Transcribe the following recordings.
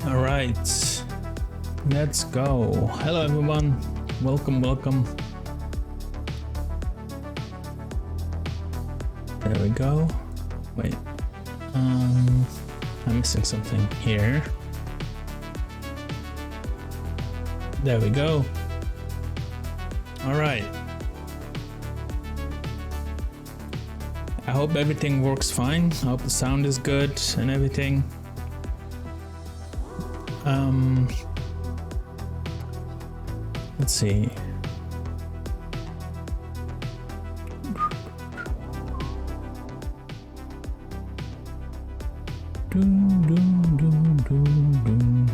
All right, let's go. Hello everyone, welcome. There we go. Wait, I'm missing something here. There we go. All right. I hope everything works fine. I hope the sound is good and everything. Let's see.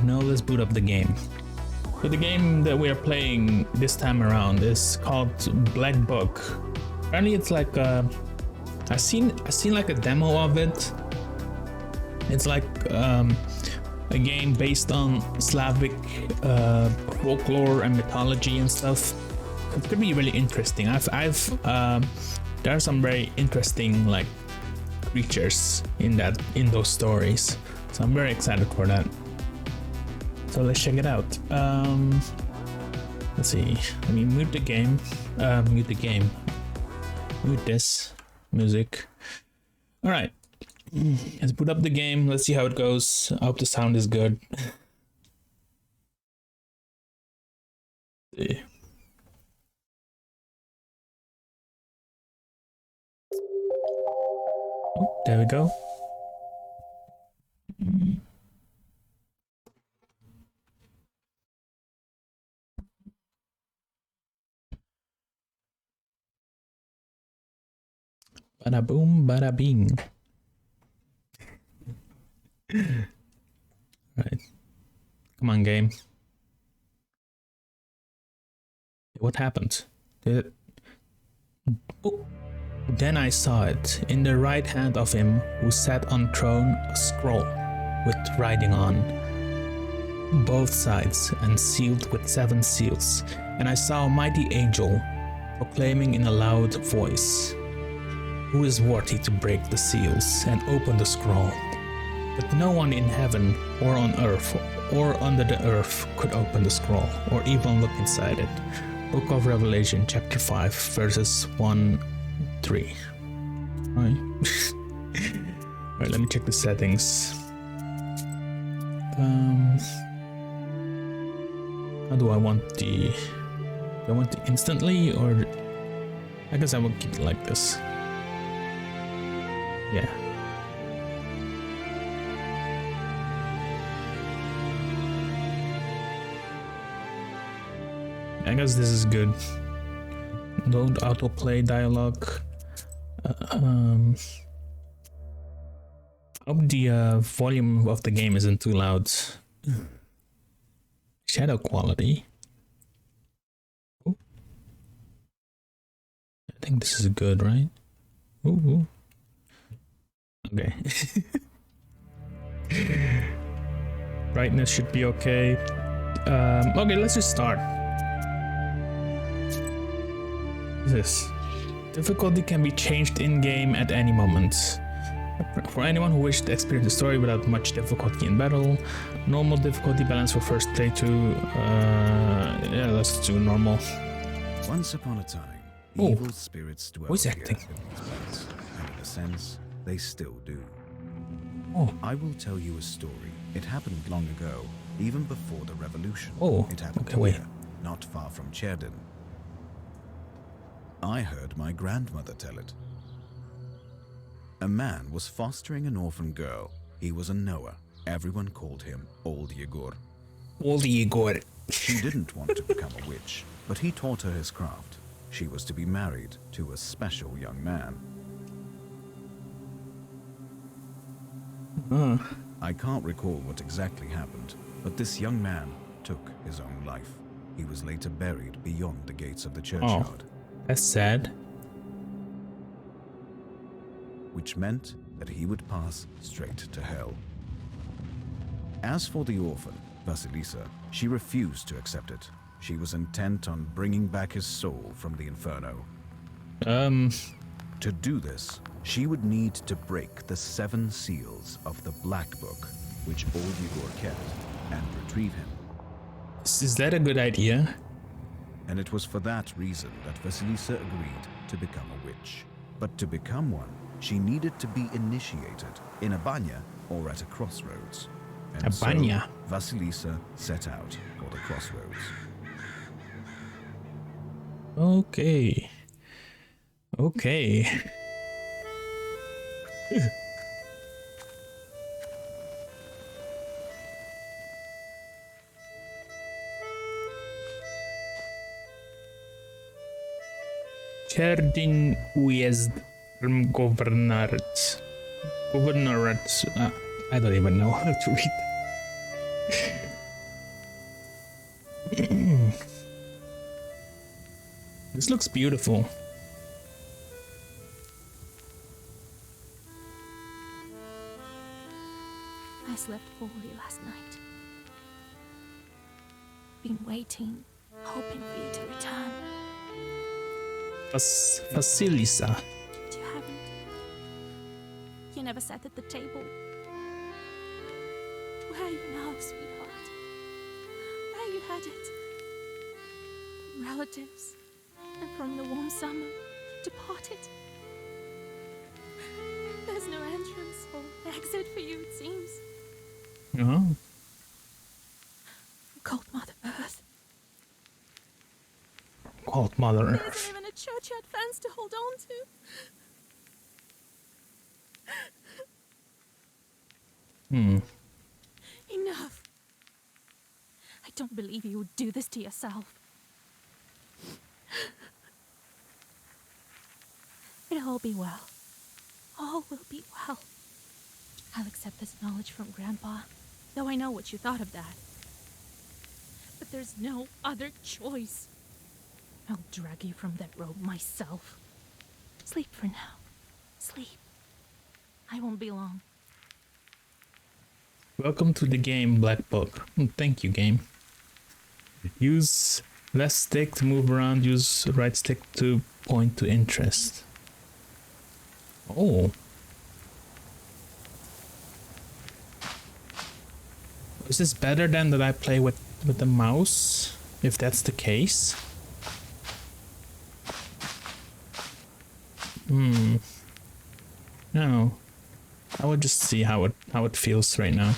Now let's boot up the game. So the game that we are playing this time around is called Black Book. Apparently it's like I seen like a demo of it. It's like a game based on Slavic folklore and mythology and stuff. It could be really interesting. There are some very interesting like creatures in those stories, so I'm very excited for that. So let's check it out. Let's see. Let me mute the game. Mute this music. All right. Let's boot up the game. Let's see how it goes. I hope the sound is good. See. Oh, there we go. Bada boom, bada bing. Right. Come on, game. What happened? Oh. Then I saw it. In the right hand of him who sat on throne, a scroll with writing on both sides and sealed with 7 seals. And I saw a mighty angel proclaiming in a loud voice, "Who is worthy to break the seals and open the scroll?" But no one in heaven or on earth or under the earth could open the scroll or even look inside it. Book of Revelation chapter 5 verses 1-3. Alright. Alright, let me check the settings. How do I want the... Do I want it instantly, or... I guess I will keep it like this. Yeah. I guess this is good. Don't autoplay dialogue. I hope the volume of the game isn't too loud. Shadow quality. Ooh. I think this is good, right? Ooh. Okay. Brightness should be okay. Okay, let's just start. This difficulty can be changed in-game at any moment. For anyone who wishes to experience the story without much difficulty in battle, normal difficulty balance for first playthrough. Yeah, let's do normal. Once upon a time, evil spirits dwelt voice here acting. in these parts, and in a sense, they still do. Oh, I will tell you a story. It happened long ago, even before the revolution. Oh, it happened okay, wait. here, not far from Cherdin. I heard my grandmother tell it. A man was fostering an orphan girl. He was a Noah. Everyone called him Old Yegor. Old Igor. She didn't want to become a witch, but he taught her his craft. She was to be married to a special young man. I can't recall what exactly happened, but this young man took his own life. He was later buried beyond the gates of the churchyard. That's sad. Which meant that he would pass straight to hell. As for the orphan, Vasilisa, she refused to accept it. She was intent on bringing back his soul from the inferno. To do this, she would need to break the 7 seals of the Black Book, which Old Yegor kept. and retrieve him. Is that a good idea? And it was for that reason that Vasilisa agreed to become a witch. But to become one, she needed to be initiated in a banya or at a crossroads. And A banya? So Vasilisa set out for the crossroads. Okay. Okay. Čerdin Uezd Governorate. Governorate. I don't even know how to read. This looks beautiful. I slept poorly last night. Been waiting, hoping for you to return. Vasilisa. But you haven't. You never sat at the table. Where are you now, sweetheart? Where you had it? From relatives and from the warm summer, you departed. There's no entrance or exit for you, it seems. Oh. Cold Mother Earth. Called Mother There Earth. isn't even a churchyard fence to hold on to. Enough. I don't believe you would do this to yourself. It'll all be well. All will be well. I'll accept this knowledge from Grandpa, though I know what you thought of that. But there's no other choice. I'll drag you from that road myself. Sleep for now. Sleep. I won't be long. Welcome to the game, Black Book. Thank you, game. Use left stick to move around, use right stick to point to interest. Oh. Is this better than that I play with the mouse? If that's the case? No. I would just see how it feels right now.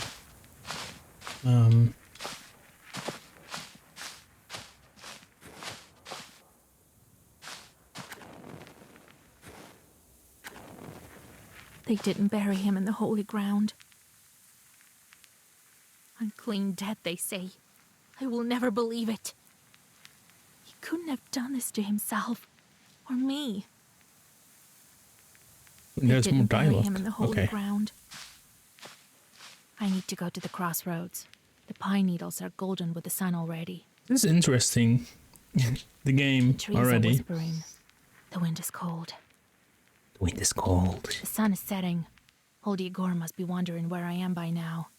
They didn't bury him in the holy ground. Unclean dead, they say. I will never believe it. He couldn't have done this to himself. Or me. There's They more didn't bury dialogue. him in the holy Okay. ground. I need to go to the crossroads. The pine needles are golden with the sun already. This is interesting. The game Trees already. are whispering. The wind is cold. The wind is cold. The sun is setting. Old Igor must be wondering where I am by now.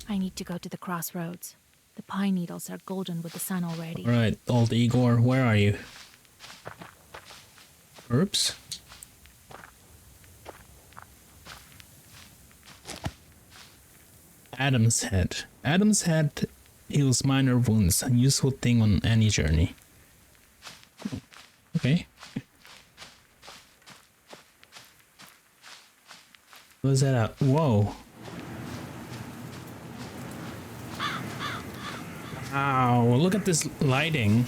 I need to go to the crossroads. The pine needles are golden with the sun already. Alright, old Igor, where are you? Oops. Adam's Head. Adam's Head heals minor wounds, a useful thing on any journey. Okay. What's that up? Whoa. Wow, look at this lighting.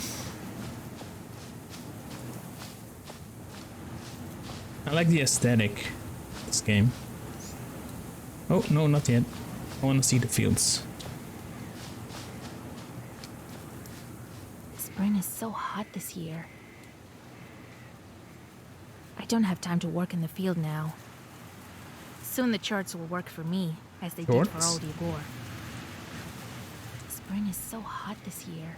I like the aesthetic of this game. Oh, no, not yet. I want to see the fields. Spring is so hot this year. I don't have time to work in the field now. Soon the charts will work for me, as they did for Charts? old Igor. Spring is so hot this year.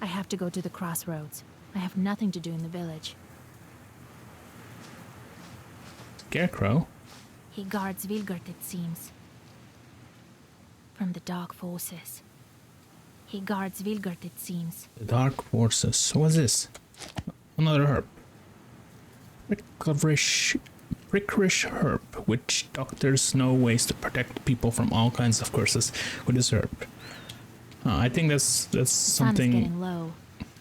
I have to go to the crossroads. I have nothing to do in the village. Scarecrow? He guards Vilgert, it seems. From the dark forces. He guards Vilgert, it seems. The Dark Forces. What's this? Another herb. Licorice pricklish herb, which doctors know ways to protect people from all kinds of curses with this herb. I think that's Sun is something. getting low.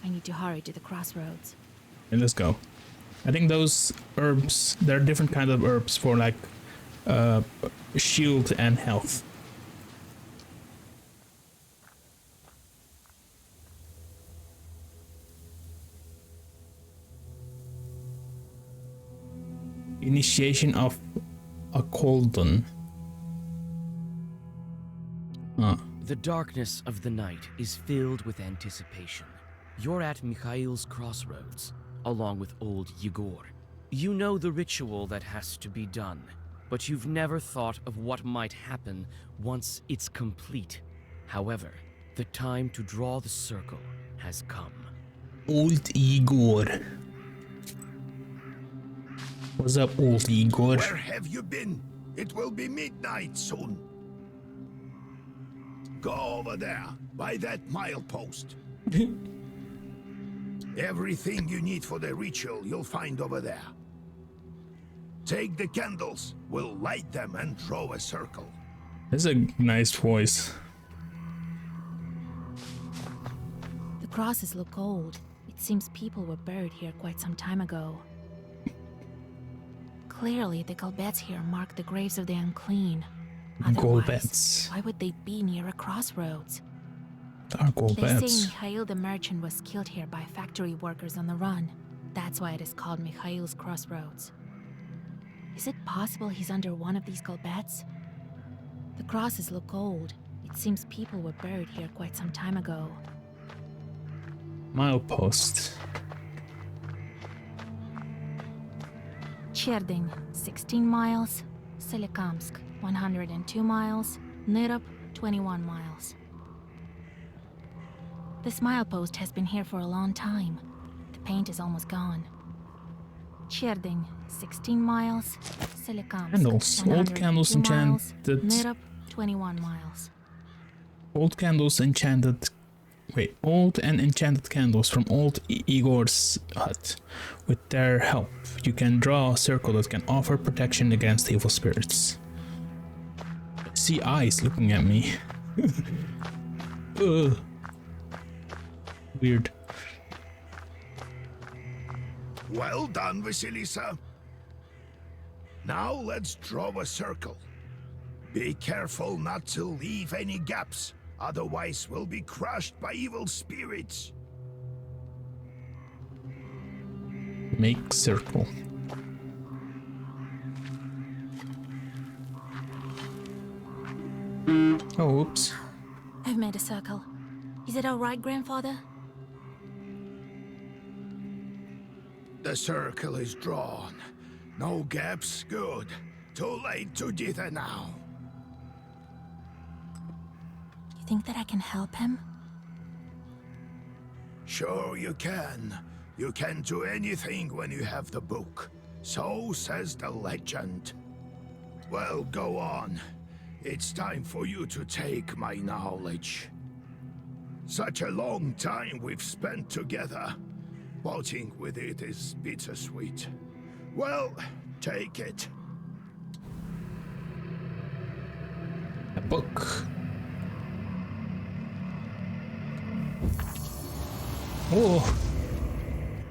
I need to hurry to the crossroads. And let's go. I think those herbs, there are different kinds of herbs for like shield and health. Initiation of a cauldron. The darkness of the night is filled with anticipation. You're at Mikhail's crossroads, along with old Yegor. You know the ritual that has to be done, but you've never thought of what might happen once it's complete. However, the time to draw the circle has come. Old Igor. What's up, old Igor? Where have you been? It will be midnight soon. Go over there, by that milepost. Everything you need for the ritual you'll find over there. Take the candles, we'll light them and draw a circle. That's a nice voice. The crosses look old. It seems people were buried here quite some time ago. Clearly, the Golbets here mark the graves of the unclean. Otherwise, Golbets. why would they be near a crossroads? Our They say Golbets. Mikhail the merchant was killed here by factory workers on the run. That's why it is called Mikhail's Crossroads. Is it possible he's under one of these Golbets? The crosses look old. It seems people were buried here quite some time ago. Milepost. Cherdyn, 16 miles. Solikamsk, 102 miles. Nyrop, 21 miles. This milepost has been here for a long time. The paint is almost gone. Cherdyn, 16 miles. Solikamsk, Candles. Old candles 102 miles. enchanted. Nyrop, 21 miles. Old candles enchanted. Wait, old and enchanted candles from old Igor's hut. With their help, you can draw a circle that can offer protection against evil spirits. I see eyes looking at me. Ugh. Weird. Well done, Vasilisa. Now let's draw a circle. Be careful not to leave any gaps, otherwise we'll be crushed by evil spirits. Make circle. Oh, oops. I've made a circle. Is it all right, Grandfather? The circle is drawn. No gaps, good. Too late to dither now. You think that I can help him? Sure you can. You can do anything when you have the book. So says the legend. Well, go on. It's time for you to take my knowledge. Such a long time we've spent together. Parting with it is bittersweet. Well, take it. A book. Oh,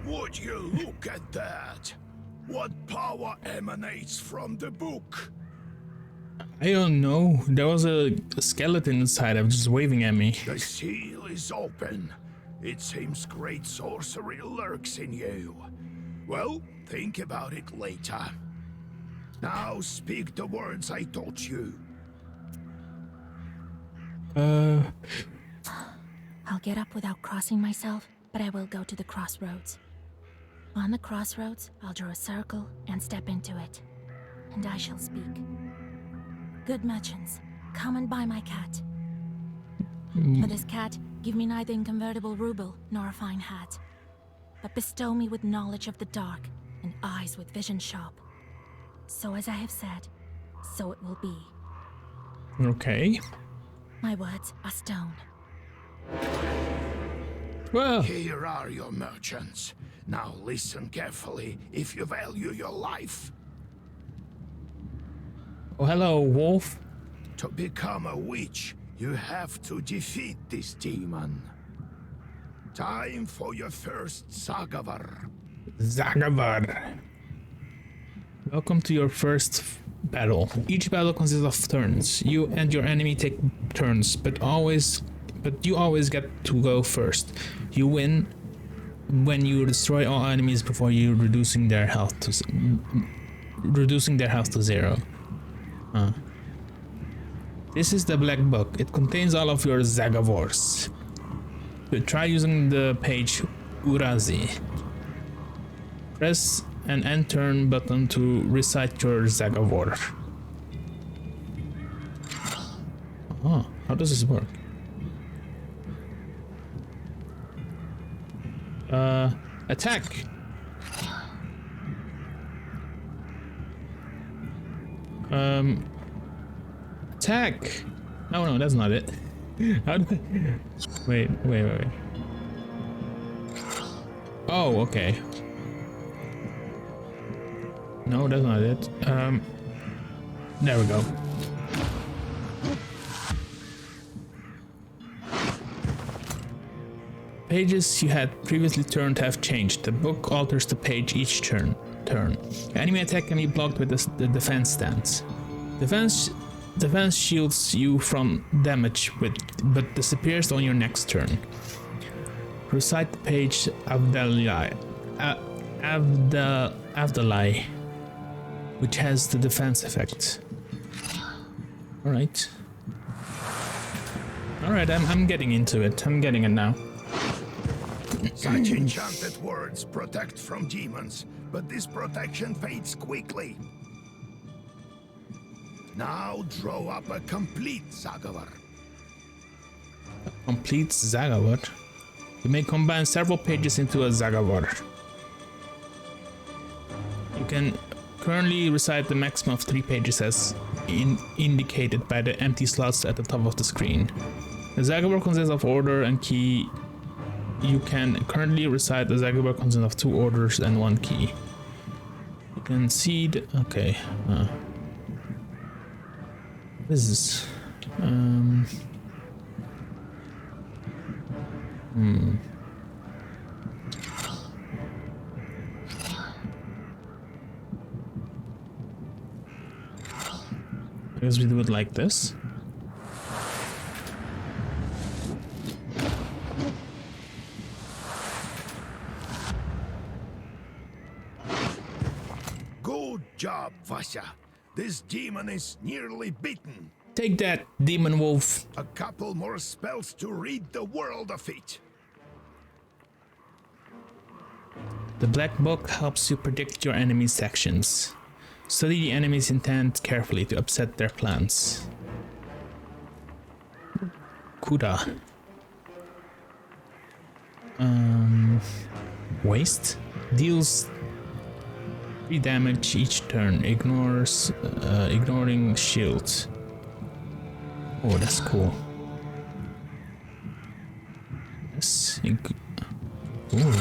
Would you look at that? What power emanates from the book? I don't know. There was a skeleton inside. I was just waving at me. The seal is open. It seems great sorcery lurks in you. Well, think about it later. Now speak the words I taught you. I'll get up without crossing myself, but I will go to the crossroads. On the crossroads, I'll draw a circle and step into it. And I shall speak. Good merchants, come and buy my cat. For this cat, give me neither inconvertible ruble nor a fine hat, but bestow me with knowledge of the dark and eyes with vision sharp. So as I have said, so it will be. Okay. My words are stone. Well, Here are your merchants. Now listen carefully if you value your life. Oh, hello, wolf. To become a witch, you have to defeat this demon. Time for your first Zagavar. Zagavar. Welcome to your first battle. Each battle consists of turns. You and your enemy take turns, but you always get to go first. You win when you destroy all enemies before you reducing their health to zero. This is the black book. It contains all of your Zagavors. Try using the page Urazi. Press an end turn button to recite your Zagavor. Oh, how does this work? Attack! Attack! No, that's not it. How do I... Wait. Oh, okay. No, that's not it. There we go. Pages you had previously turned have changed. The book alters the page each turn. Enemy attack can be blocked with the defense stance. Defense shields you from damage but disappears on your next turn. Recite the page Avdalai, which has the defense effect. Alright, I'm getting into it. I'm getting it now. Such enchanted words protect from demons, but this protection fades quickly. Now draw up a complete Zagavar. Complete Zagavar? You may combine several pages into a Zagavar. You can currently recite the maximum of 3 pages as indicated by the empty slots at the top of the screen. The Zagavar consists of order and key. You can currently recite the Zagavar consists of 2 orders and 1 key. You can see the... Okay. This is... I guess we do it like this. Good job, Vasya. This demon is nearly beaten. Take that, demon wolf. A couple more spells to rid the world of it. The black book helps you predict your enemy's actions. Study the enemy's intent carefully to upset their plans. Kuda. Waste? Deals 3 damage each turn. Ignoring shields. Oh, that's cool. Yes. Ooh.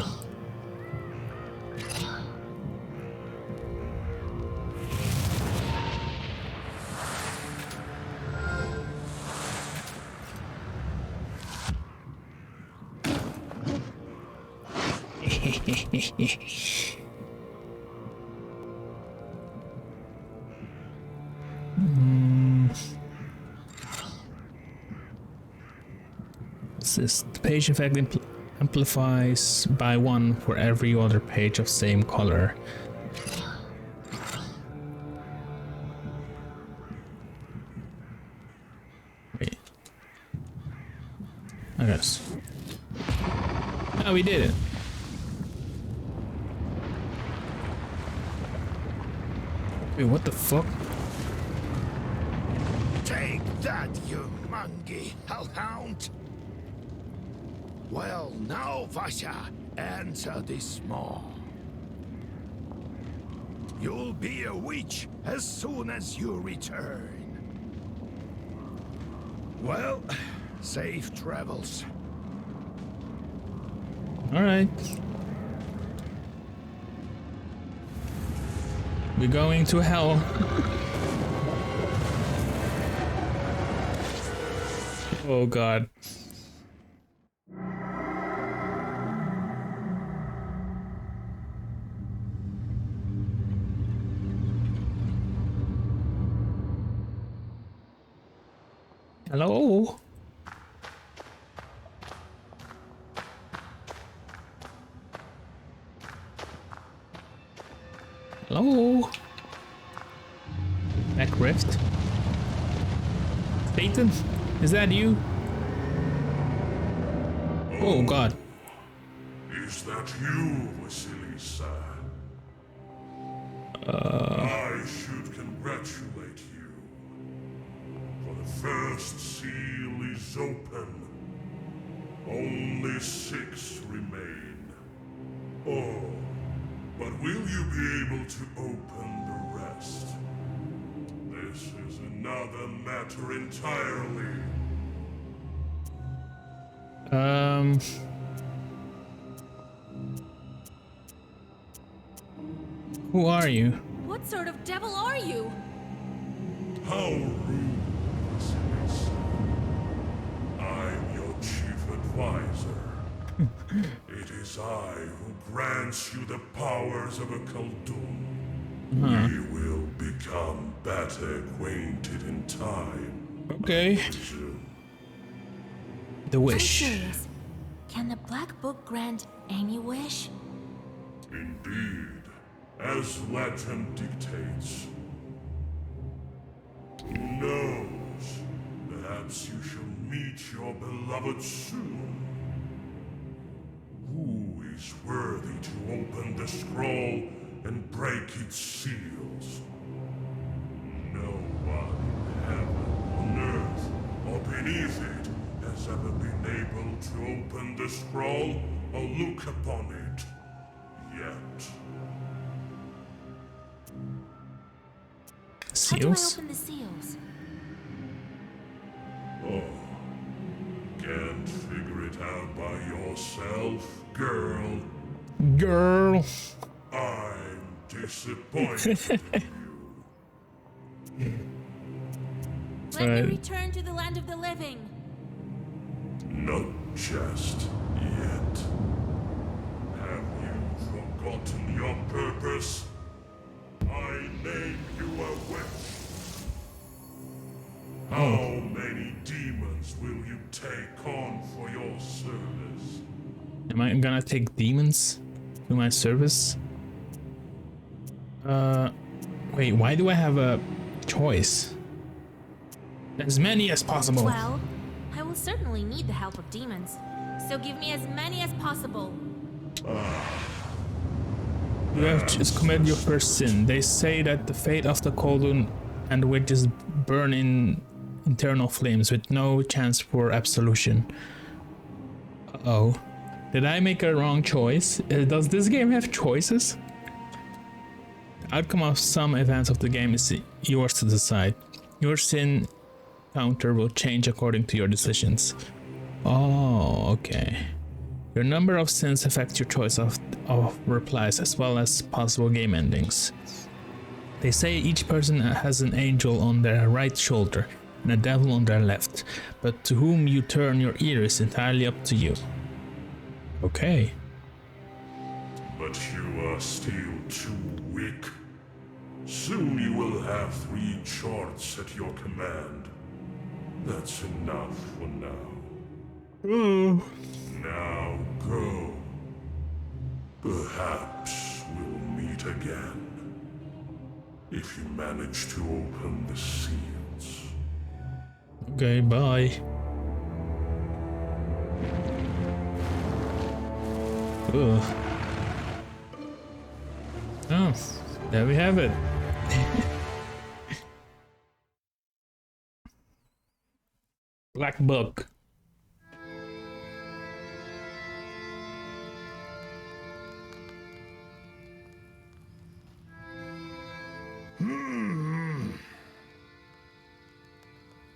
This page effect amplifies by 1 for every other page of same color. Wait. I guess. Oh, we did it. Wait, what the fuck? Take that, you mangy hellhound! Well, now, Vasya, answer this maw. You'll be a witch as soon as you return. Well, safe travels. Alright. We're going to hell. Oh god. Hello? Hello? Back rift? Satan? Is that you? Oh god. Is that you, Vasilisa? I should congratulate you. For the first seal is open. Only 6 remain. Oh, but will you be able to open the rest? This is another matter entirely. Who are you? What sort of devil are you? How rude, Vasilisa. I'm your chief advisor. It is I who grants you the powers of a Khaldun. We will become better acquainted in time. Okay. I presume. The I'm wish. curious. Can the Black Book grant any wish? Indeed, as legend dictates. Who knows? Perhaps you shall meet your beloved soon. Who is worthy to open the scroll and break its seals? No one in heaven, on earth, or beneath it has ever been able to open the scroll or look upon it. Yet. How do I Seals? open the seals? Oh, can't figure it out by yourself, girl. Girl. I'm disappointed in you. Let me Right. return to the land of the living. Not just yet. Have you forgotten your purpose? I name you a witch. How many demons will you take on for your service? Am I gonna take demons to my service? Wait, why do I have a choice? As many as possible. Well, I will certainly need the help of demons. So give me as many as possible. You have just committed your first sin. They say that the fate of the Khaldun and witches burn in eternal flames with no chance for absolution. Uh-oh. Did I make a wrong choice? Does this game have choices? The outcome of some events of the game is yours to decide. Your sin counter will change according to your decisions. Oh, okay. Your number of sins affects your choice of replies as well as possible game endings. They say each person has an angel on their right shoulder and a devil on their left, but to whom you turn your ear is entirely up to you. Okay. But you are still too weak. Soon you will have 3 charts at your command. That's enough for now. Now go. Perhaps we'll meet again. If you manage to open the seals. Okay, bye. Ugh. Oh, there we have it. Black Book.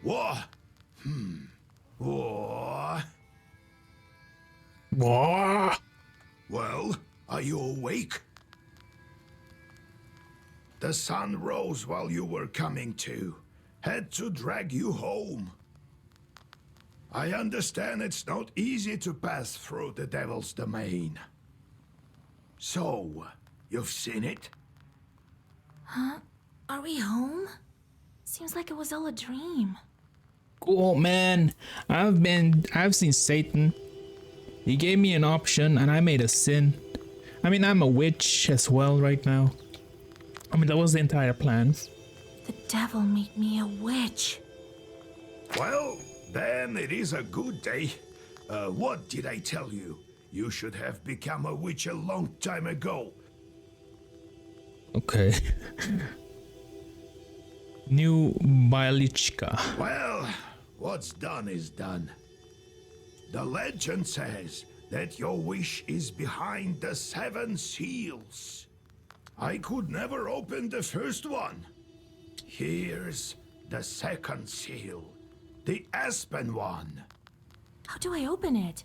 What? What? Wah! Well, are you awake? The sun rose while you were coming to. Had to drag you home. I understand it's not easy to pass through the devil's domain. So, you've seen it? Huh? Are we home? Seems like it was all a dream. Cool, man. I've seen Satan. He gave me an option and I made a sin. I mean, I'm a witch as well right now. I mean, that was the entire plan. The devil made me a witch. Well, then it is a good day. What did I tell you? You should have become a witch a long time ago. Okay. New Bailichka. Well, what's done is done. The legend says that your wish is behind the 7 seals. I could never open the first one. Here's the second seal, the Aspen one. How do I open it?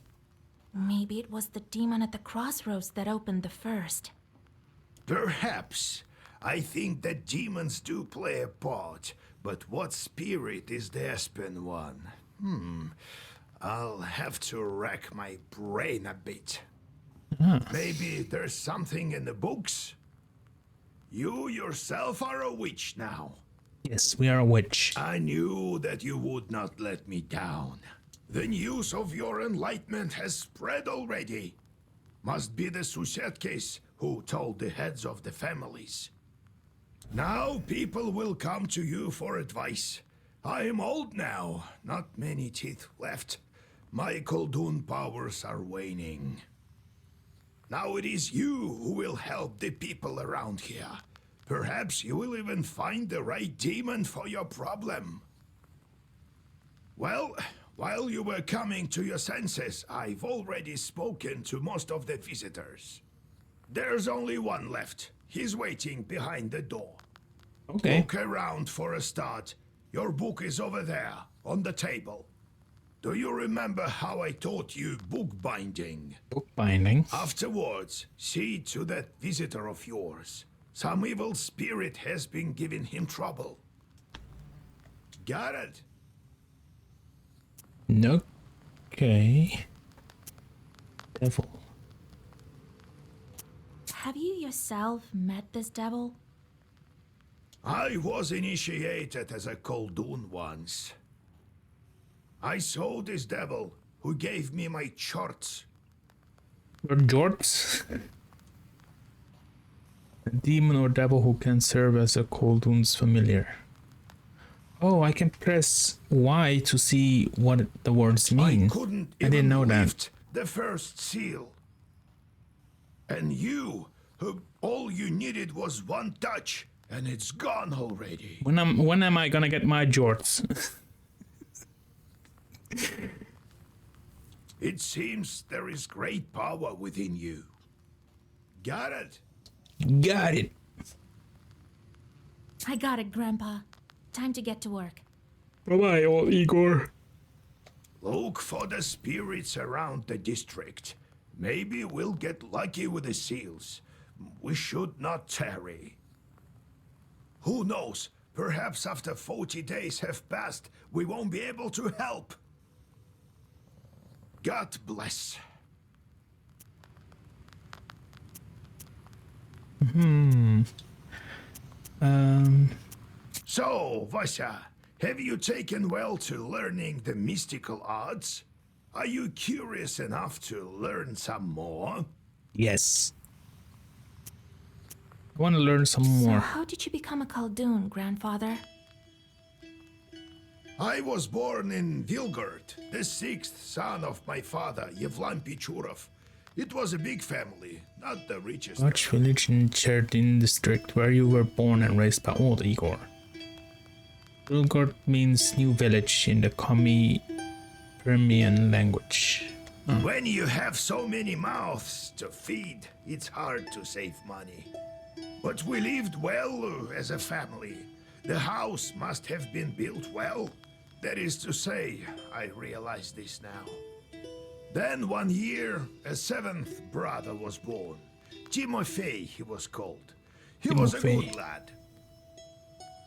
Maybe it was the demon at the crossroads that opened the first. Perhaps. I think that demons do play a part, but what spirit is the Aspen one? I'll have to rack my brain a bit. Maybe there's something in the books? You yourself are a witch now. Yes, we are a witch. I knew that you would not let me down. The news of your enlightenment has spread already. Must be the Susetkes who told the heads of the families. Now people will come to you for advice. I am old now, not many teeth left. My Koldun powers are waning. Now it is you who will help the people around here. Perhaps you will even find the right demon for your problem. Well, while you were coming to your senses, I've already spoken to most of the visitors. There's only one left. He's waiting behind the door. Okay. Look around for a start. Your book is over there, on the table. Do you remember how I taught you bookbinding? Bookbinding. Afterwards, see to that visitor of yours. Some evil spirit has been giving him trouble. Got it? Okay. Devil. Have you yourself met this devil? I was initiated as a Koldun once. I saw this devil who gave me my charts. Or jorts. A demon or devil who can serve as a Koldun's familiar. Oh, I can press Y to see what the words mean. I couldn't I didn't even know that. lift the first seal. And you, who all you needed was one touch, and it's gone already. When am I gonna get my jorts? It seems there is great power within you. Got it? Got it. I got it, Grandpa. Time to get to work. Bye-bye, old Igor. Look for the spirits around the district. Maybe we'll get lucky with the seals. We should not tarry. Who knows? Perhaps after 40 days have passed, we won't be able to help. God bless. So, Vasya, have you taken well to learning the mystical arts? Are you curious enough to learn some more? Yes. I want to learn some So more. how did you become a Khaldun, Grandfather? I was born in Vilgard, the 6th son of my father, Yevlan Pichurov. It was a big family, not the richest. Which village in Cherdin district where you were born and raised by old Igor? Vilgard means new village in the Permian language. When you have so many mouths to feed, it's hard to save money. But we lived well as a family. The house must have been built well. That is to say, I realize this now. Then one year, a 7th brother was born. Timofey, he was called. He was a Timofey. good lad.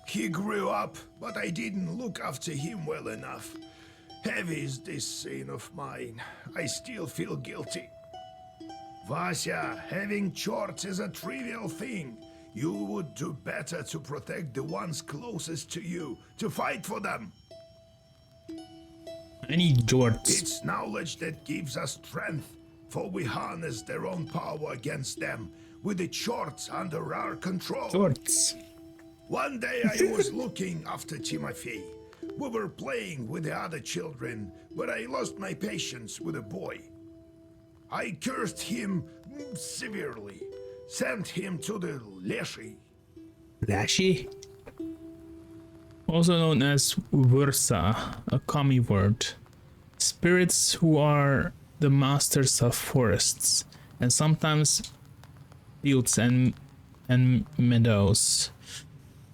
He grew up, but I didn't look after him well enough. Heavy is this sin of mine. I still feel guilty. Vasya, having chorts is a trivial thing. You would do better to protect the ones closest to you, to fight for them. I need jorts. It's knowledge that gives us strength, for we harness their own power against them, with the chorts under our control. Jorts. One day I was looking after Timothy. We were playing with the other children, but I lost my patience with a boy. I cursed him severely, sent him to the Leshy. Lashy? Also known as Versa, a Kami word. Spirits who are the masters of forests, and sometimes fields and meadows.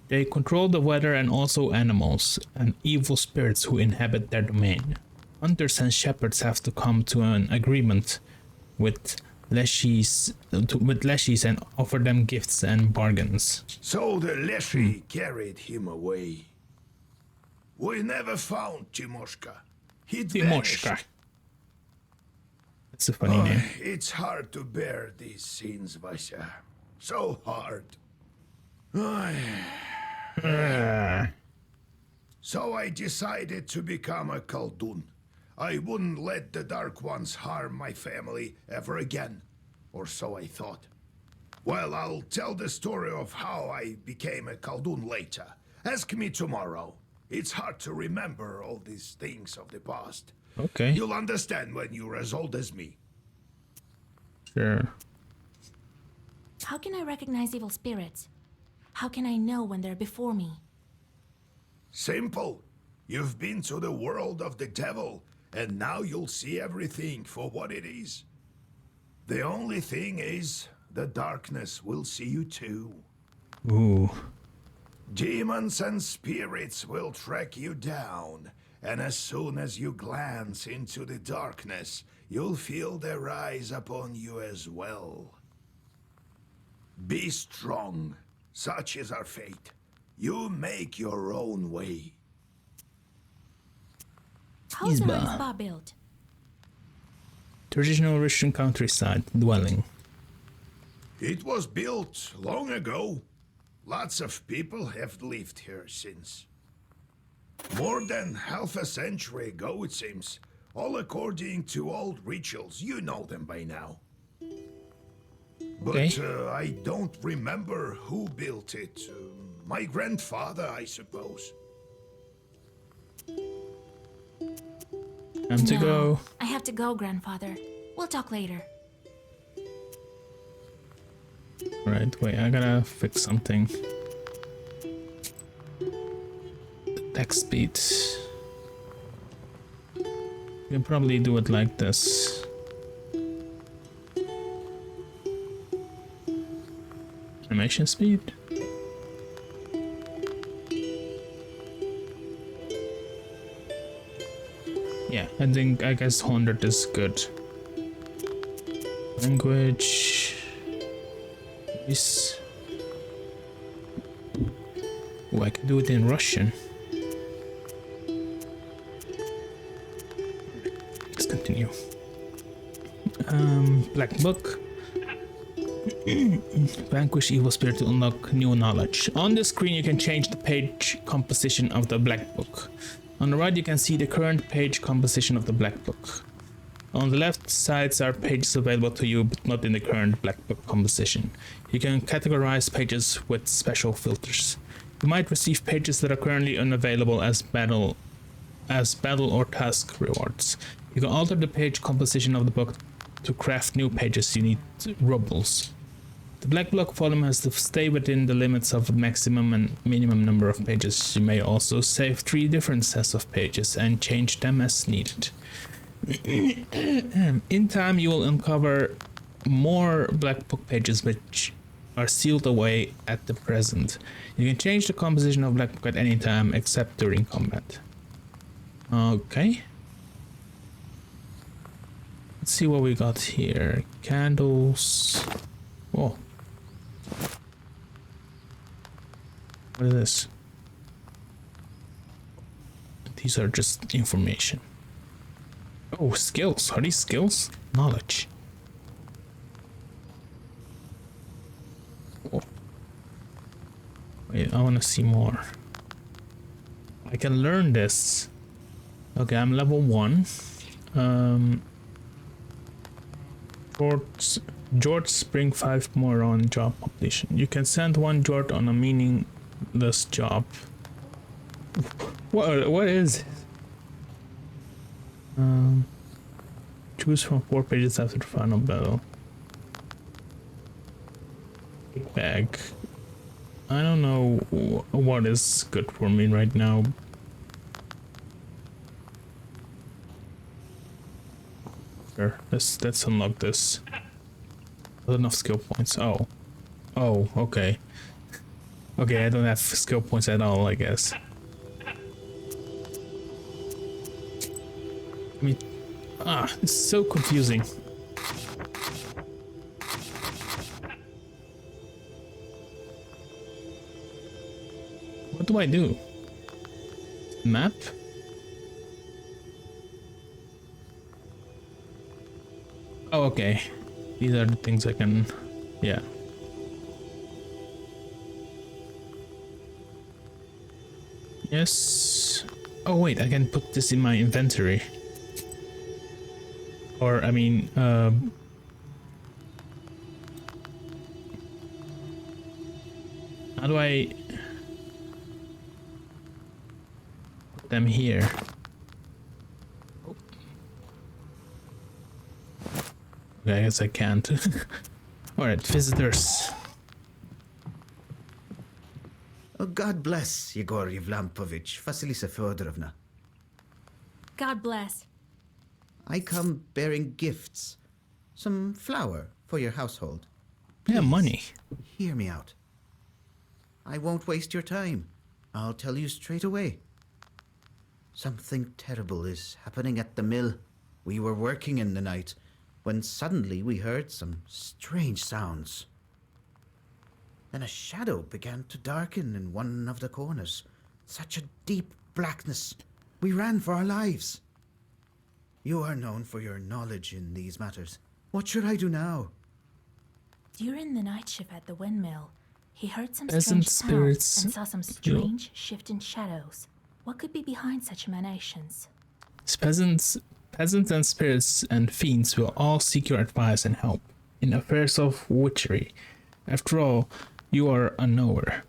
They control the weather and also animals, and evil spirits who inhabit their domain. Hunters and shepherds have to come to an agreement with Leshies and offer them gifts and bargains. So the Leshy carried him away. We never found Timoshka. He'd vanished. Timoshka. That's a funny name. It's hard to bear these scenes, Vasya. So hard. So I decided to become a Khaldun. I wouldn't let the Dark Ones harm my family ever again. Or so I thought. Well, I'll tell the story of how I became a Khaldun later. Ask me tomorrow. It's hard to remember all these things of the past. Okay. You'll understand when you're as old as me. Sure. How can I recognize evil spirits? How can I know when they're before me? Simple. You've been to the world of the devil, and now you'll see everything for what it is. The only thing is, the darkness will see you too. Ooh. Demons and spirits will track you down, and as soon as you glance into the darkness, you'll feel their eyes upon you as well. Be strong. Such is our fate. You make your own way. How is the Izba. spa built? Traditional Russian countryside dwelling. It was built long ago. Lots of people have lived here since. More than half a century ago, it seems. All according to old rituals. You know them by now. But Okay. I don't remember who built it. My grandfather, I suppose. Time to go. I have to go, grandfather. We'll talk later. Right, wait, I gotta fix something. The text speed. You can probably do it like this. Animation speed. Yeah, I guess 100 is good. Language. This. Oh, I can do it in Russian. Let's continue. Black Book. Vanquish evil spirit to unlock new knowledge. On the screen you can change the page composition of the Black Book. On the right you can see the current page composition of the Black Book. On the left sides are pages available to you but not in the current Black Book composition. You can categorize pages with special filters. You might receive pages that are currently unavailable as battle or task rewards. You can alter the page composition of the book to craft new pages. You need rubles. The Black Book volume has to stay within the limits of the maximum and minimum number of pages. You may also save 3 different sets of pages and change them as needed. In time you will uncover more Black Book pages which are sealed away at the present. You can change the composition of Black Book at any time except during combat. Okay. Let's see what we got here. Candles. Oh. What is this? These are just information. Oh, skills. Are these skills? Knowledge. Oh. Wait, I want to see more. I can learn this. Okay, I'm level 1. George Spring 5 more on job completion. You can send one George on a meaningless job. What is it? Choose from 4 pages after the final battle. Big bag. I don't know what is good for me right now. Sure, let's unlock this. Not enough skill points. Oh, okay. Okay, I don't have skill points at all, I guess. I mean, it's so confusing. What do I do? Map? Oh, okay. These are the things I can... Yeah. Yes. Oh, wait, I can put this in my inventory. Or, I mean, how do I put them here? Okay, I guess I can't. Alright, visitors. Oh, God bless Yegor Yevlampovich, Vasilisa Feodorovna. God bless. I come bearing gifts. Some flour for your household. Yeah, money. Hear me out. I won't waste your time. I'll tell you straight away. Something terrible is happening at the mill. We were working in the night when suddenly we heard some strange sounds. Then a shadow began to darken in one of the corners. Such a deep blackness. We ran for our lives. You are known for your knowledge in these matters. What should I do now? During the night shift at the windmill, he heard some Peasant strange spirits. sounds and saw some strange shifting shadows. What could be behind such emanations? Peasants and spirits and fiends will all seek your advice and help in affairs of witchery. After all, you are a knower.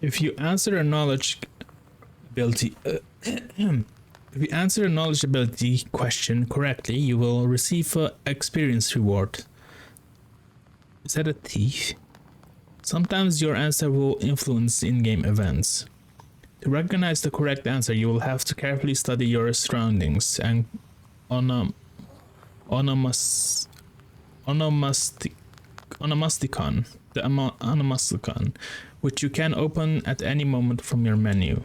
If you answer a knowledge ability question correctly, you will receive an experience reward. Is that a thief? Sometimes your answer will influence in-game events. To recognize the correct answer, you will have to carefully study your surroundings and onomasticon, which you can open at any moment from your menu.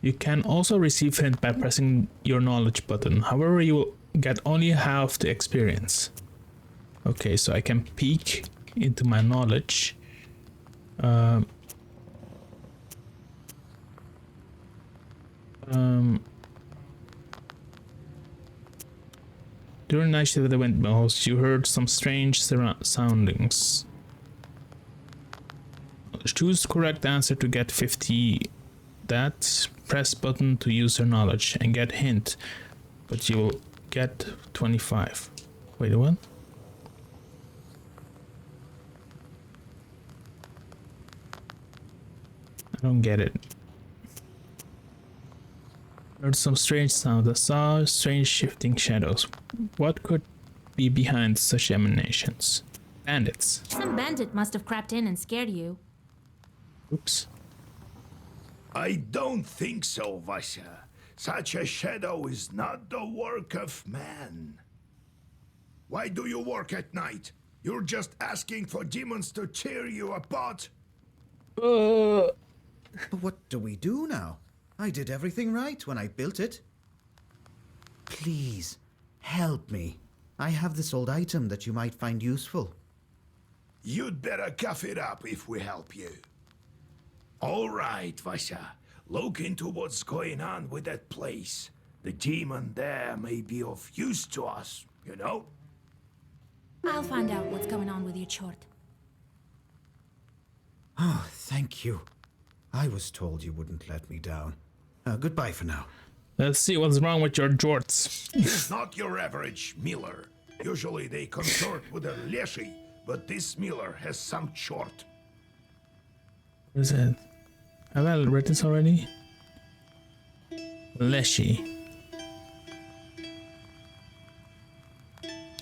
You can also receive hint by pressing your knowledge button. However, you will get only half the experience. Okay, so I can peek into my knowledge. During night shift at the windmills, you heard some strange soundings. Choose correct answer to get 50. That press button to use your knowledge and get hint, but you will get 25. Wait, what? I don't get it. Heard some strange sounds. I saw strange shifting shadows. What could be behind such emanations? Bandits. Some bandit must have crept in and scared you. Oops. I don't think so, Vasya. Such a shadow is not the work of man. Why do you work at night? You're just asking for demons to tear you apart? But what do we do now? I did everything right when I built it. Please, help me. I have this old item that you might find useful. You'd better cough it up if we help you. All right, Vasya. Look into what's going on with that place. The demon there may be of use to us, you know? I'll find out what's going on with your chort. Oh, thank you. I was told you wouldn't let me down. Goodbye for now. Let's see what's wrong with your jorts. He's not your average miller. Usually they consort with a leshy, but this miller has some chort. What is it? Have I read this already? Leshy.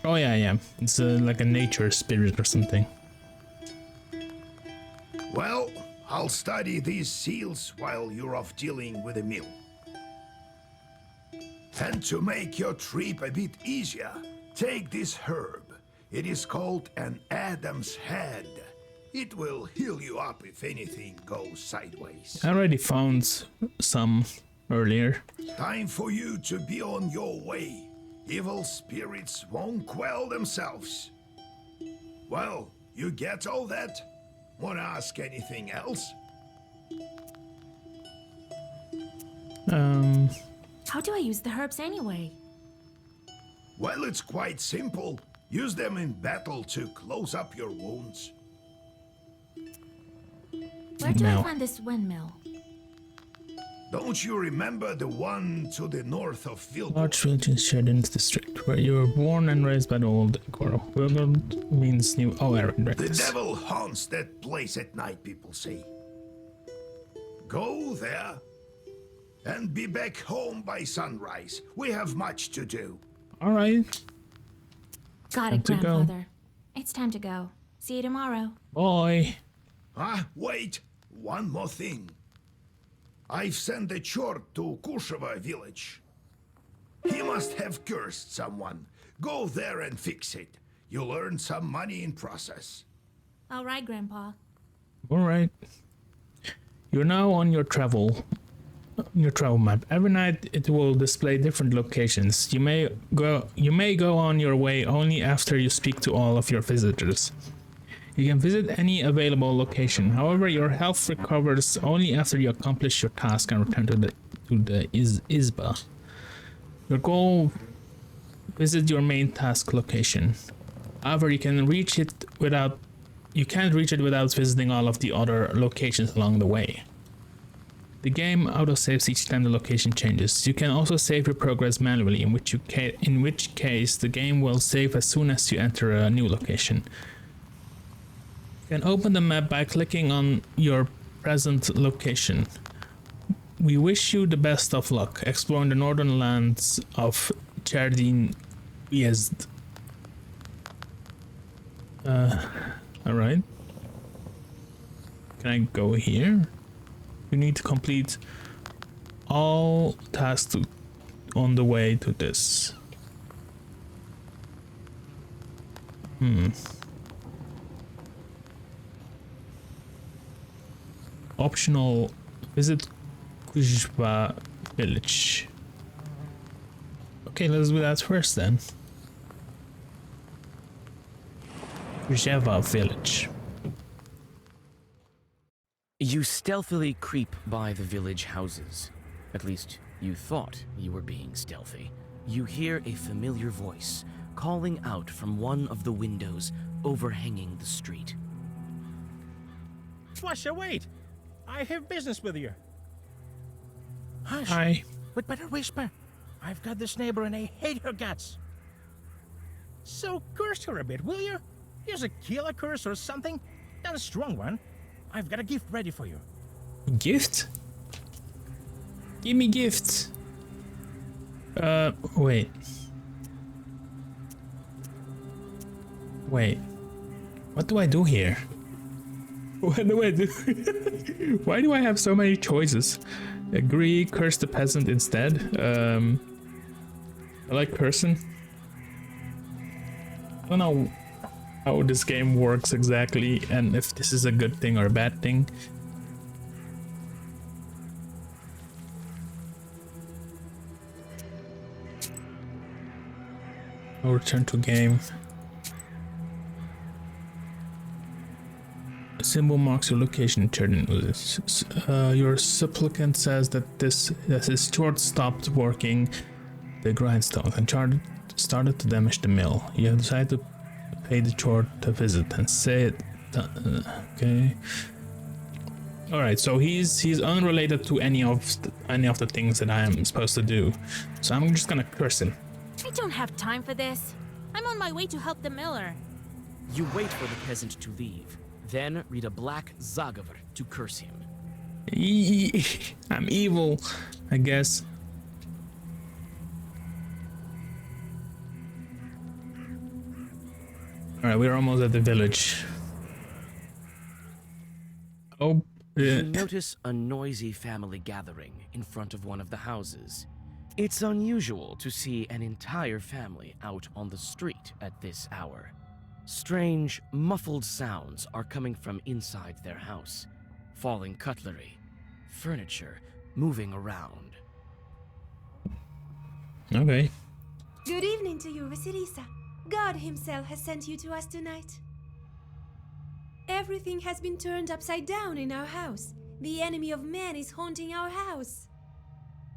Oh yeah. It's like a nature spirit or something. Well, I'll study these seals while you're off dealing with the mill. And to make your trip a bit easier, take this herb. It is called an Adam's Head. It will heal you up if anything goes sideways. I already found some earlier. Time for you to be on your way. Evil spirits won't quell themselves. Well, you get all that? Wanna ask anything else? How do I use the herbs anyway? Well, it's quite simple. Use them in battle to close up your wounds. Where do I Mill. find this windmill? Don't you remember the one to the north of Vilgor? Large village in Sheridan's district, where you were born and raised by the old Goro. Vilgord means new. Oh, I read The this. devil haunts that place at night, people say. Go there and be back home by sunrise. We have much to do. All right. Got Time it, to go. Grandfather. It's time to go. See you tomorrow. Boy. Wait, one more thing. I've sent a chort to Kusheva village. He must have cursed someone. Go there and fix it. You'll earn some money in process. All right, Grandpa. All right. You're now on your travel map. Every night it will display different locations. You may go on your way only after you speak to all of your visitors. You can visit any available location. However, your health recovers only after you accomplish your task and return to the Izba. Your goal: visit your main task location. However, you can't reach it without visiting all of the other locations along the way. The game autosaves each time the location changes. You can also save your progress manually, in which case the game will save as soon as you enter a new location. You can open the map by clicking on your present location. We wish you the best of luck exploring the northern lands of Cherdin Uezd. Alright. Can I go here? You need to complete all tasks on the way to this. Optional: visit Kuzhva village. Okay, let's do that first then. Kuzhva village. You stealthily creep by the village houses. At least, you thought you were being stealthy. You hear a familiar voice calling out from one of the windows overhanging the street. Flusha, wait! I have business with you. Hush! Hi. We'd better whisper. I've got this neighbor and I hate her guts. So curse her a bit, will you? Here's a killer curse or something. Not a strong one. I've got a gift ready for you. Gift? Give me gifts. Wait. Wait. What do I do here? What do I do? Why do I have so many choices? Agree, curse the peasant instead. I like cursing. I don't know how this game works exactly and if this is a good thing or a bad thing. I'll return to game. A symbol marks your location in Cherdin. Your supplicant says that his sword stopped working the grindstones and started to damage the mill. He decided to pay the chore to visit and say it. Okay. All right, so he's unrelated to any of the things that I am supposed to do. So I'm just gonna curse him. I don't have time for this. I'm on my way to help the miller. You wait for the peasant to leave, then read a black Zagavr to curse him. I'm evil, I guess. All right, we're almost at the village. Oh. You notice a noisy family gathering in front of one of the houses. It's unusual to see an entire family out on the street at this hour. Strange, muffled sounds are coming from inside their house. Falling cutlery, furniture moving around. Okay. Good evening to you, Vasilisa. God himself has sent you to us tonight. Everything has been turned upside down in our house. The enemy of man is haunting our house.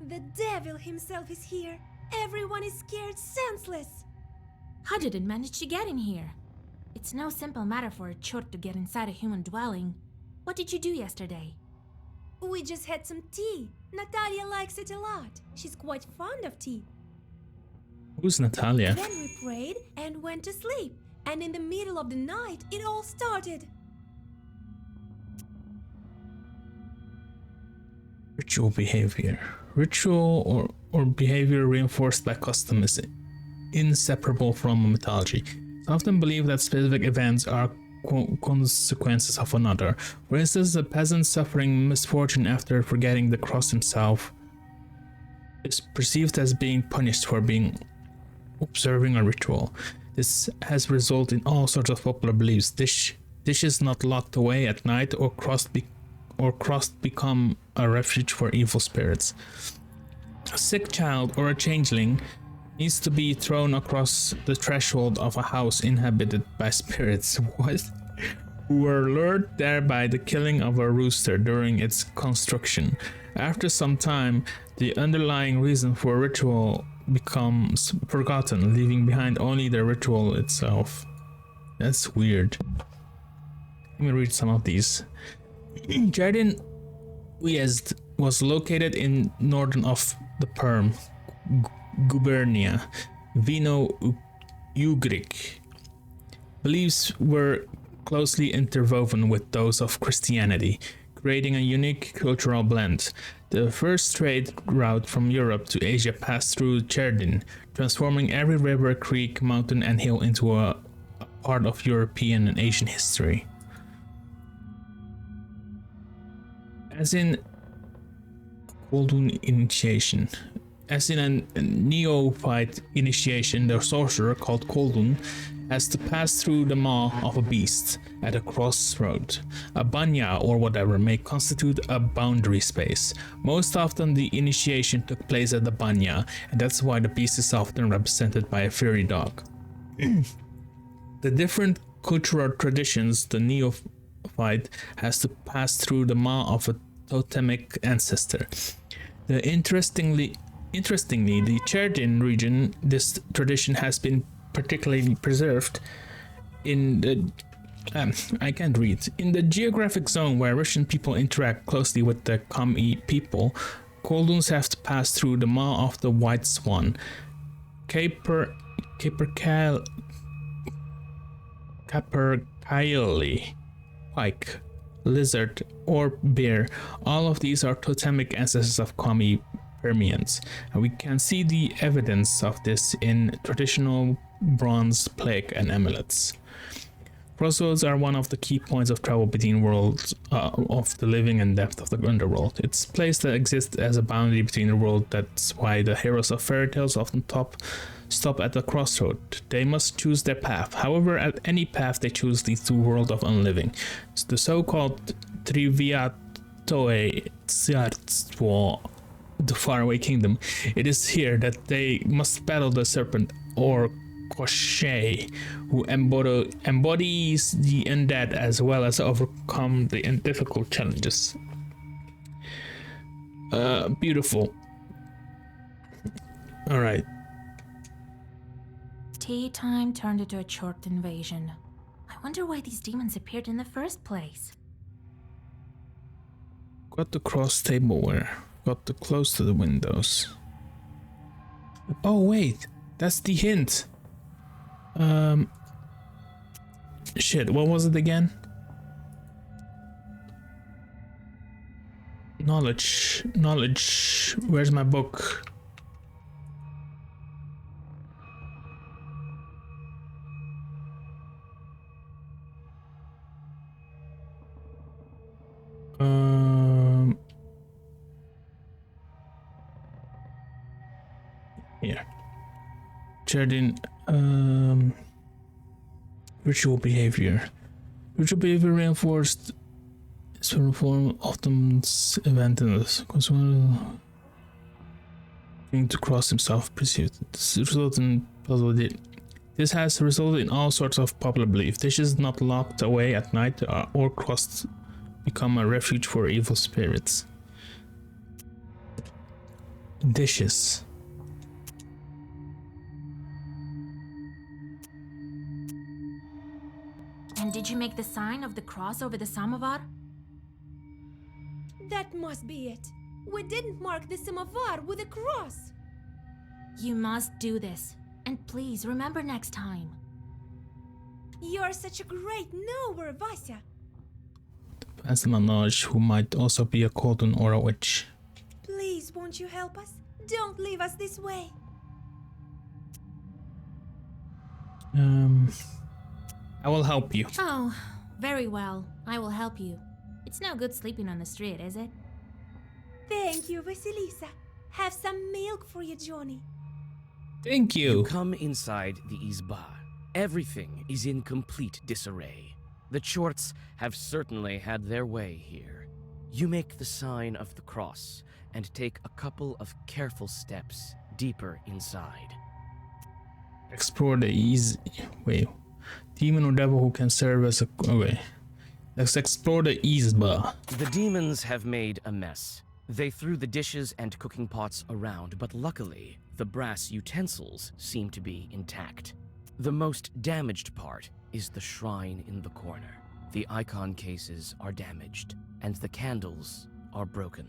The devil himself is here. Everyone is scared senseless. How did it manage to get in here? It's no simple matter for a chort to get inside a human dwelling. What did you do yesterday? We just had some tea. Natalia likes it a lot. She's quite fond of tea. Who's Natalia? Then we prayed and went to sleep. And in the middle of the night, it all started. Ritual behavior. Ritual or behavior reinforced by custom is inseparable from mythology. It's often believed that specific events are consequences of another. For instance, a peasant suffering misfortune after forgetting the cross himself is perceived as being punished for observing a ritual. This has resulted in all sorts of popular beliefs. Dishes not locked away at night or crossed become a refuge for evil spirits. A sick child or a changeling needs to be thrown across the threshold of a house inhabited by spirits who were lured there by the killing of a rooster during its construction. After some time, the underlying reason for a ritual becomes forgotten, leaving behind only the ritual itself. That's weird. Let me read some of these. Jardin Uezd was located in northern of the Perm, Gubernia, Vino Ugric. Beliefs were closely interwoven with those of Christianity, creating a unique cultural blend. The first trade route from Europe to Asia passed through Cherdin, transforming every river, creek, mountain, and hill into a part of European and Asian history. As in Koldun initiation. As in a neophyte initiation, the sorcerer called Koldun has to pass through the maw of a beast at a crossroad. A banya or whatever may constitute a boundary space. Most often the initiation took place at the banya, and that's why the beast is often represented by a furry dog. The different cultural traditions, the neophyte has to pass through the maw of a totemic ancestor. Interestingly, the Cherdin region, this tradition has been particularly preserved in the in the geographic zone where Russian people interact closely with the Komi people. Kolduns have to pass through the maw of the white swan, capercaillie, pike, lizard, or bear. All of these are totemic ancestors of Komi Permians, and we can see the evidence of this in traditional bronze plaque and amulets. Crossroads are one of the key points of travel between worlds of the living and depth of the underworld. It's a place that exists as a boundary between the world. That's why the heroes of fairy tales often stop at the crossroad. They must choose their path. However, at any path they choose leads to the world of unliving. It's the so-called Triviatoe Tsiartstvo, the faraway kingdom. It is here that they must battle the serpent, or Koshei, who embodies the undead as well as overcome the difficult challenges. Beautiful. Alright. Tea time turned into a short invasion. I wonder why these demons appeared in the first place. Got the cross tableware. Got too close to the windows. Oh wait, that's the hint. Shit, what was it again? Knowledge. Where's my book? Here. Jardin, ritual behavior. Ritual behavior reinforced certain form often event in this. Going to cross himself pursuit. This results in puzzle. This has resulted in all sorts of popular belief. Dishes not locked away at night or crossed become a refuge for evil spirits. Dishes. And did you make the sign of the cross over the samovar? That must be it. We didn't mark the samovar with a cross. You must do this. And please remember next time. You're such a great knower, Vasya. As my knowledge, who might also be a Koldun or a witch. Please, won't you help us? Don't leave us this way. I will help you. Oh, very well. I will help you. It's no good sleeping on the street, is it? Thank you, Vasilisa. Have some milk for you, Johnny. Thank you. You come inside the Izba. Everything is in complete disarray. The Chorts have certainly had their way here. You make the sign of the cross and take a couple of careful steps deeper inside. Explore the easy. Wait. Demon or devil who can serve as a. Okay. Let's explore the Izba. The demons have made a mess. They threw the dishes and cooking pots around, but luckily, the brass utensils seem to be intact. The most damaged part is the shrine in the corner. The icon cases are damaged, and the candles are broken.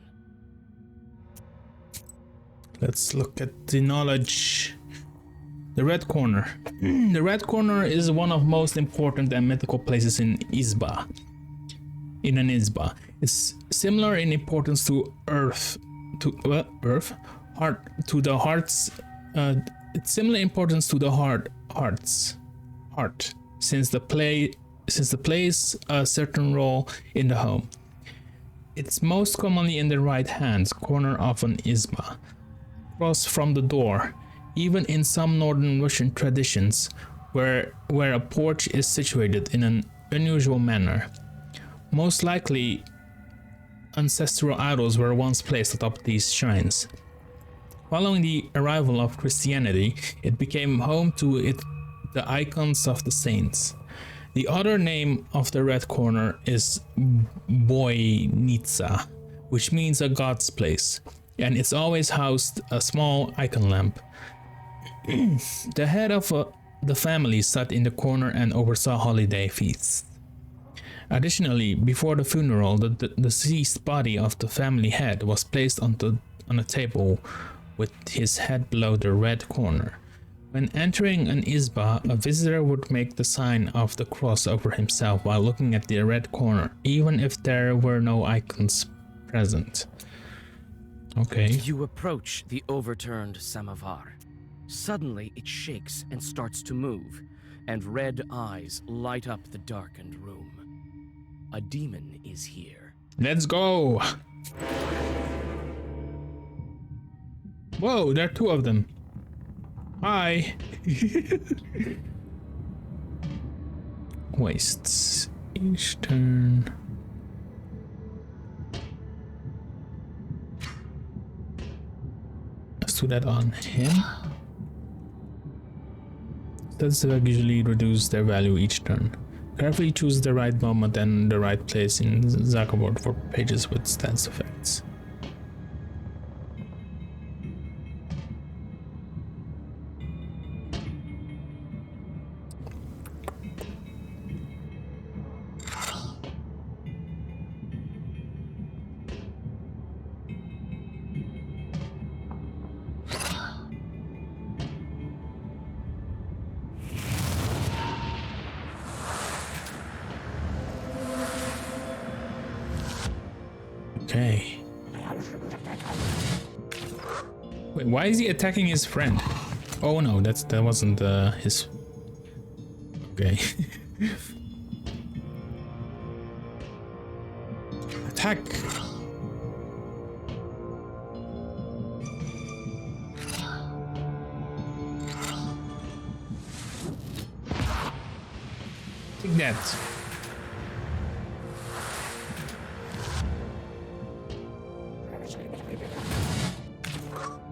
Let's look at the knowledge. The Red Corner. The Red Corner is one of most important and mythical places in Izba. In an Izba. It's similar in importance to Earth. To the hearts. It's similar importance to the heart. Since the plays a certain role in the home. It's most commonly in the right hand corner of an Izba, across from the door. Even in some northern Russian traditions, where a porch is situated in an unusual manner. Most likely, ancestral idols were once placed atop these shrines. Following the arrival of Christianity, it became home to the icons of the saints. The other name of the Red Corner is Boynitsa, which means a god's place, and it's always housed a small icon lamp. The head of the family sat in the corner and oversaw holiday feasts. Additionally, before the funeral, the deceased body of the family head was placed on a table with his head below the red corner. When entering an Izba, a visitor would make the sign of the cross over himself while looking at the red corner, even if there were no icons present. Okay. You approach the overturned samovar. Suddenly, it shakes and starts to move, and red eyes light up the darkened room. A demon is here. Let's go! Whoa, there are two of them. Hi! Wastes each turn. Let's do that on him. Stats usually reduce their value each turn. Carefully choose the right moment and the right place in Zakaboard for pages with stats effects. Wait, why is he attacking his friend? Oh no, that wasn't his... Okay. Attack! Take that.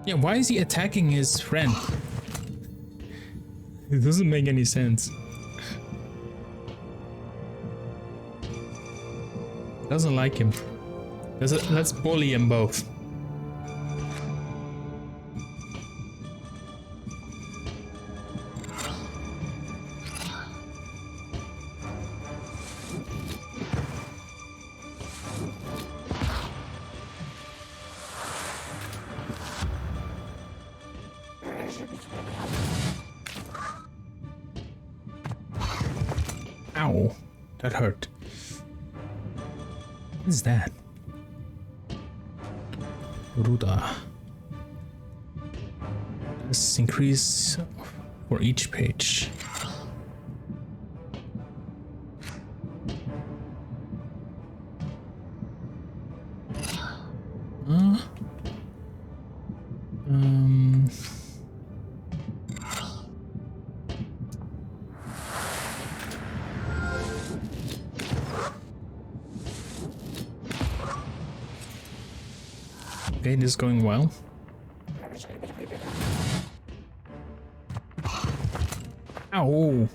Yeah, why is he attacking his friend? It doesn't make any sense. Doesn't like him. Let's bully them both. Ow, that hurt. What is that? Ruda. Let's increase for each page. Okay, this is going well. Ow!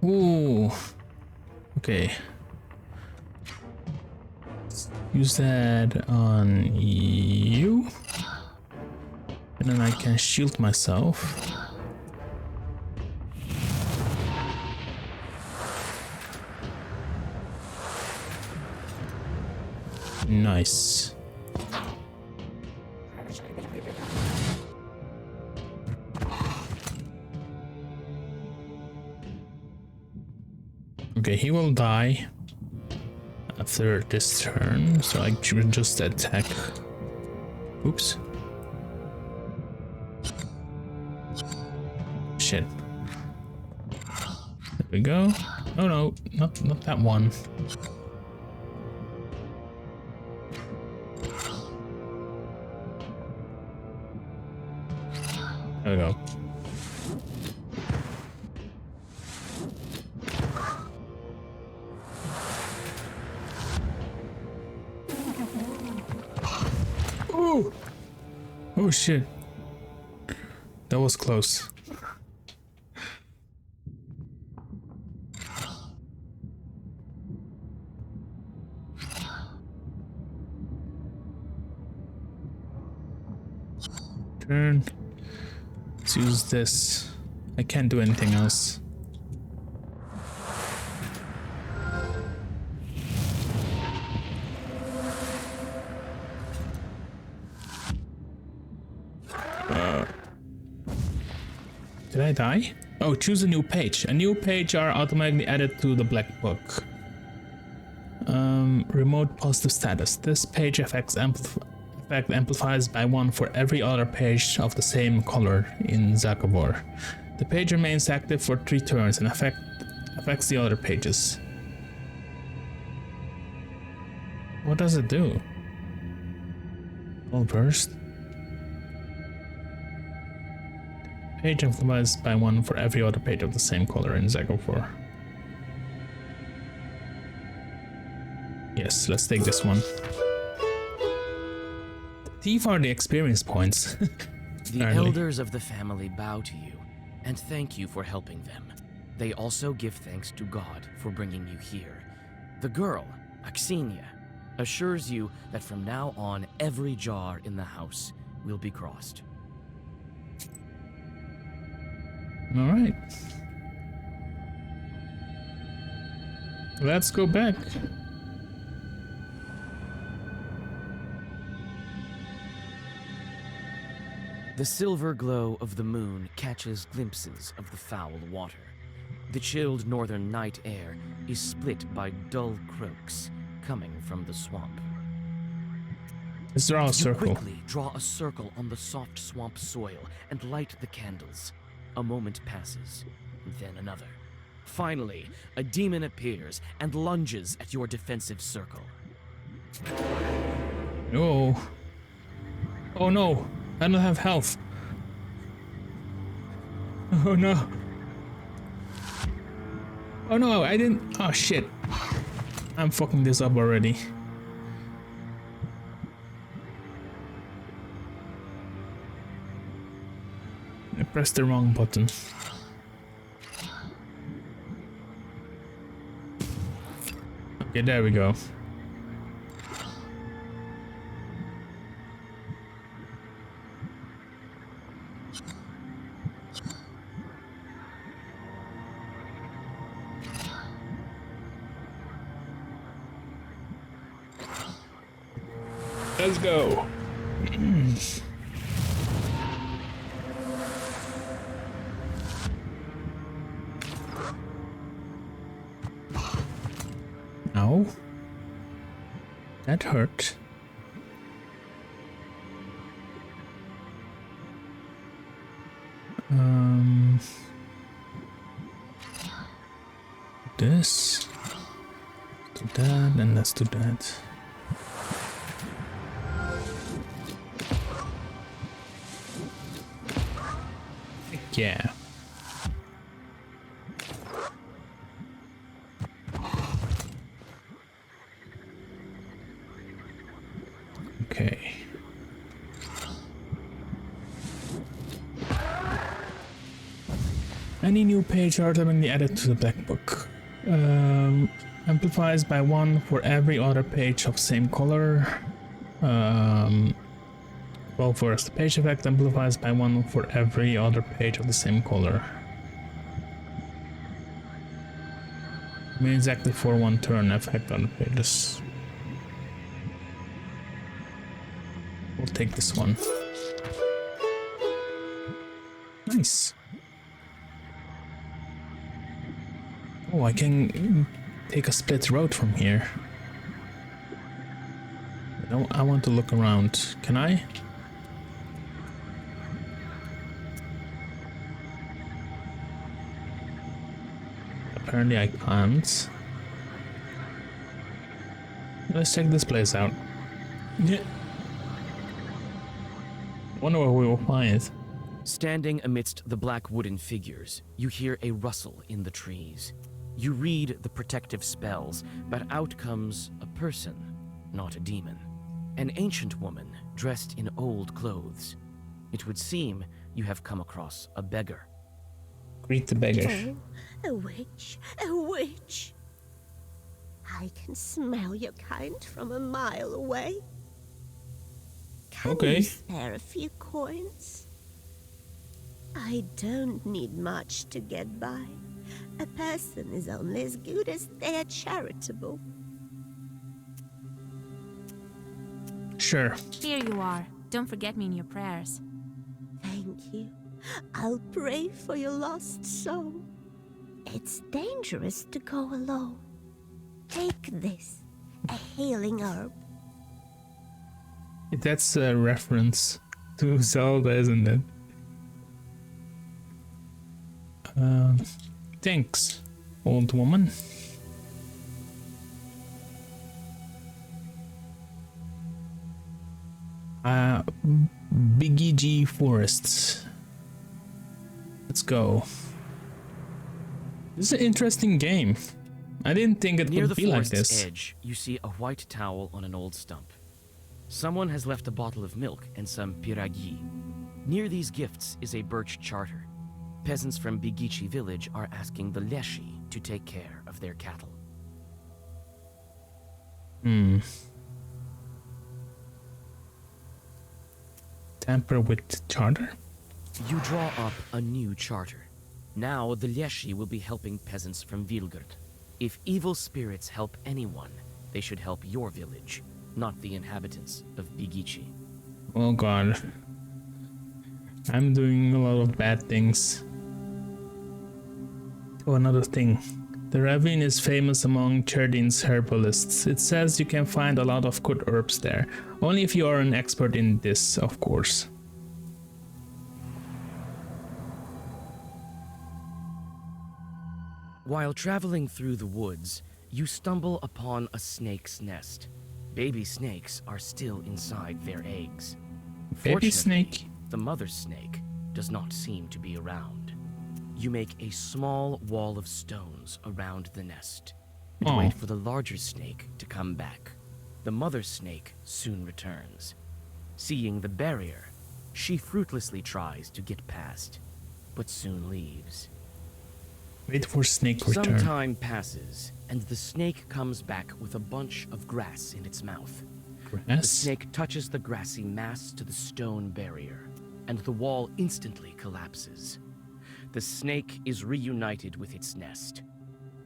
Ooh! Okay. Use that on you. And then I can shield myself. Nice. Okay, he will die after this turn, so I should just attack. Oops. Shit. There we go. Oh no, not that one. There we go. Oh! Oh shit. That was close. Turn. Let's use this. I can't do anything else. Did I die? Oh, choose a new page. A new page are automatically added to the black book. Remote positive status. This page effect amplifies by 1 for every other page of the same color in Zakavor. The page remains active for 3 turns and affects the other pages. What does it do? All burst. Page amplifies by 1 for every other page of the same color in Zakavor. Yes, let's take this one. These are the experience points. The elders of the family bow to you and thank you for helping them. They also give thanks to God for bringing you here. The girl, Axinia, assures you that from now on every jar in the house will be crossed. All right. Let's go back. The silver glow of the moon catches glimpses of the foul water. The chilled northern night air is split by dull croaks coming from the swamp. Let's draw a You circle. quickly draw a circle on the soft swamp soil and light the candles. A moment passes, then another. Finally, a demon appears and lunges at your defensive circle. No. Oh no, I don't have health. Oh no. Oh no, I didn't. Oh shit. I'm fucking this up already. I pressed the wrong button. Okay, there we go. Let's go. Ow. That hurt. This. Do that, and let's do that. Yeah. Okay. Any new page automatically added to the black book. Amplifies by 1 for every other page of same color. Well, first, the page effect amplifies by 1 for every other page of the same color. Means exactly for 1 turn effect on the pages. We'll take this one. Nice. Oh, I can take a split road from here. No, I want to look around. Can I? Apparently I can't. Let's check this place out. Yeah. Wonder where we will find. Standing amidst the black wooden figures, you hear a rustle in the trees. You read the protective spells, but out comes a person, not a demon. An ancient woman dressed in old clothes. It would seem you have come across a beggar. Greet the beggar. Oh, a witch, a witch. I can smell your kind from a mile away. Can Okay. you spare a few coins? I don't need much to get by. A person is only as good as they are charitable. Sure. Here you are. Don't forget me in your prayers. Thank you. I'll pray for your lost soul. It's dangerous to go alone. Take this, a healing herb. That's a reference to Zelda, isn't it? Thanks, old woman. Biggie G Forests. Let's go. This is an interesting game. I didn't think it Near would the be like forest's this. edge, you see a white towel on an old stump. Someone has left a bottle of milk and some piragi. Near these gifts is a birch charter. Peasants from Bigici village are asking the Leshi to take care of their cattle. Tamper with charter? You draw up a new charter. Now the Leshi will be helping peasants from Vilgard. If evil spirits help anyone, they should help your village, not the inhabitants of Bigici. Oh god. I'm doing a lot of bad things. Oh, another thing. The ravine is famous among Cherdin's herbalists. It says you can find a lot of good herbs there. Only if you are an expert in this, of course. While traveling through the woods, you stumble upon a snake's nest. Baby snakes are still inside their eggs. Baby Fortunately, snake? the mother snake does not seem to be around. You make a small wall of stones around the nest and wait for the larger snake to come back. The mother snake soon returns. Seeing the barrier, she fruitlessly tries to get past, but soon leaves. Wait for snake return. Some time passes, and the snake comes back with a bunch of grass in its mouth. The Grass? snake touches the grassy mass to the stone barrier, and the wall instantly collapses. The snake is reunited with its nest.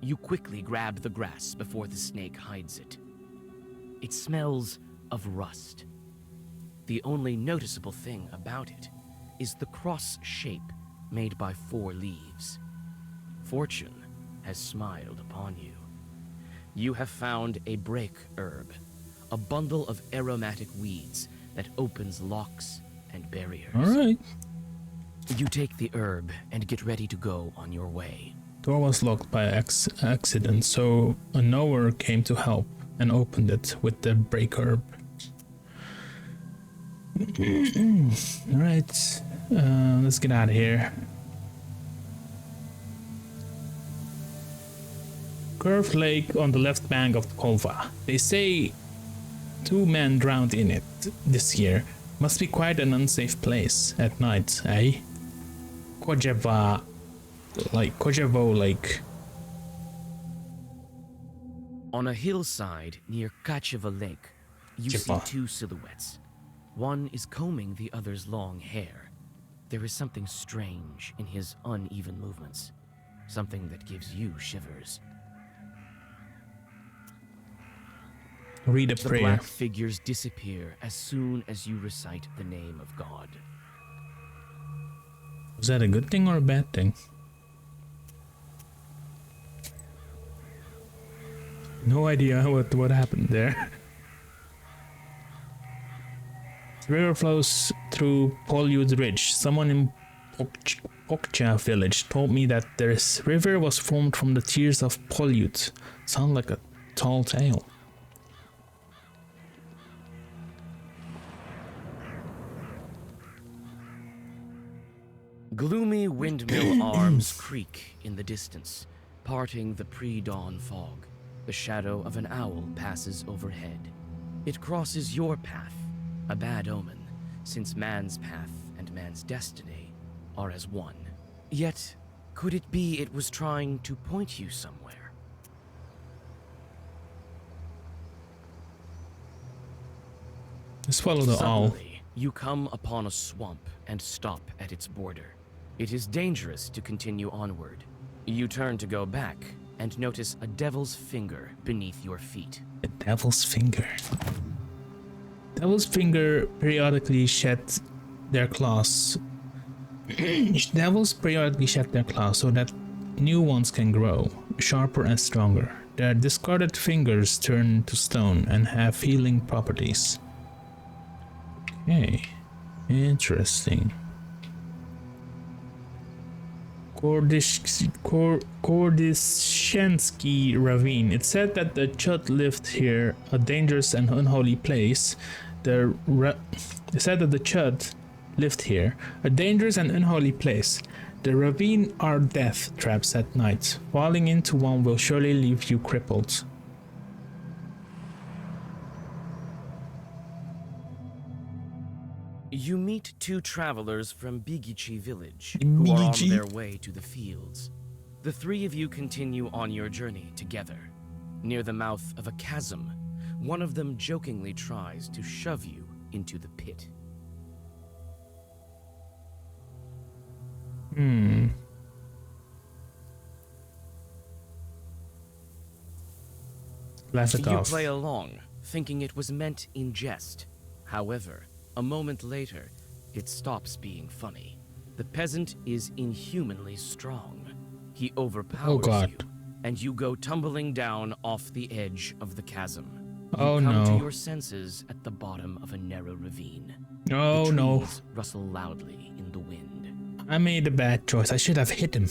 You quickly grab the grass before the snake hides it. It smells of rust. The only noticeable thing about it is the cross shape made by 4 leaves. Fortune has smiled upon you. You have found a break herb, a bundle of aromatic weeds that opens locks and barriers. Alright. You take the herb and get ready to go on your way. Door was locked by accident, so a knower came to help and opened it with the break herb. Alright, let's get out of here. Curved lake on the left bank of the Kolva. They say 2 men drowned in it this year. Must be quite an unsafe place at night, eh? Kojevo Lake. On a hillside near Kacheva Lake, you see 2 silhouettes. One is combing the other's long hair. There is something strange in his uneven movements. Something that gives you shivers. Read a The prayer. black figures disappear as soon as you recite the name of God. Was that a good thing or a bad thing? No idea what happened there. The river flows through Polyud Ridge. Someone in Pokcha village told me that this river was formed from the tears of Polyud. Sound like a tall tale. Gloomy windmill arms creak in the distance, parting the pre-dawn fog. The shadow of an owl passes overhead. It crosses your path, a bad omen, since man's path and man's destiny are as one. Yet, could it be it was trying to point you somewhere? Let's follow the owl. Suddenly, you come upon a swamp and stop at its border. It is dangerous to continue onward. You turn to go back and notice a devil's finger beneath your feet. A devil's finger. Devil's finger periodically shed their claws. Devils periodically shed their claws so that new ones can grow, sharper and stronger. Their discarded fingers turn to stone and have healing properties. Okay, interesting. Kordishensky Ravine. It said that the Chud lived here, a dangerous and unholy place. It said that the Chud lived here, a dangerous and unholy place. The ravine are death traps at night. Falling into one will surely leave you crippled. You meet 2 travelers from Bigichi village who are on their way to the fields. The 3 of you continue on your journey together. Near the mouth of a chasm, one of them jokingly tries to shove you into the pit. Laugh it You off. play along, thinking it was meant in jest. However, a moment later, it stops being funny. The peasant is inhumanly strong. He overpowers you and you go tumbling down off the edge of the chasm. Oh You come to no. your senses at the bottom of a narrow ravine. Oh the no. trees rustle loudly in the wind. I made a bad choice. I should have hit him.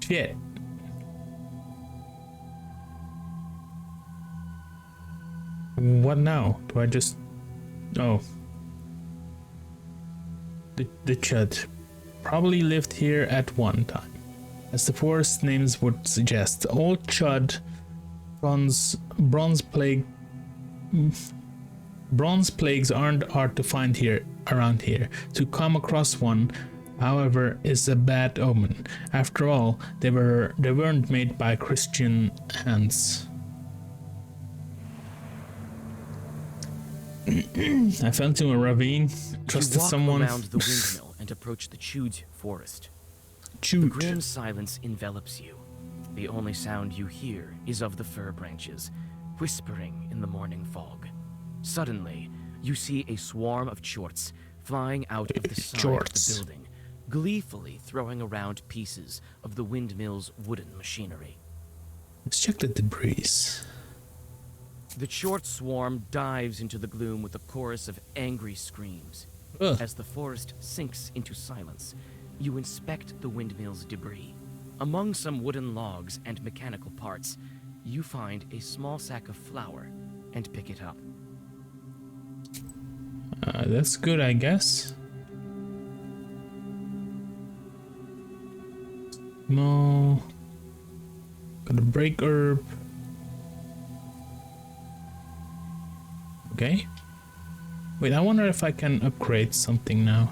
Shit. What now? Do I just... Oh. The Chud probably lived here at one time. As the forest names would suggest, Old Chud bronze plagues aren't hard to find here around here. To come across one, however, is a bad omen. After all, they weren't made by Christian hands. I fell into a ravine, trusted someone. You walk around the windmill and approach the Chud forest. The grim silence envelops you. The only sound you hear is of the fir branches, whispering in the morning fog. Suddenly, you see a swarm of chorts flying out of the side of the building, gleefully throwing around pieces of the windmill's wooden machinery. Let's check the debris. The chort swarm dives into the gloom with a chorus of angry screams. Ugh. As the forest sinks into silence, you inspect the windmill's debris. Among some wooden logs and mechanical parts, you find a small sack of flour and pick it up. That's good, I guess. No. Got a break herb. Okay. Wait, I wonder if I can upgrade something now.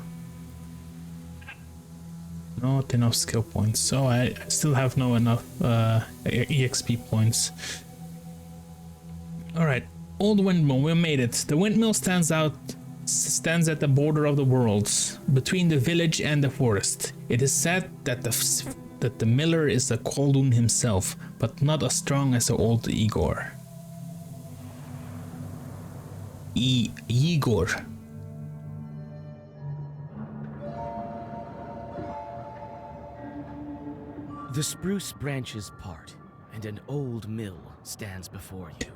Not enough skill points, so I still have no enough EXP points. Alright, Old Windmill, we made it. The windmill stands at the border of the worlds, between the village and the forest. It is said that the miller is the Koldun himself, but not as strong as the old Igor. Igor. The spruce branches part, and an old mill stands before you.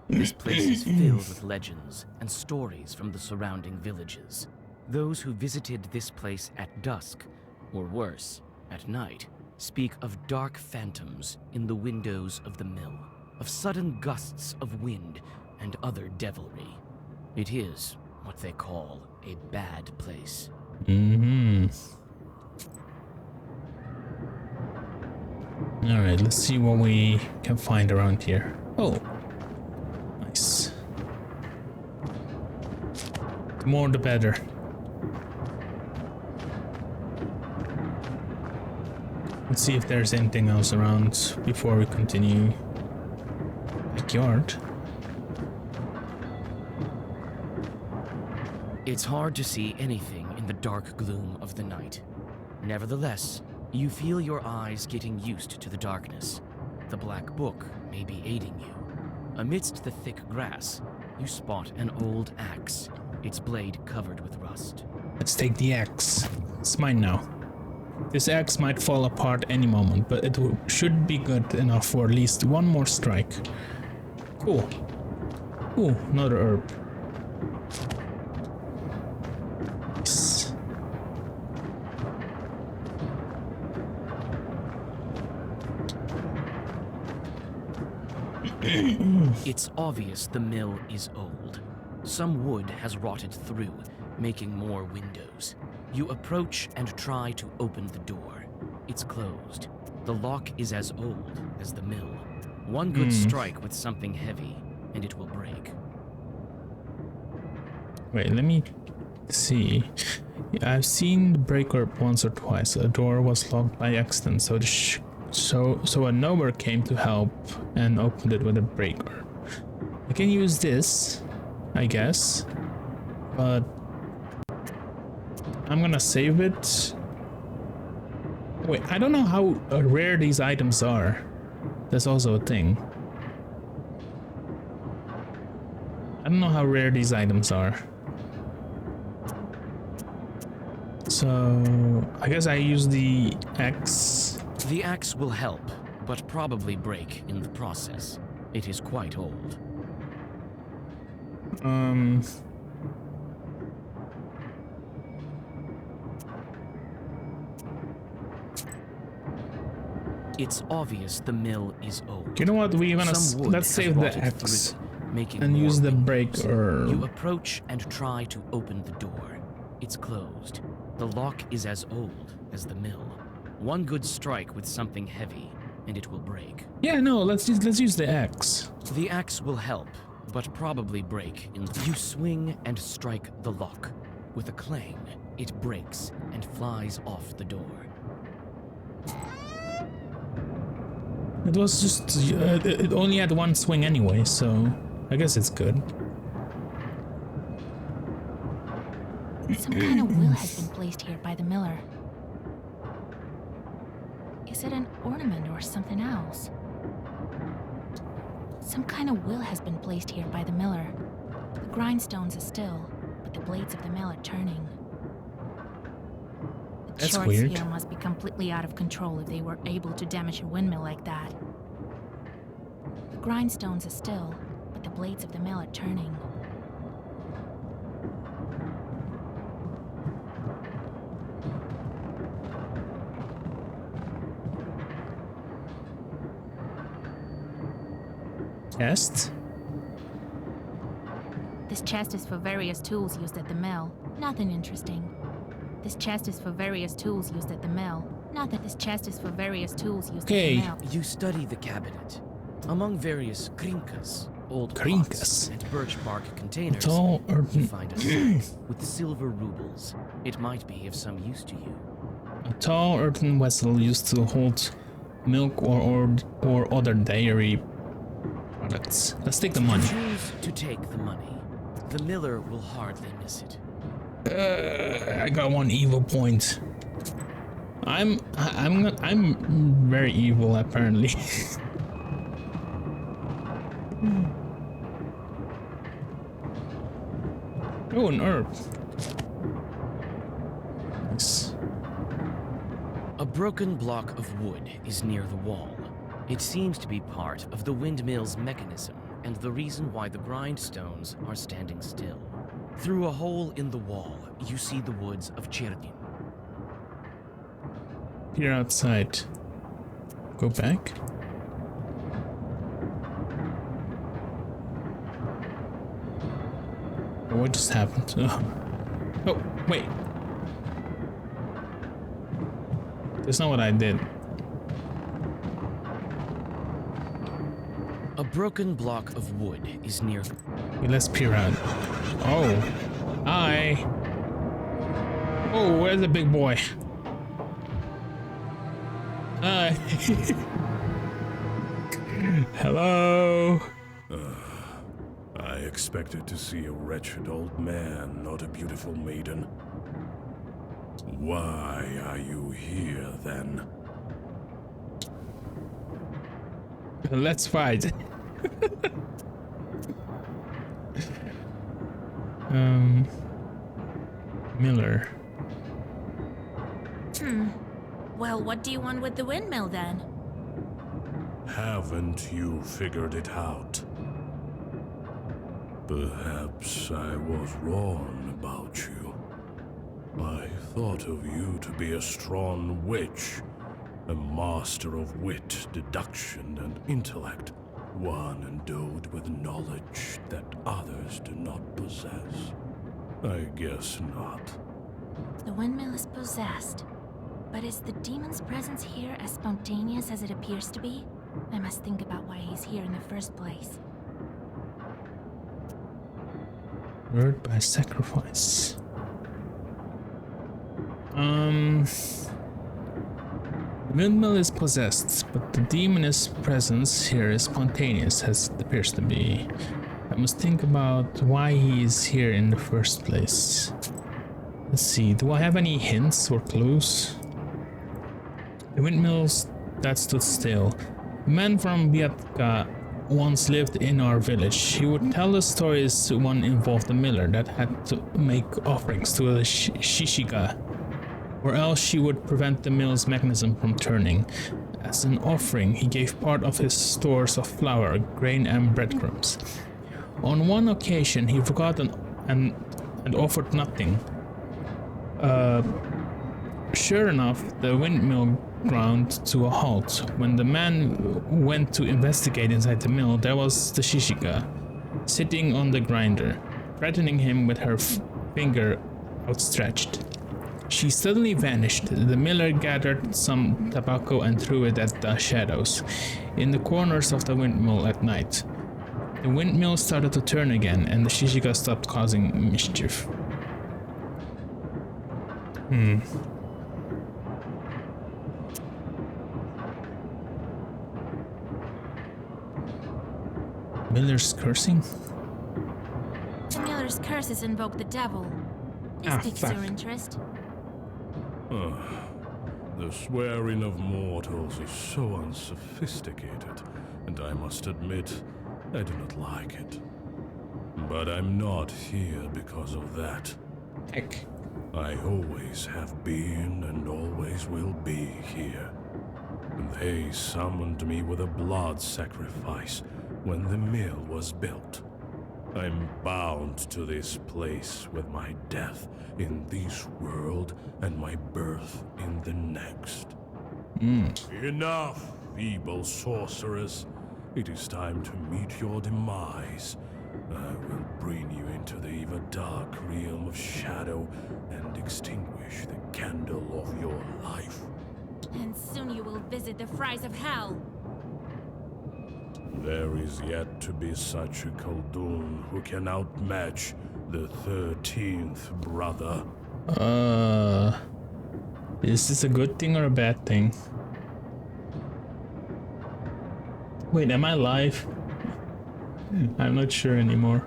This place is filled with legends and stories from the surrounding villages. Those who visited this place at dusk, or worse, at night, speak of dark phantoms in the windows of the mill, of sudden gusts of wind and other devilry. It is what they call a bad place. Alright, let's see what we can find around here. Oh, nice. The more the better. Let's see if there's anything else around before we continue. Backyard. It's hard to see anything in the dark gloom of the night. Nevertheless, you feel your eyes getting used to the darkness. The black book may be aiding you. Amidst the thick grass, you spot an old axe, its blade covered with rust. Let's take the axe. It's mine now. This axe might fall apart any moment, but it should be good enough for at least one more strike. Cool. Ooh, another herb. Nice. It's obvious the mill is old. Some wood has rotted through, making more windows. You approach and try to open the door. It's closed. The lock is as old as the mill. One good strike with something heavy, and it will break. Wait, let me see. I've seen the breaker once or twice. A door was locked by accident, so a neighbor came to help and opened it with a breaker. I can use this, I guess, but I'm gonna save it. Wait, I don't know how rare these items are. That's also a thing. I don't know how rare these items are. So I guess I use the axe The axe will help, but probably break in the process. It is quite old. It's obvious the mill is old. You know what? We're gonna Some wood let's has save the rotted axe through it, making and more use the windows. breaker. You approach and try to open the door. It's closed. The lock is as old as the mill. One good strike with something heavy, and it will break. Yeah, no, let's use the axe. The axe will help, but probably break in the... You swing and strike the lock. With a clang, it breaks and flies off the door. It was just it only had one swing anyway, so I guess it's good. Some kind of will has been placed here by the miller. Is it an ornament or something else? Some kind of will has been placed here by the miller. The grindstones are still, but the blades of the mill are turning. The That's shorts weird. here must be completely out of control if they were able to damage a windmill like that. The grindstones are still, but the blades of the mill are turning. Chest? This chest is for various tools used at the mill. Nothing interesting. This chest is for various tools used at the mill. Not that this chest is for various tools used Okay. at the mill. You study the cabinet. Among various krinkas, old Krinkas. pots, and birch bark containers, Tall you earthen find a safe with silver rubles. It might be of some use to you. a tall earthen vessel used to hold milk or other dairy products. Let's take the money. Choose to take the money. The miller will hardly miss it. I got one evil point. I'm very evil apparently. Oh, an herb. Nice. A broken block of wood is near the wall. It seems to be part of the windmill's mechanism and the reason why the grindstones are standing still. Through a hole in the wall, you see the woods of Cherdin. Here outside. Go back. What just happened? Oh, wait. That's not what I did. A broken block of wood is near the... Okay, let's peer out. Oh. Hi. Oh, where's the big boy? Hi. Hello. I expected to see a wretched old man, not a beautiful maiden. Why are you here, then? Let's fight. Miller. Well, what do you want with the windmill then? Haven't you figured it out? Perhaps I was wrong about you. I thought of you to be a strong witch, a master of wit, deduction, and intellect, one endowed with knowledge that others do not possess. I guess not. The windmill is possessed. But is the demon's presence here as spontaneous as it appears to be? I must think about why he's here in the first place. Word by sacrifice. Windmill is possessed, but the demon's presence here is spontaneous, as it appears to be. I must think about why he is here in the first place. Let's see, do I have any hints or clues? The windmills that stood still. A man from Biatka once lived in our village. He would tell the stories. One involved a miller that had to make offerings to the Shishiga. or else she would prevent the mill's mechanism from turning. As an offering, he gave part of his stores of flour, grain, and breadcrumbs. On one occasion, he forgot and offered nothing. Sure enough, the windmill ground to a halt. When the man went to investigate inside the mill, there was the Shishika, sitting on the grinder, threatening him with her finger outstretched. She suddenly vanished. The miller gathered some tobacco and threw it at the shadows in the corners of the windmill at night. The windmill started to turn again, and the Shishika stopped causing mischief. Miller's cursing? Miller's curses invoke the devil. This piques your interest. The swearing of mortals is so unsophisticated, and I must admit, I do not like it. But I'm not here because of that. Heck. I always have been and always will be here. They summoned me with a blood sacrifice when the mill was built. I'm bound to this place with my death in this world and my birth in the next. Enough, feeble sorceress. It is time to meet your demise. I will bring you into the ever dark realm of shadow and extinguish the candle of your life. And soon you will visit the fries of hell. There is yet to be such a Khaldun who can outmatch the 13th brother. Is this a good thing or a bad thing? Wait, am I live? I'm not sure anymore.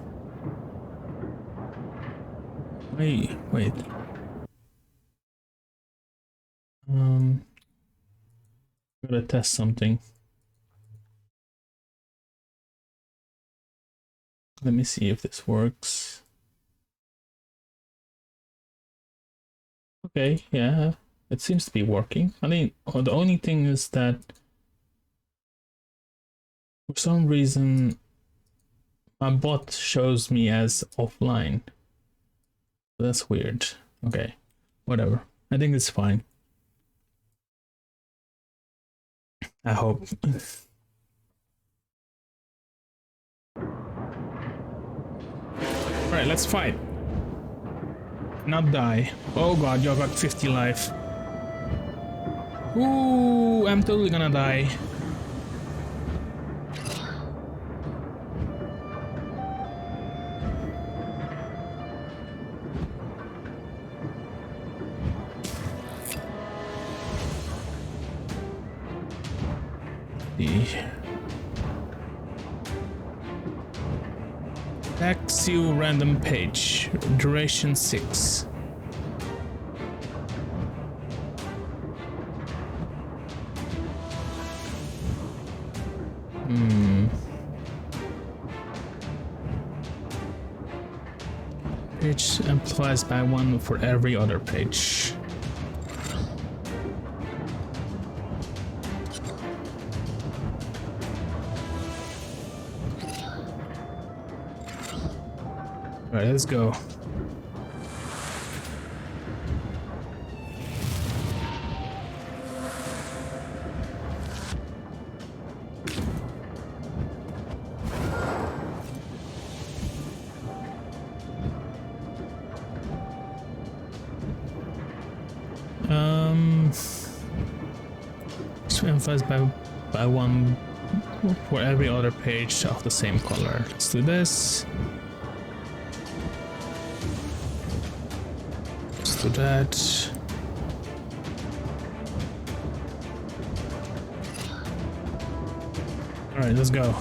Wait. Gotta test something. Let me see if this works. Okay, yeah, it seems to be working. I mean, the only thing is that for some reason my bot shows me as offline. That's weird. Okay, whatever. I think it's fine. I hope. Alright, let's fight. Not die. Oh god, you got 50 life. Ooh, I'm totally gonna die. Back seal random page. Duration 6. Page amplifies by 1 for every other page. Alright, let's go. So emphasize by 1 for every other page of the same color. Let's do this. Let's do that. Alright, let's go.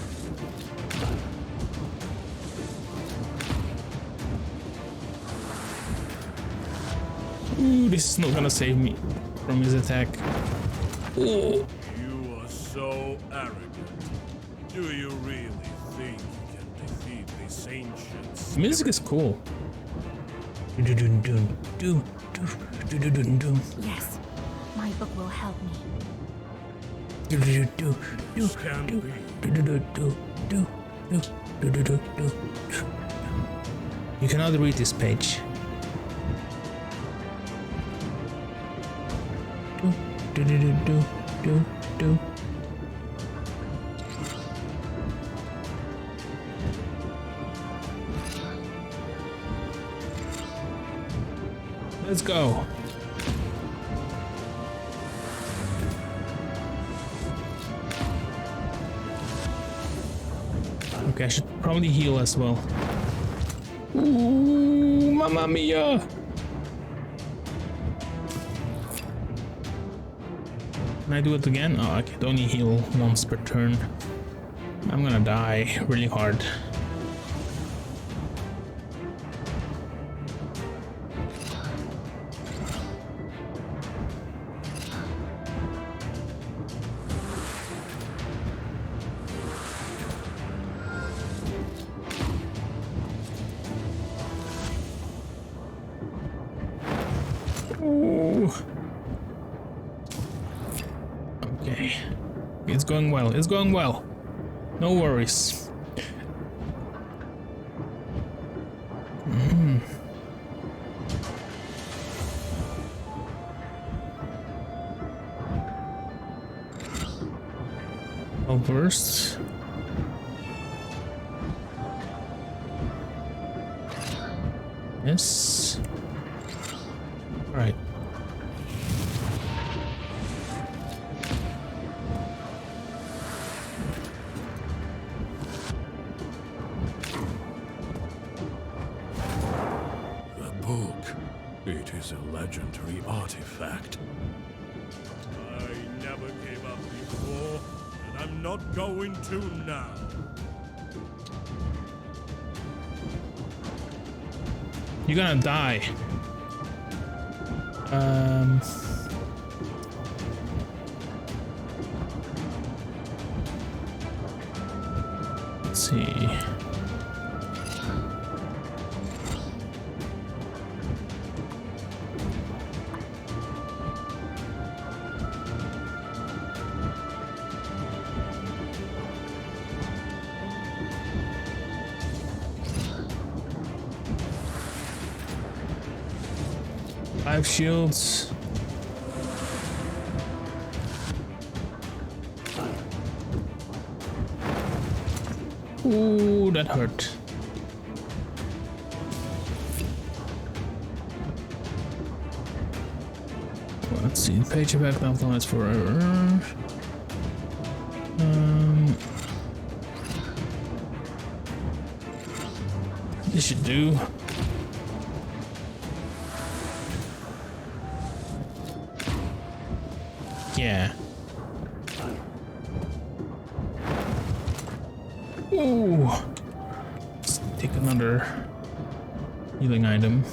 Ooh, this is not gonna save me from his attack. Ooh. You are so arrogant. Do you really think you can defeat these ancients? The music is cool. Yes, my book will help me. You cannot read this page. Let's go. Okay, I should probably heal as well. Ooh, mamma mia! Can I do it again? Oh, I can only heal once per turn. I'm gonna die really hard. Ooh. Okay. It's going well. It's going well. No worries. Well versed. Yes. Right. The book. It is a legendary artifact. I never gave up before, and I'm not going to now. You're gonna die. Let's see. Five shields. Ooh, that hurt. Well, let's see. Page effect outlines forever. This should do. Yeah. Ooh. Let's take another healing item.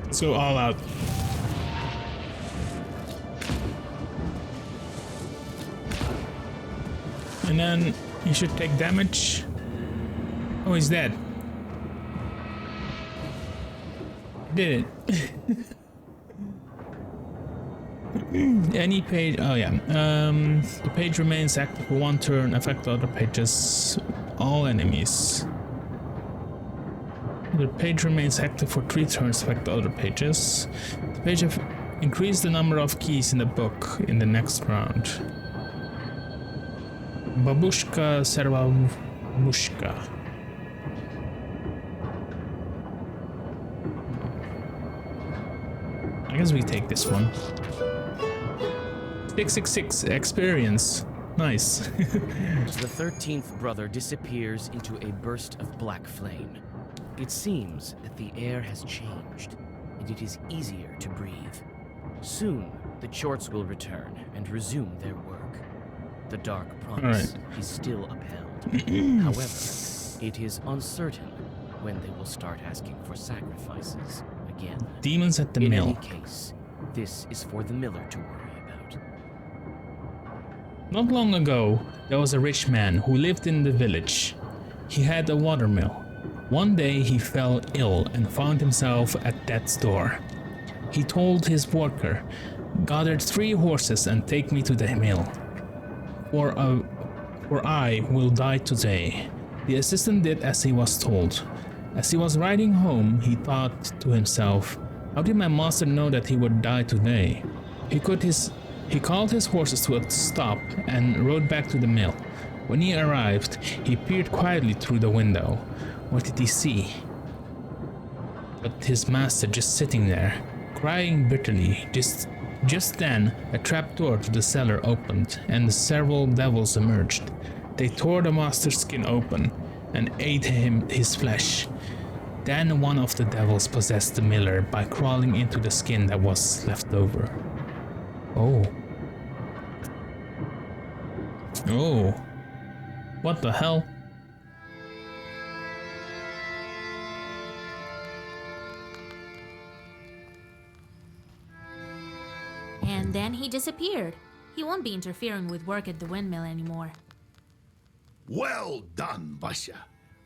Let's go all out. And then he should take damage. Oh, he's dead. Did it. Any page. Oh yeah. The page remains active for one turn. Affect other pages. All enemies. The page remains active for 3 turns. Affect other pages. The page have increased the number of keys in the book in the next round. Babushka Servabushka. I guess we take this one. 666 experience. Nice. The 13th brother disappears into a burst of black flame. It seems that the air has changed, and it is easier to breathe. Soon, the Chorts will return and resume their work. The dark promise is still upheld. However, it is uncertain when they will start asking for sacrifices again. Demons at the In mill. any case, This is for the miller to worry about. Not long ago, there was a rich man who lived in the village. He had a watermill. One day he fell ill and found himself at death's door. He told his worker, "Gather 3 horses and take me to the mill, for I will die today." The assistant did as he was told. As he was riding home, he thought to himself, "How did my master know that he would die today?" He called his horses to a stop and rode back to the mill. When he arrived, he peered quietly through the window. What did he see? But his master just sitting there, crying bitterly. Just then, a trapdoor to the cellar opened, and several devils emerged. They tore the master's skin open and ate his flesh. Then one of the devils possessed the miller by crawling into the skin that was left over. Oh. Oh. What the hell? And then he disappeared. He won't be interfering with work at the windmill anymore. Well done, Vasya.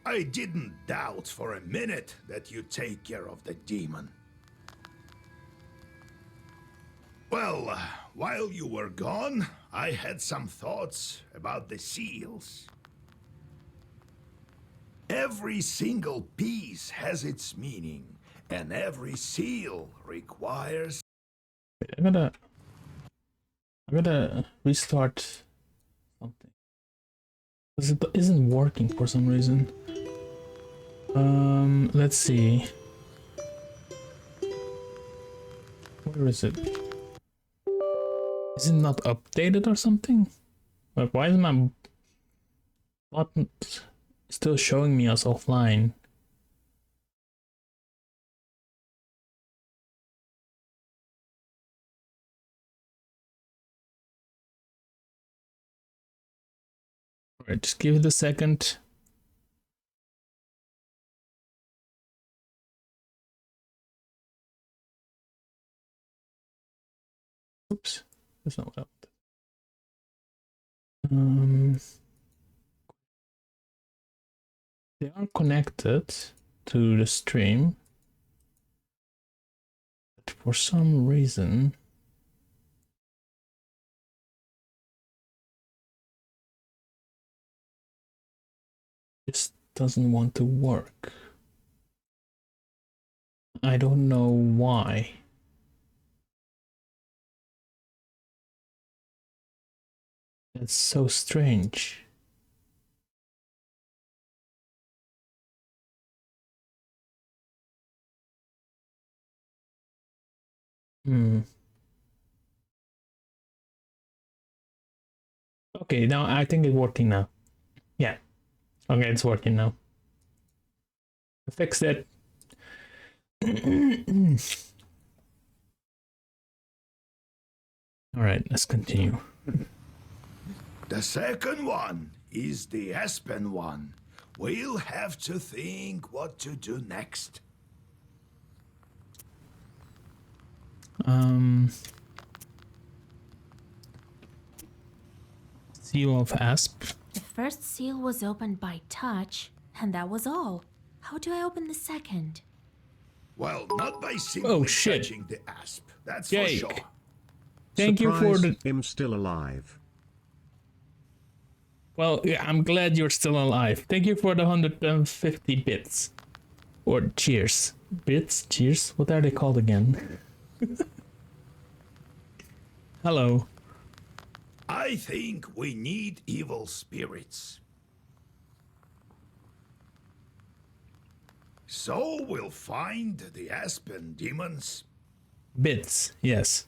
I didn't doubt for a minute that you'd take care of the demon. Well, while you were gone, I had some thoughts about the seals. Every single piece has its meaning, and every seal requires... I gotta restart something. Because it isn't working for some reason. Let's see. Where is it? Is it not updated or something? Like, why is my button still showing me as offline? Alright, just give it a second. Oops, that's not what I wanted. They are connected to the stream, but for some reason this doesn't want to work. I don't know why. It's so strange. Okay, now I think it's working now. Yeah. Okay, it's working now. I fixed it. Alright, let's continue. The second one is the Aspen one. We'll have to think what to do next. Seal of Asp. The first seal was opened by touch, and that was all. How do I open the second? Well, not by simply shit. touching the asp. That's Jake. for sure. Thank you for the... him still alive. Well, yeah, I'm glad you're still alive. Thank you for the 150 bits. Or cheers. Bits? Cheers? What are they called again? Hello. I think we need evil spirits. So we'll find the Aspen demons. Bits, yes.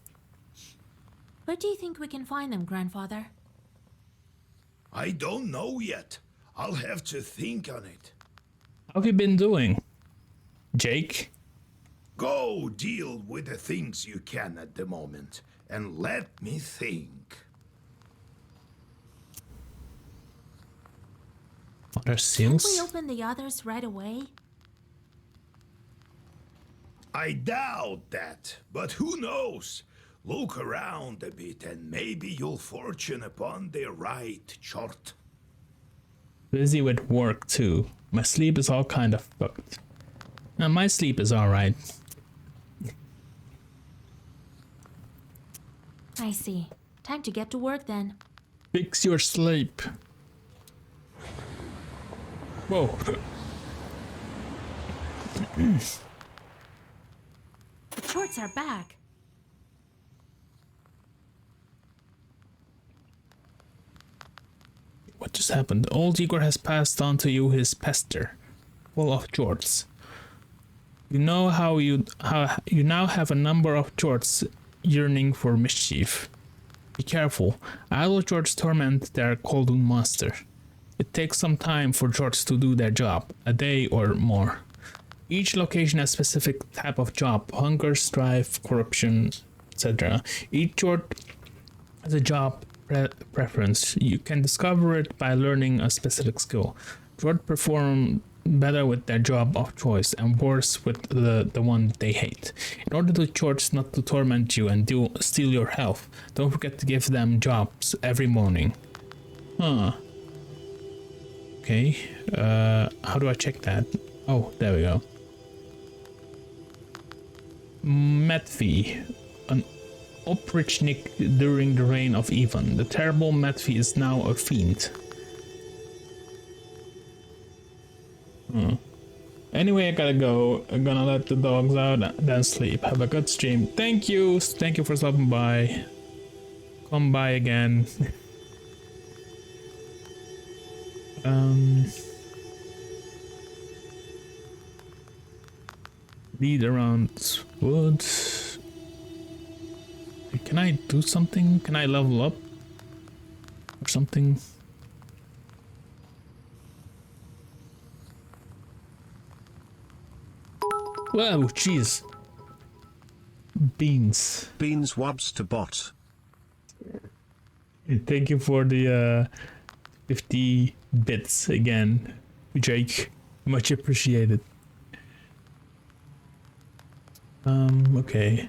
Where do you think we can find them, Grandfather? I don't know yet. I'll have to think on it. How have you been doing, Jake? Go deal with the things you can at the moment, and let me think. Other Can't seals? we open the others right away? I doubt that, but who knows? Look around a bit and maybe you'll fortune upon the right chort. Busy with work too. My sleep is all kind of fucked. Now my sleep is alright. I see. Time to get to work then. Fix your sleep. Whoa. The chorts are back. What just happened? Old Igor has passed on to you his pester, full of jorts. You know how you now have a number of jorts yearning for mischief. Be careful. Idle jorts torment their Koldun master. It takes some time for jorts to do their job, a day or more. Each location has a specific type of job: hunger, strife, corruption, etc. Each jort has a job preference. You can discover it by learning a specific skill. Jort perform better with their job of choice and worse with the one they hate. In order to jorts not to torment you and steal your health, don't forget to give them jobs every morning. Huh. Okay. How do I check that? Oh, there we go. Metfi, an oprichnik during the reign of Ivan. The terrible Metfi is now a fiend. Anyway, I gotta go. I'm gonna let the dogs out, then sleep. Have a good stream. Thank you for stopping by. Come by again. Lead around woods. Can I do something? Can I level up? Or something? Whoa, jeez. Beans. Beans wobs to bot. Thank you for the 50 bits again, Jake. Much appreciated. Okay.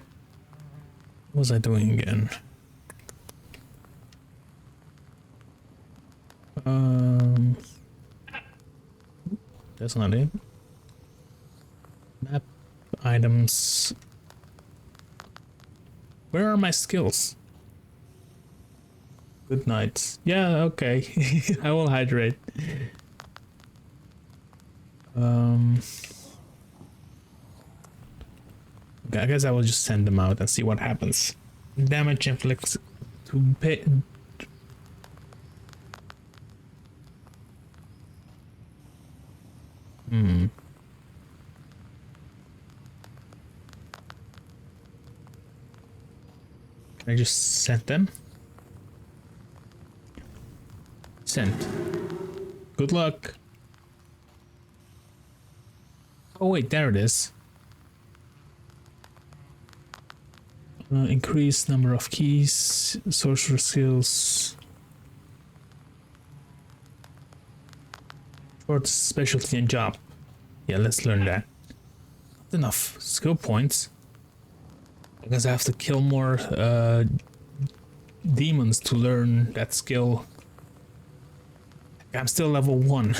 What was I doing again? That's not it. Map items. Where are my skills? Good night. Yeah, okay. I will hydrate. Okay, I guess I will just send them out and see what happens. Damage inflicts to pay. Can I just send them? Sent. Good luck. Oh wait, there it is. Increase number of keys, social skills, short specialty and job. Yeah, let's learn that. Not enough skill points. I guess I have to kill more demons to learn that skill. I'm still level 1.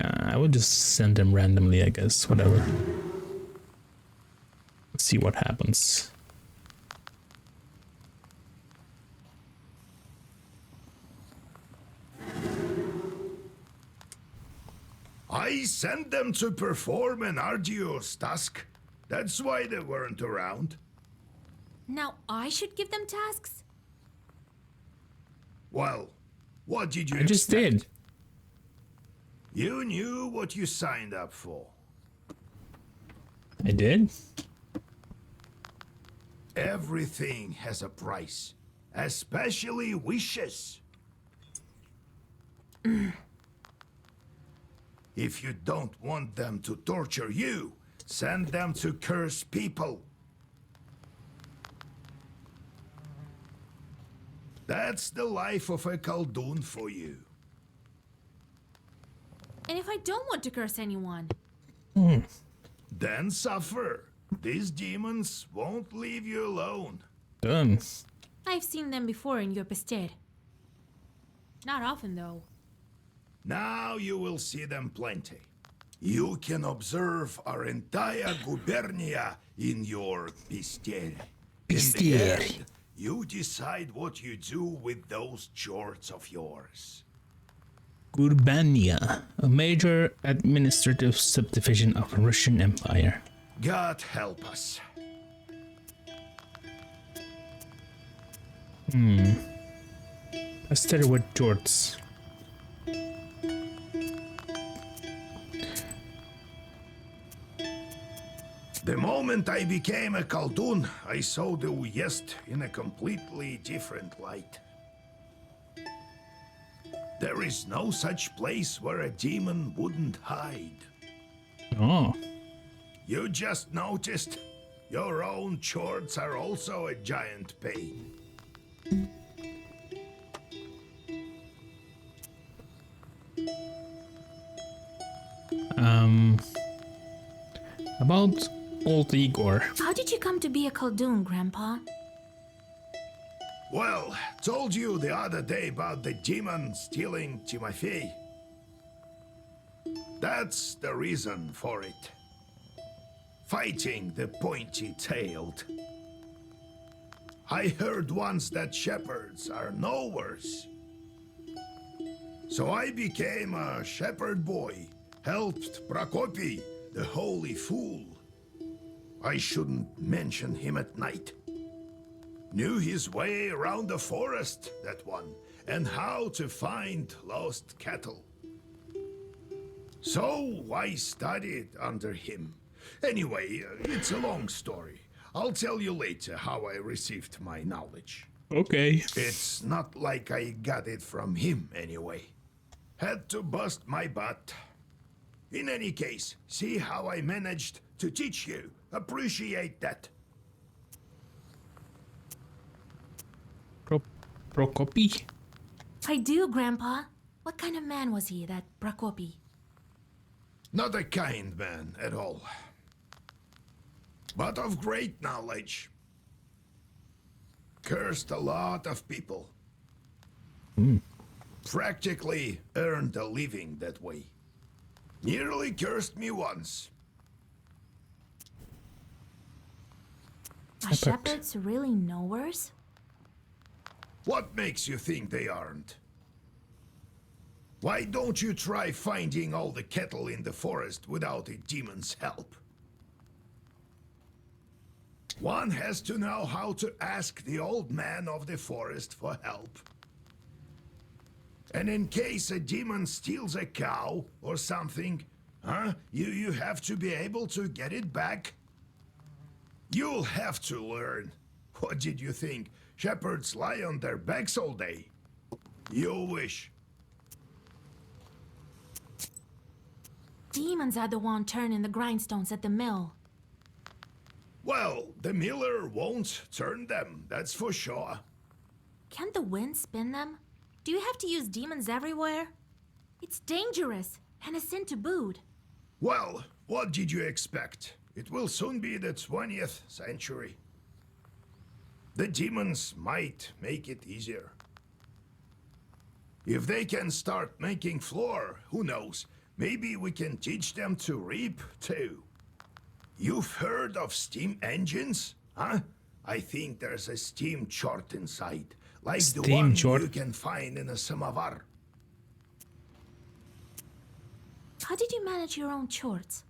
I will just send them randomly, I guess, whatever. Let's see what happens. I sent them to perform an arduous task. That's why they weren't around. Now I should give them tasks? Well, what did you I just expect? did. You knew what you signed up for. I did? Everything has a price, especially wishes. If you don't want them to torture you, send them to curse people. That's the life of a Khaldun for you. And if I don't want to curse anyone? Then suffer. These demons won't leave you alone. Damn. I've seen them before in your bestier. Not often, though. Now you will see them plenty. You can observe our entire gubernia in your bestier. In the Bestier. end, you decide what you do with those jorts of yours. Gurbania, a major administrative subdivision of Russian Empire. God help us. A study with jorts. The moment I became a Khaldun, I saw the Uyezd in a completely different light. There is no such place where a demon wouldn't hide. Oh, You just noticed? Your own chords are also a giant pain. about old Igor. How did you come to be a Khaldun, Grandpa? Well, told you the other day about the demon stealing Timofey. That's the reason for it. Fighting the pointy-tailed. I heard once that shepherds are no worse. So I became a shepherd boy, helped Prokopy, the holy fool. I shouldn't mention him at night. Knew his way around the forest, that one, and how to find lost cattle. So I studied under him. Anyway, it's a long story. I'll tell you later how I received my knowledge. Okay. It's not like I got it from him anyway. Had to bust my butt. In any case, see how I managed to teach you. Appreciate that. Prokopy? I do, Grandpa. What kind of man was he, that Prokopy? Not a kind man at all. But of great knowledge. Cursed a lot of people. Practically earned a living that way. Nearly cursed me once. Are shepherds really knowers? What makes you think they aren't? Why don't you try finding all the cattle in the forest without a demon's help? One has to know how to ask the old man of the forest for help. And in case a demon steals a cow or something, you have to be able to get it back. You'll have to learn. What did you think? Shepherds lie on their backs all day? You wish. Demons are the one turning the grindstones at the mill. Well, the miller won't turn them, that's for sure. Can't the wind spin them? Do you have to use demons everywhere? It's dangerous, and a sin to boot. Well, what did you expect? It will soon be the 20th century. The demons might make it easier. If they can start making flour, who knows? Maybe we can teach them to reap, too. You've heard of steam engines, huh? I think there's a steam chart inside, like the one you can find in a samovar. How did you manage your own chores?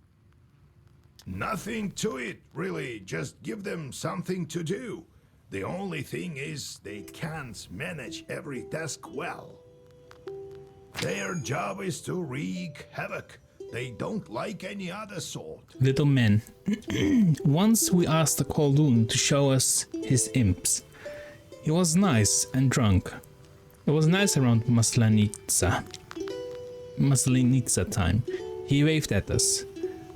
Nothing to it, really. Just give them something to do. The only thing is they can't manage every task well. Their job is to wreak havoc. They don't like any other sort. Little men. Once we asked the Khaldun to show us his imps. He was nice and drunk. It was nice around Maslenitsa time. He waved at us.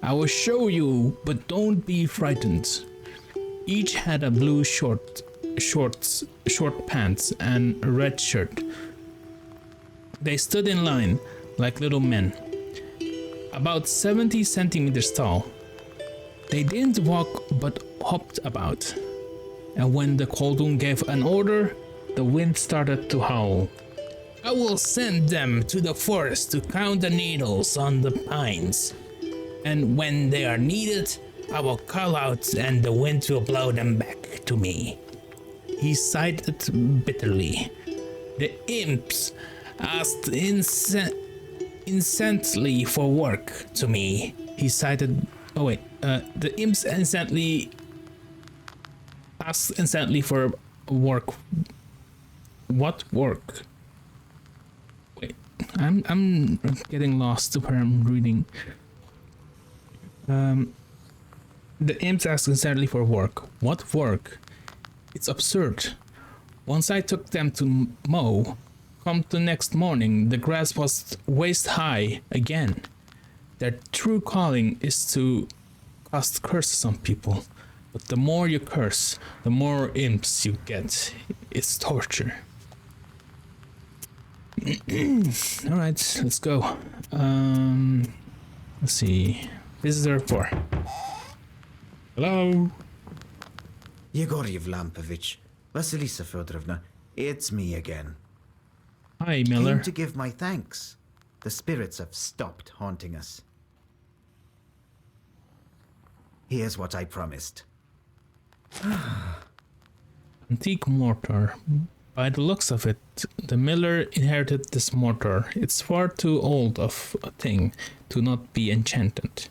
I will show you, but don't be frightened. Each had a blue short pants and a red shirt. They stood in line like little men, about 70 centimeters tall. They didn't walk but hopped about. And when the Koldun gave an order, the wind started to howl. I will send them to the forest to count the needles on the pines. And when they are needed, I will call out and the wind will blow them back to me. He sighed bitterly. The imps asked incessantly for work to me. He cited. Oh wait. The imps asked instantly for work. What work? Wait. I'm getting lost to where I'm reading. The imps asked instantly for work. What work? It's absurd. Once I took them to mow. Come the next morning, the grass was waist high again. Their true calling is to cast curses on people. But the more you curse, the more imps you get. It's torture. Alright, let's go. Let's see. Visitor 4. Hello? Yegor Lampovich, Vasilisa Fedorovna, it's me again. Hi, Miller. Came to give my thanks. The spirits have stopped haunting us. Here's what I promised. Antique mortar. By the looks of it, the miller inherited this mortar. It's far too old of a thing to not be enchanted.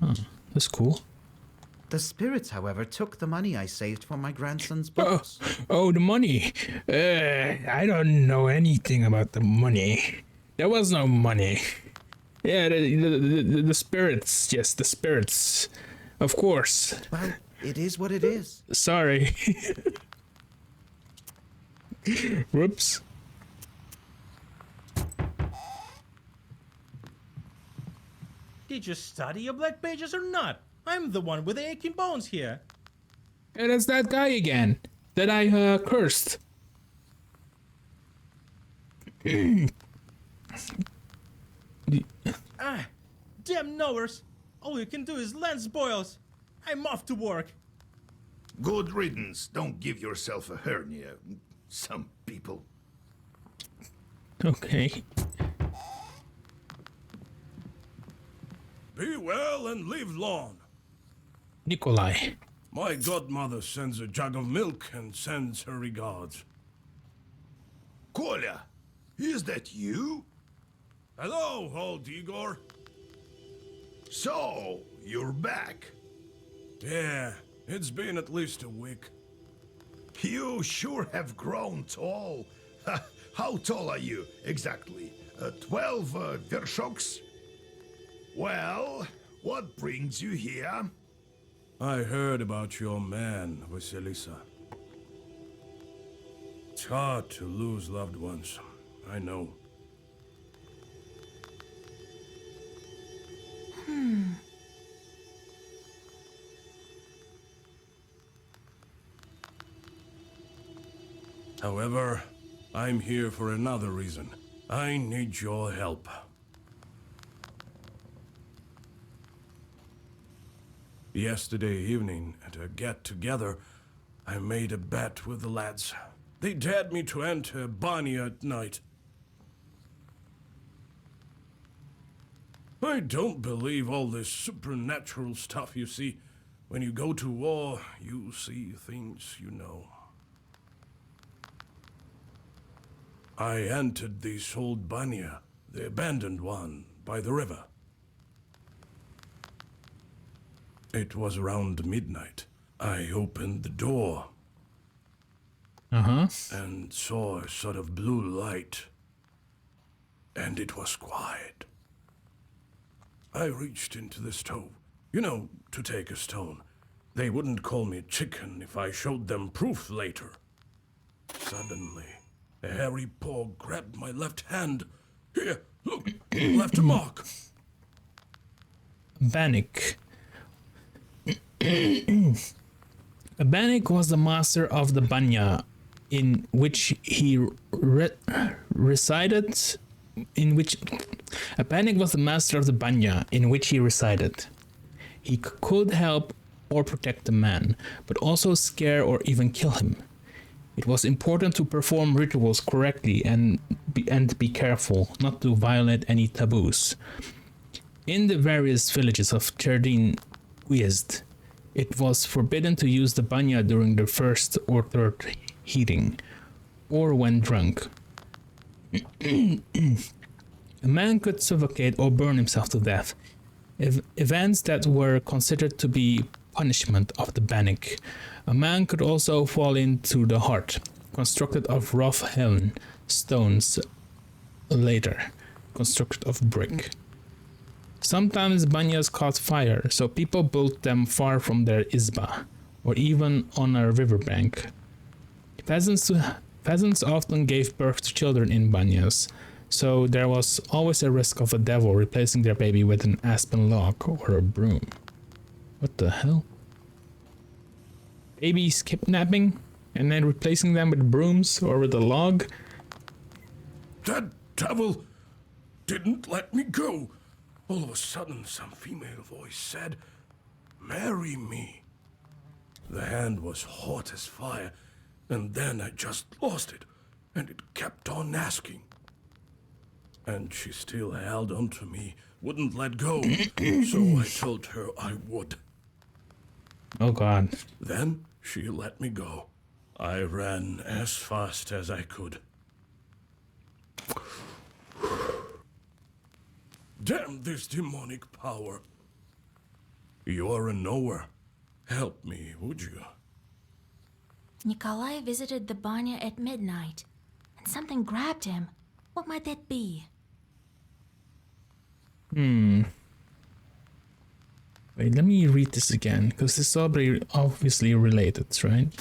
Oh, that's cool. The spirits, however, took the money I saved for my grandson's books. Oh, the money. I don't know anything about the money. There was no money. Yeah, the spirits. Yes, the spirits. Of course. Well, it is what it is. Sorry. Whoops. Did you study your black pages or not? I'm the one with the aching bones here. And it's that guy again that I cursed. Damn knowers. All you can do is lance boils. I'm off to work. Good riddance. Don't give yourself a hernia. Some people. Okay. Be well and live long. Nikolai. My godmother sends a jug of milk and sends her regards. Kolya, is that you? Hello, old Igor. So, you're back. Yeah, it's been at least a week. You sure have grown tall. How tall are you, exactly? 12 vershoks? Well, what brings you here? I heard about your man, Vasilisa. It's hard to lose loved ones, I know. However, I'm here for another reason. I need your help. Yesterday evening, at a get-together, I made a bet with the lads. They dared me to enter Banya at night. I don't believe all this supernatural stuff you see. When you go to war, you see things you know. I entered this old Banya, the abandoned one, by the river. It was around midnight. I opened the door. And saw a sort of blue light. And it was quiet. I reached into the stove. You know, to take a stone. They wouldn't call me chicken if I showed them proof later. Suddenly, a hairy paw grabbed my left hand. Here, look, left a mark. Bannock. Bannock was the master of the Banya, in which he resided. In which Bannock was the master of the Banya, in which he resided. He could help or protect the man, but also scare or even kill him. It was important to perform rituals correctly and be careful not to violate any taboos. In the various villages of Cherdin Uezd, it was forbidden to use the banya during the first or third heating, or when drunk. A man could suffocate or burn himself to death, events that were considered to be punishment of the bannock. A man could also fall into the heart, constructed of rough-hewn stones, later constructed of brick. Sometimes banyas caught fire, so people built them far from their izba, or even on a riverbank. Peasants often gave birth to children in banyas, so there was always a risk of a devil replacing their baby with an aspen log or a broom. What the hell? Babies kidnapping and then replacing them with brooms or with a log? That devil didn't let me go. All of a sudden, some female voice said, "Marry me." The hand was hot as fire, and then I just lost it, and it kept on asking. And she still held on to me, wouldn't let go, so I told her I would. Oh god. Then she let me go. I ran as fast as I could. Damn this demonic power. You are a knower. Help me, would you? Nikolai visited the banya at midnight, and something grabbed him. What might that be? Wait, let me read this again, because this is obviously related, right?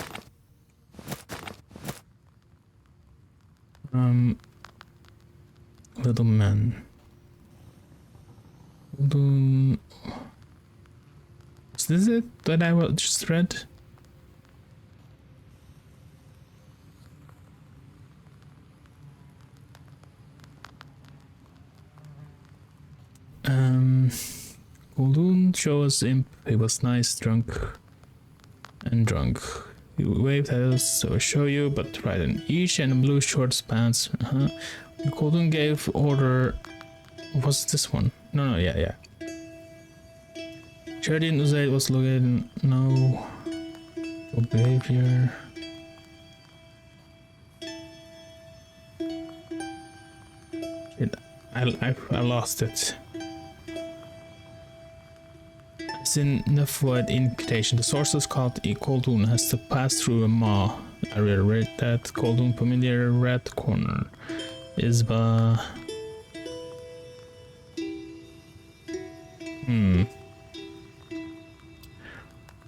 Little man. Is this it that I just read? Kulun shows imp. He was nice, drunk. He waved at us, so I show you, but right in each and blue shorts pants. Kulun gave order. What's this one? No, yeah. Cherdin Uzaid was located in no behavior. Shit, I lost it. It's in Nefoid invitation. The sources called Koldun has to pass through a maw. I read that Koldun familiar red corner. Isba.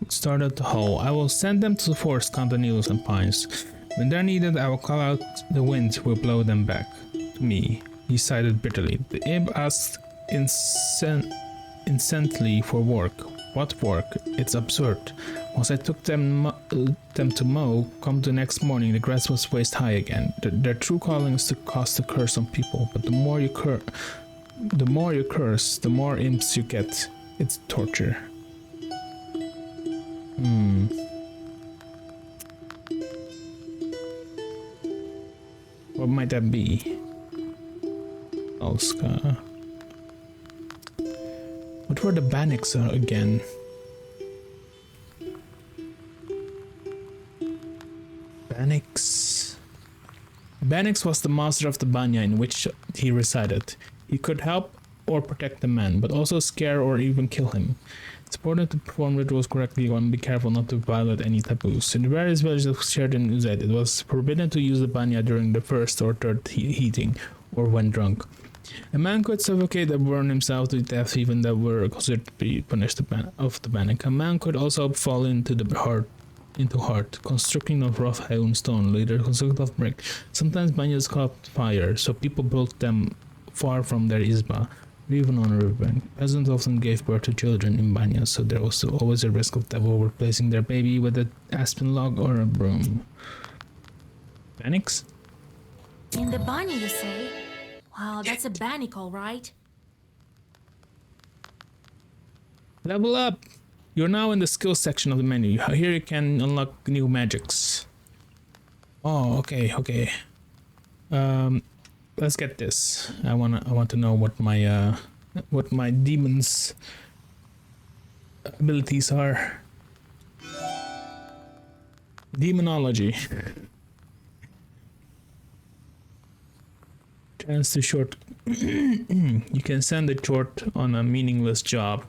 Start at the hole. I will send them to the forest, count the needles and pines. When they're needed, I will call out the wind will blow them back to me. He sighed bitterly. The imp asked incessantly for work. What work? It's absurd. Once I took them to mow, come the next morning, the grass was waist high again. Their true calling is to cast a curse on people, but the more you curse, the more imps you get. It's torture. What might that be? Alska. What were the Bannocks again? Bannocks was the master of the banya in which he resided. He could help or protect the man, but also scare or even kill him. It's important to perform rituals correctly and be careful not to violate any taboos. In the various villages of Cherdin Uzaid, it was forbidden to use the banya during the first or third heating, or when drunk. A man could suffocate or burn himself to death, even that were considered to be punished of the bannock. A man could also fall into heart, constructing of rough-hewn stone, later constructed of brick. Sometimes banyas caught fire, so people built them far from their izba, or even on a riverbank. Peasants often gave birth to children in banyas, so there was always a risk of devil replacing their baby with an aspen log or a broom. Bannocks? In the banya, you say? Wow, that's a bannock, all right. Level up! You're now in the skills section of the menu. Here you can unlock new magics. Oh, okay. Let's get this. I want to know what my demon's abilities are. Demonology. Chance to short. You can send a short on a meaningless job.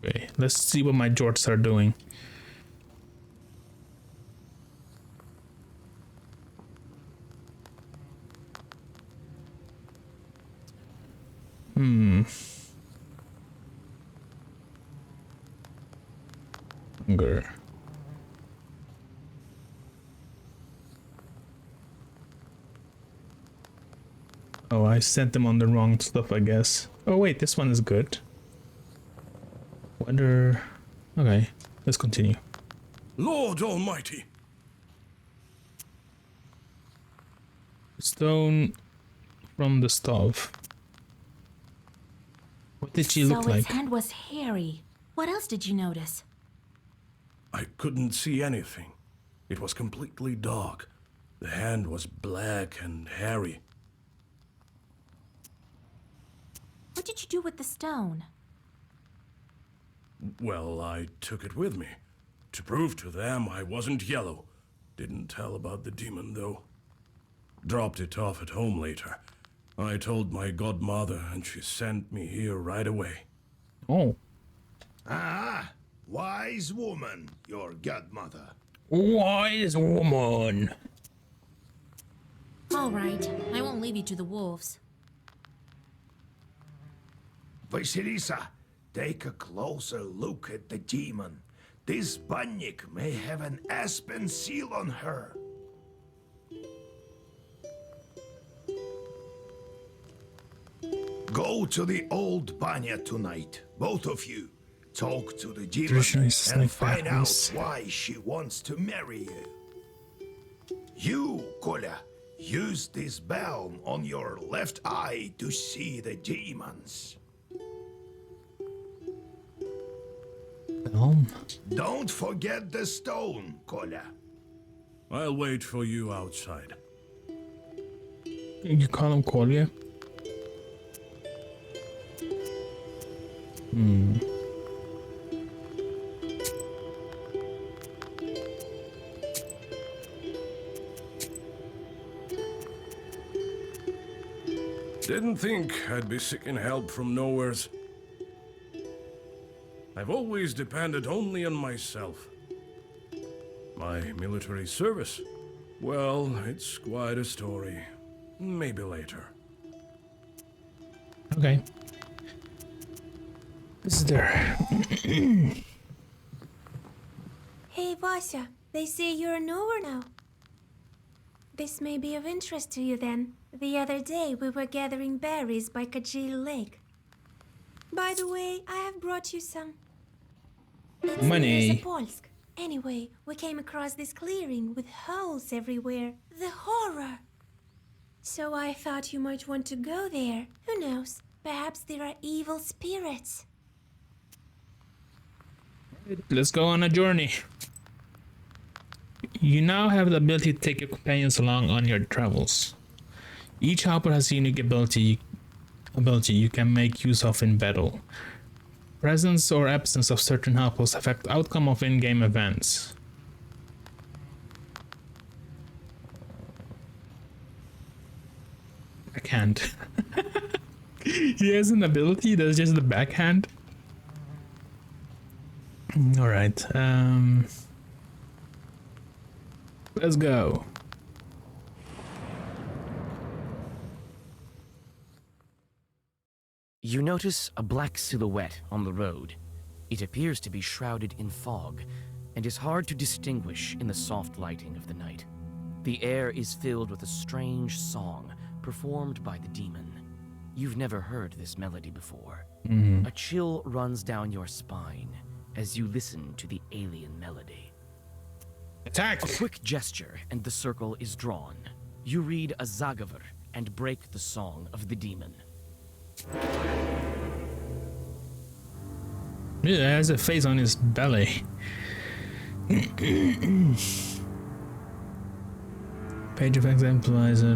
Okay, let's see what my jorts are doing. Hunger. Oh, I sent them on the wrong stuff, I guess. Oh wait, this one is good. Wonder... Okay, let's continue. Lord Almighty! Stone from the stove. What did she look So like? its hand was hairy. What else did you notice? I couldn't see anything. It was completely dark. The hand was black and hairy. What did you do with the stone? Well, I took it with me. To prove to them I wasn't yellow. Didn't tell about the demon, though. Dropped it off at home later. I told my godmother, and she sent me here right away. Oh. Ah, wise woman, your godmother. Wise woman. All right, I won't leave you to the wolves. Vasilisa, take a closer look at the demon. This banyak may have an aspen seal on her. Go to the old banya tonight, both of you. Talk to the demon and find out why she wants to marry you. You, Koля, use this balm on your left eye to see the demons. Don't forget the stone, Koля. I'll wait for you outside. You call him Kolya? Didn't think I'd be seeking help from nowheres. I've always depended only on myself. My military service? Well, it's quite a story. Maybe later. Okay. Is there? Hey, Vasya, they say you're a knower now. This may be of interest to you then. The other day we were gathering berries by Kajil Lake. By the way, I have brought you some. It's Money. near Zapolsk. Anyway, we came across this clearing with holes everywhere. The horror! So I thought you might want to go there. Who knows? Perhaps there are evil spirits. Let's go on a journey. You now have the ability to take your companions along on your travels. Each hopper has a unique ability you can make use of in battle. Presence or absence of certain hoppers affect the outcome of in-game events. Backhand. He has an ability that's just the backhand. Alright, let's go. You notice a black silhouette on the road. It appears to be shrouded in fog, and is hard to distinguish in the soft lighting of the night. The air is filled with a strange song performed by the demon. You've never heard this melody before. A chill runs down your spine as you listen to the alien melody. Attack! A quick gesture, and the circle is drawn. You read a Zagavr, and break the song of the demon. Yeah, it has a face on his belly. Page of exemplifies. How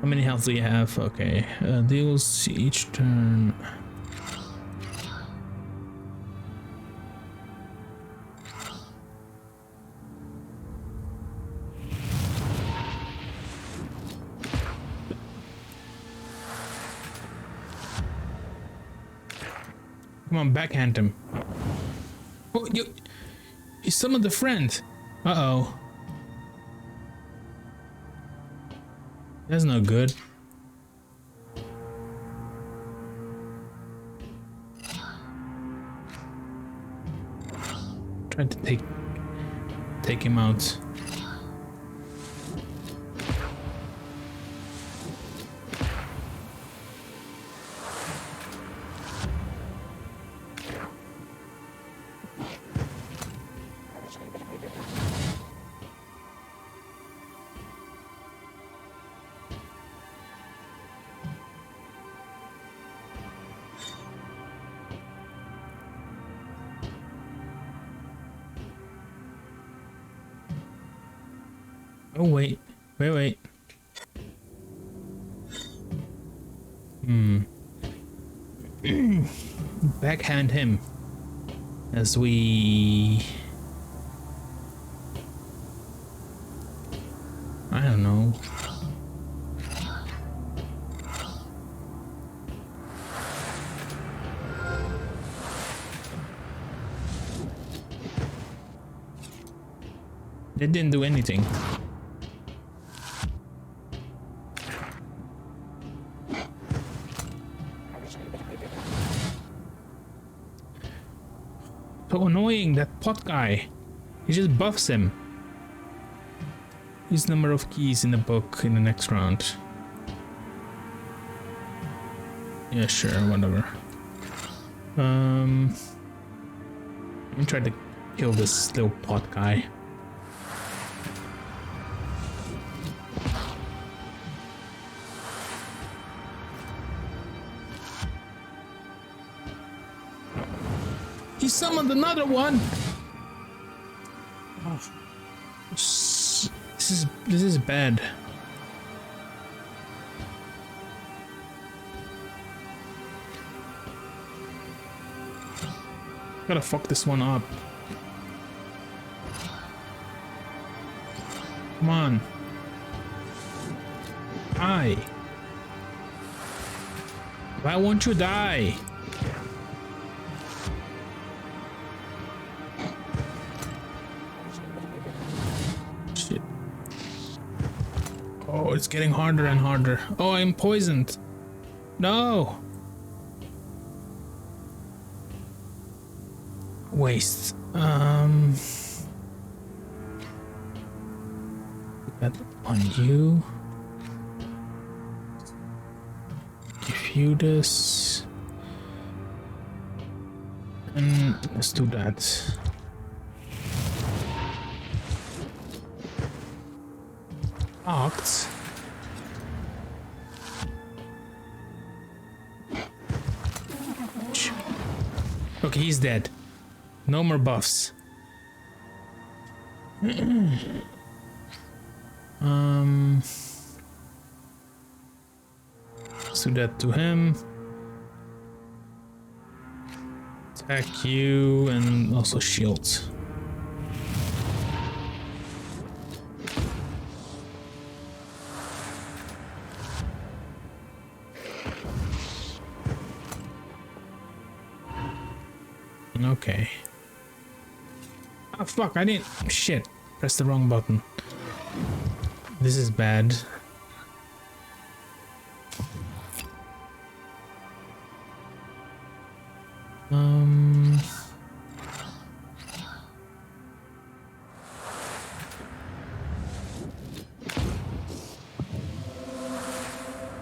many health do you have? Okay. Deals each turn. Come on, backhand him. Oh, he summoned a friend. Uh-oh. That's no good. Try to take him out. Oh, wait. Wait. Backhand him. As we... I don't know. They didn't do anything. So annoying, that pot guy. He just buffs him. Use number of keys in the book in the next round. Yeah, sure, whatever. Let me try to kill this little pot guy. He summoned another one. Oh. This is bad. Gotta fuck this one up. Come on. Die. Why won't you die? Shit. Oh, it's getting harder and harder. Oh, I'm poisoned. No. Waste. That on you. Give you this. And let's do that. Locked. Okay, he's dead. No more buffs. Let's do that to him. Attack you and also shields. Okay. Oh fuck, I didn't... Shit. Pressed the wrong button. This is bad.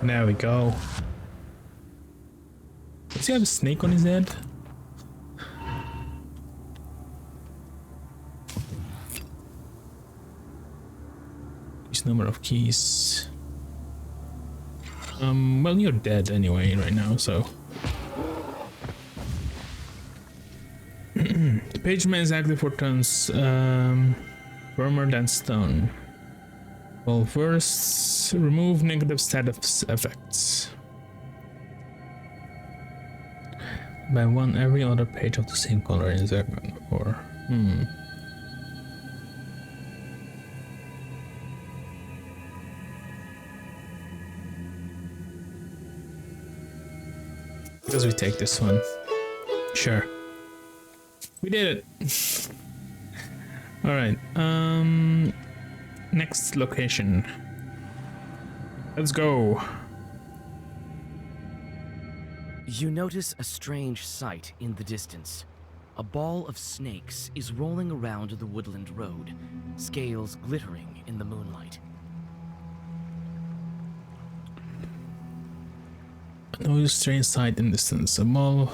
There we go. Does he have a snake on his head? Number of keys. Well, you're dead anyway right now, so. The page remains active for turns firmer than stone. Well, first, remove negative status effects. By one every other page of the same color in second. Or Because we take this one. Sure. We did it. All right. Next location. Let's go. You notice a strange sight in the distance. A ball of snakes is rolling around the woodland road, scales glittering in the moonlight. No strange sight in distance. A ball.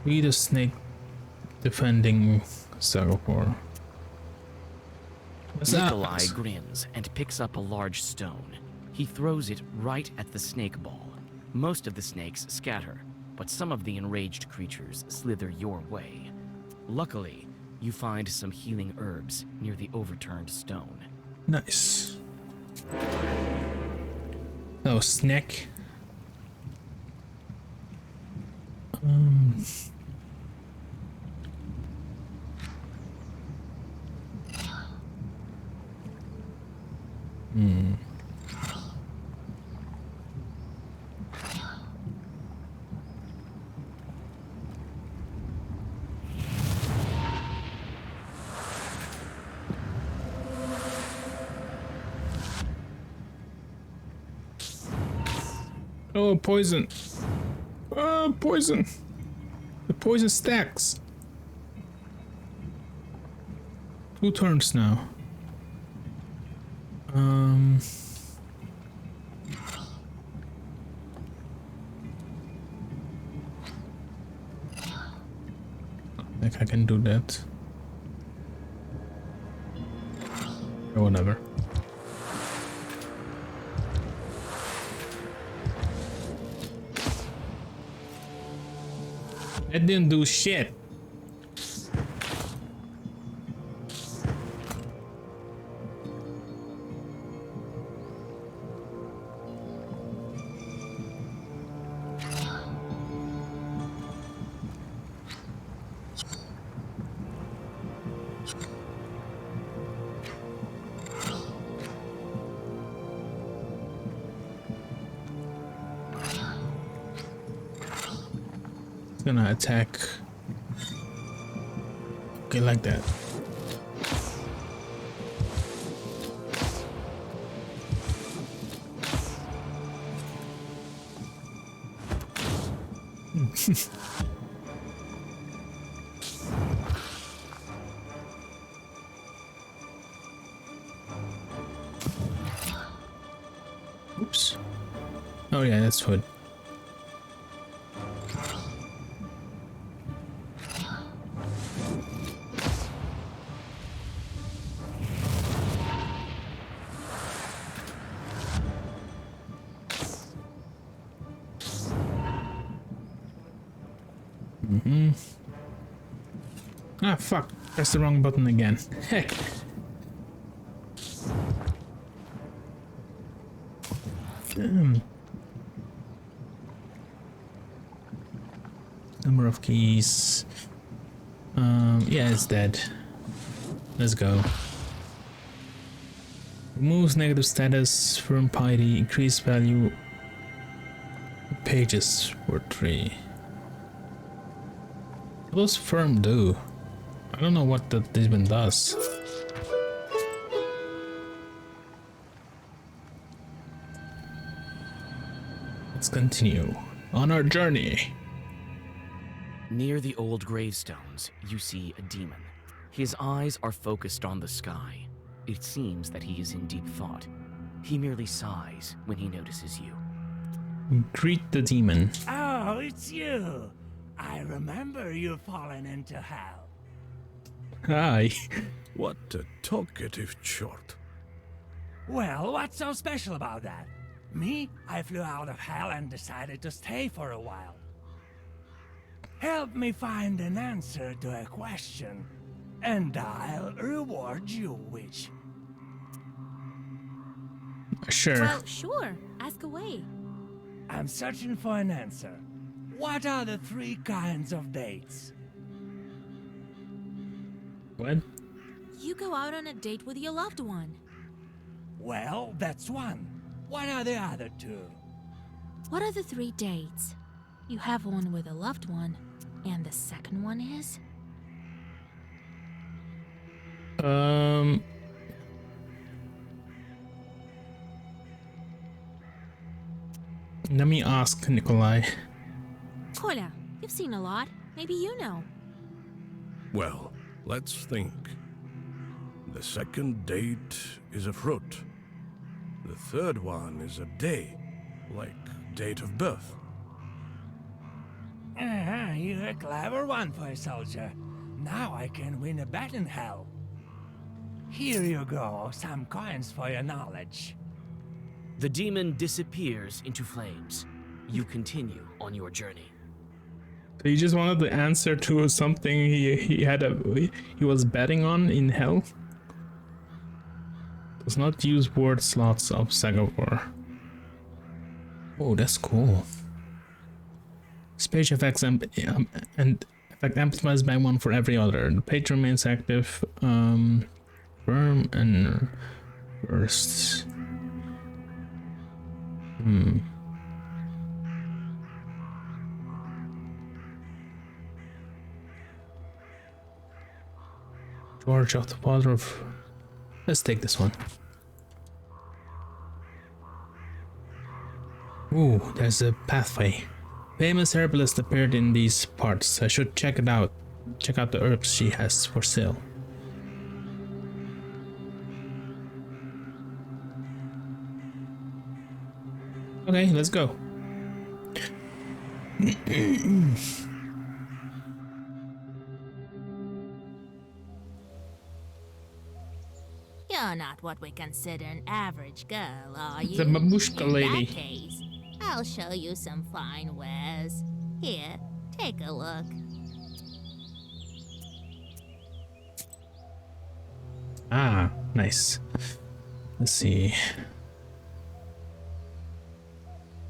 We the snake defending Sagopor. Nikolai grins and picks up a large stone. He throws it right at the snake ball. Most of the snakes scatter, but some of the enraged creatures slither your way. Luckily, you find some healing herbs near the overturned stone. Nice. Oh, snake. Oh, poison. Oh, poison. The poison stacks. 2 turns now. I think I can do that. Or whatever. It didn't do shit. Gonna attack. Okay, like that. Oops. Oh yeah, that's wood. Ah, fuck. Press the wrong button again. Heck. Damn. Number of keys. Yeah, it's dead. Let's go. Removes negative status, firm piety, increase value. Pages for 3. What does firm do? I don't know what that even does. Let's continue on our journey. Near the old gravestones, you see a demon. His eyes are focused on the sky. It seems that he is in deep thought. He merely sighs when he notices you. Greet the demon. Oh, it's you. I remember you falling into hell. Hi. What a talkative chort. Well, what's so special about that? Me, I flew out of hell and decided to stay for a while. Help me find an answer to a question, and I'll reward you, witch. Sure. Well, sure. Ask away. I'm searching for an answer. What are the 3 kinds of dates? What? You go out on a date with your loved one. Well, that's one. What are the other 2? What are the 3 dates? You have one with a loved one, and the second one is? Let me ask Nikolai. Kolya, you've seen a lot. Maybe you know. Well, let's think. The second date is a fruit. The third one is a day, like date of birth. You're a clever one for a soldier. Now I can win a bet in hell. Here you go, some coins for your knowledge. The demon disappears into flames. You continue on your journey. He just wanted the answer to something he was betting on in hell. Does not use word slots of Sagavor. Oh, that's cool. Speech effects and effect amplifies by 1 for every other. The page remains active. Firm and bursts. George of the Father of... Let's take this one. Ooh, there's a pathway. Famous herbalist appeared in these parts. I should check it out. Check out the herbs she has for sale. Okay, let's go. You're not what we consider an average girl, are you? The babushka lady. In that case, I'll show you some fine wares. Here, take a look. Ah, nice. Let's see.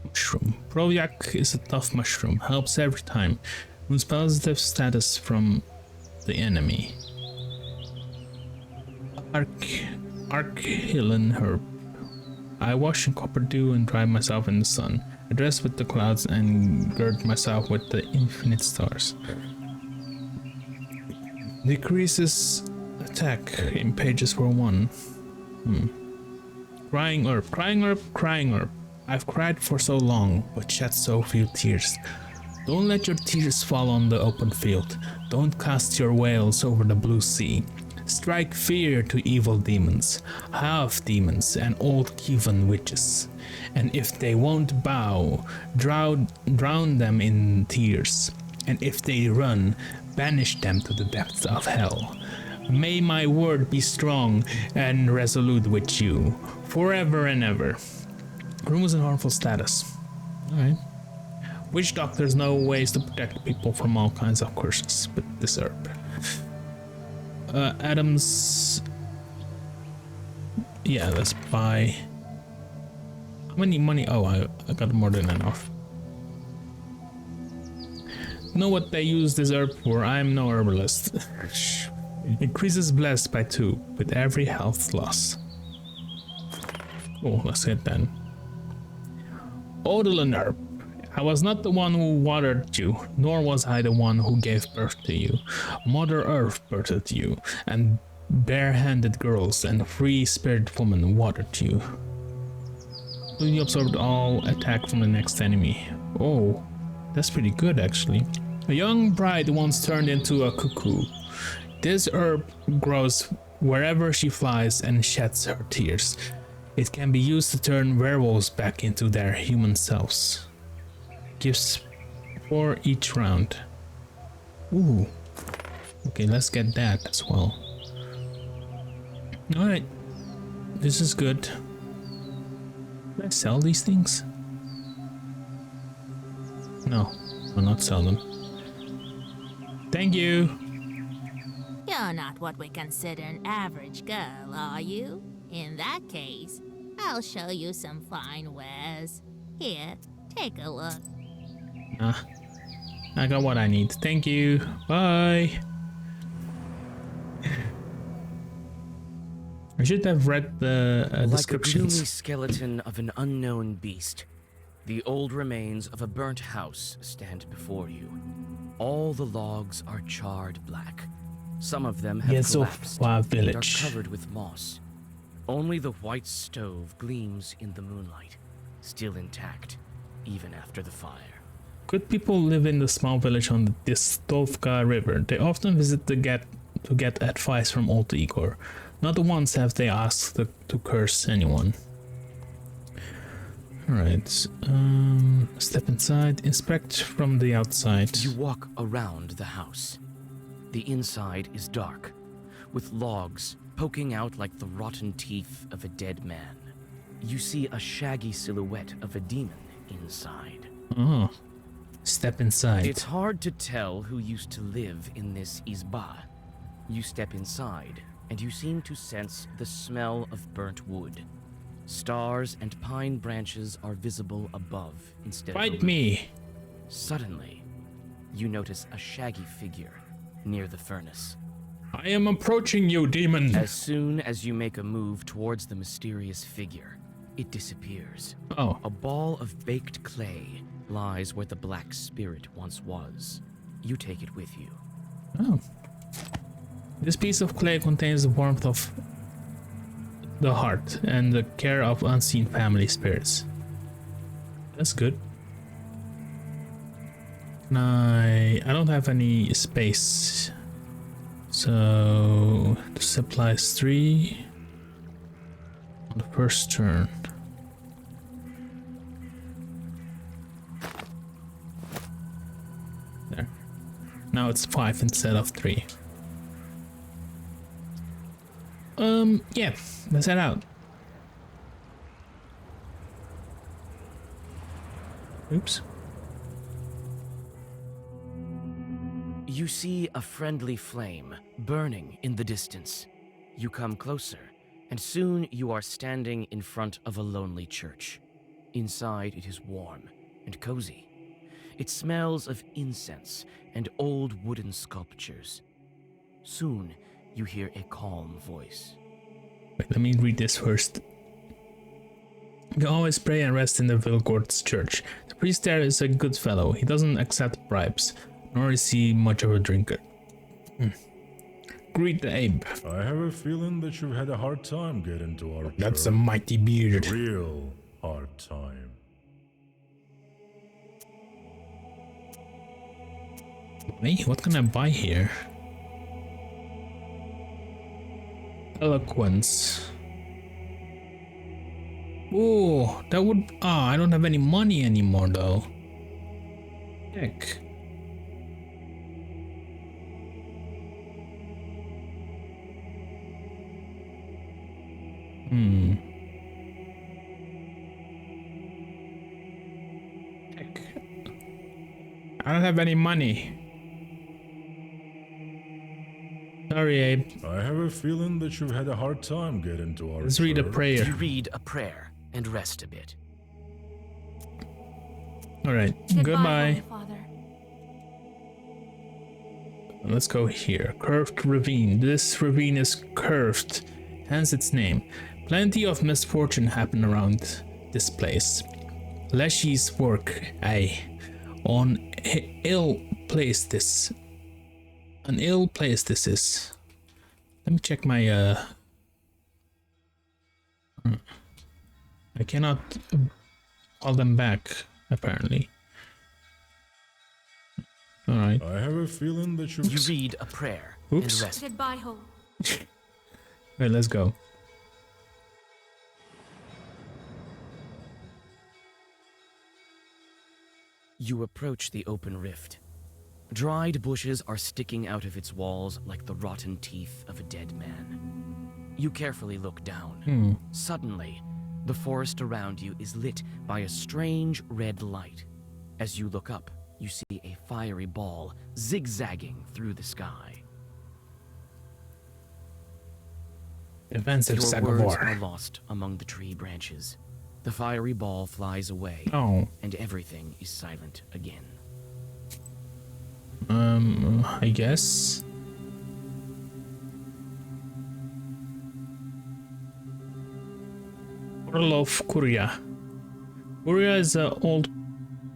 Mushroom. Provyak is a tough mushroom. Helps every time. Moves positive status from the enemy. Archilin herb. I wash in copper dew and dry myself in the sun. I dress with the clouds and gird myself with the infinite stars. Decreases attack in pages for 1. Crying herb, crying herb, crying herb. I've cried for so long, but shed so few tears. Don't let your tears fall on the open field. Don't cast your wails over the blue sea. Strike fear to evil demons, half demons, and old Kievan witches. And if they won't bow, drown them in tears. And if they run, banish them to the depths of hell. May my word be strong and resolute with you, forever and ever. Rumors and harmful status. Alright. Witch doctors know ways to protect people from all kinds of curses, but this herb. Adams. Yeah, let's buy. How many money? Oh, I got more than enough. Know what they use this herb for? I'm no herbalist. Increases blessed by 2 with every health loss. Oh, let's hit then. Odolin herb. I was not the one who watered you, nor was I the one who gave birth to you. Mother Earth birthed you, and bare-handed girls and free-spirited women watered you. You absorbed all attack from the next enemy. Oh, that's pretty good actually. A young bride once turned into a cuckoo. This herb grows wherever she flies and sheds her tears. It can be used to turn werewolves back into their human selves. Gives 4 each round. Ooh. Okay, let's get that as well. Alright. This is good. Can I sell these things? No, I'll not sell them. Thank you. You're not what we consider an average girl, are you? In that case, I'll show you some fine wares. Here, take a look. Ah, I got what I need. Thank you. Bye. I should have read the Like descriptions. a gloomy skeleton of an unknown beast, the old remains of a burnt house stand before you. All the logs are charred black. Some of them have collapsed and are covered with moss. Only the white stove gleams in the moonlight, still intact, even after the fire. Good people live in the small village on the Stovka River. They often visit to get advice from old Igor. Not once have they asked to curse anyone. Alright, step inside, inspect from the outside. You walk around the house. The inside is dark, with logs poking out like the rotten teeth of a dead man. You see a shaggy silhouette of a demon inside. Oh, step inside. It's hard to tell who used to live in this izba. You step inside, and you seem to sense the smell of burnt wood. Stars and pine branches are visible above instead of Fight me! Suddenly, you notice a shaggy figure near the furnace. I am approaching you, demon! As soon as you make a move towards the mysterious figure, it disappears. Oh. A ball of baked clay lies where the black spirit once was. You take it with you. Oh. This piece of clay contains the warmth of the heart and the care of unseen family spirits. That's good. I don't have any space, so this applies 3 on the first turn. There. Now it's 5 instead of 3. Yeah, let's head out. Oops. You see a friendly flame burning in the distance. You come closer, and soon you are standing in front of a lonely church. Inside it is warm and cozy. It smells of incense and old wooden sculptures. Soon you hear a calm voice. Wait, let me read this first. You always pray and rest in the Vilgord's church. The priest there is a good fellow. He doesn't accept bribes, nor is he much of a drinker. Greet the Abe. I have a feeling that you've had a hard time getting to our That's a church. mighty beard. Real hard time. Hey, what can I buy here? Eloquence. Oh, that would... I don't have any money anymore though. Heck. Heck. I don't have any money. Sorry, Abe. I have a feeling that you've had a hard time getting to our Let's read a church. prayer. You read a prayer and rest a bit. Alright, Goodbye, goodbye. Holy Father. Let's go here. Curved ravine. This ravine is curved, hence its name. Plenty of misfortune happened around this place. Leshy's work, on ill place this. An ill place this is. Let me check my I cannot call them back, apparently. Alright. I have a feeling that you've... You read a prayer Oops. and rest. Goodbye, Hope. Alright, let's go. You approach the open rift. Dried bushes are sticking out of its walls like the rotten teeth of a dead man. You carefully look down. Suddenly, the forest around you is lit by a strange red light. As you look up, you see a fiery ball zigzagging through the sky. Defensive Your saga words war. are lost among the tree branches. The fiery ball flies away, and everything is silent again. I guess. Orlov Kuria. Kuria is an old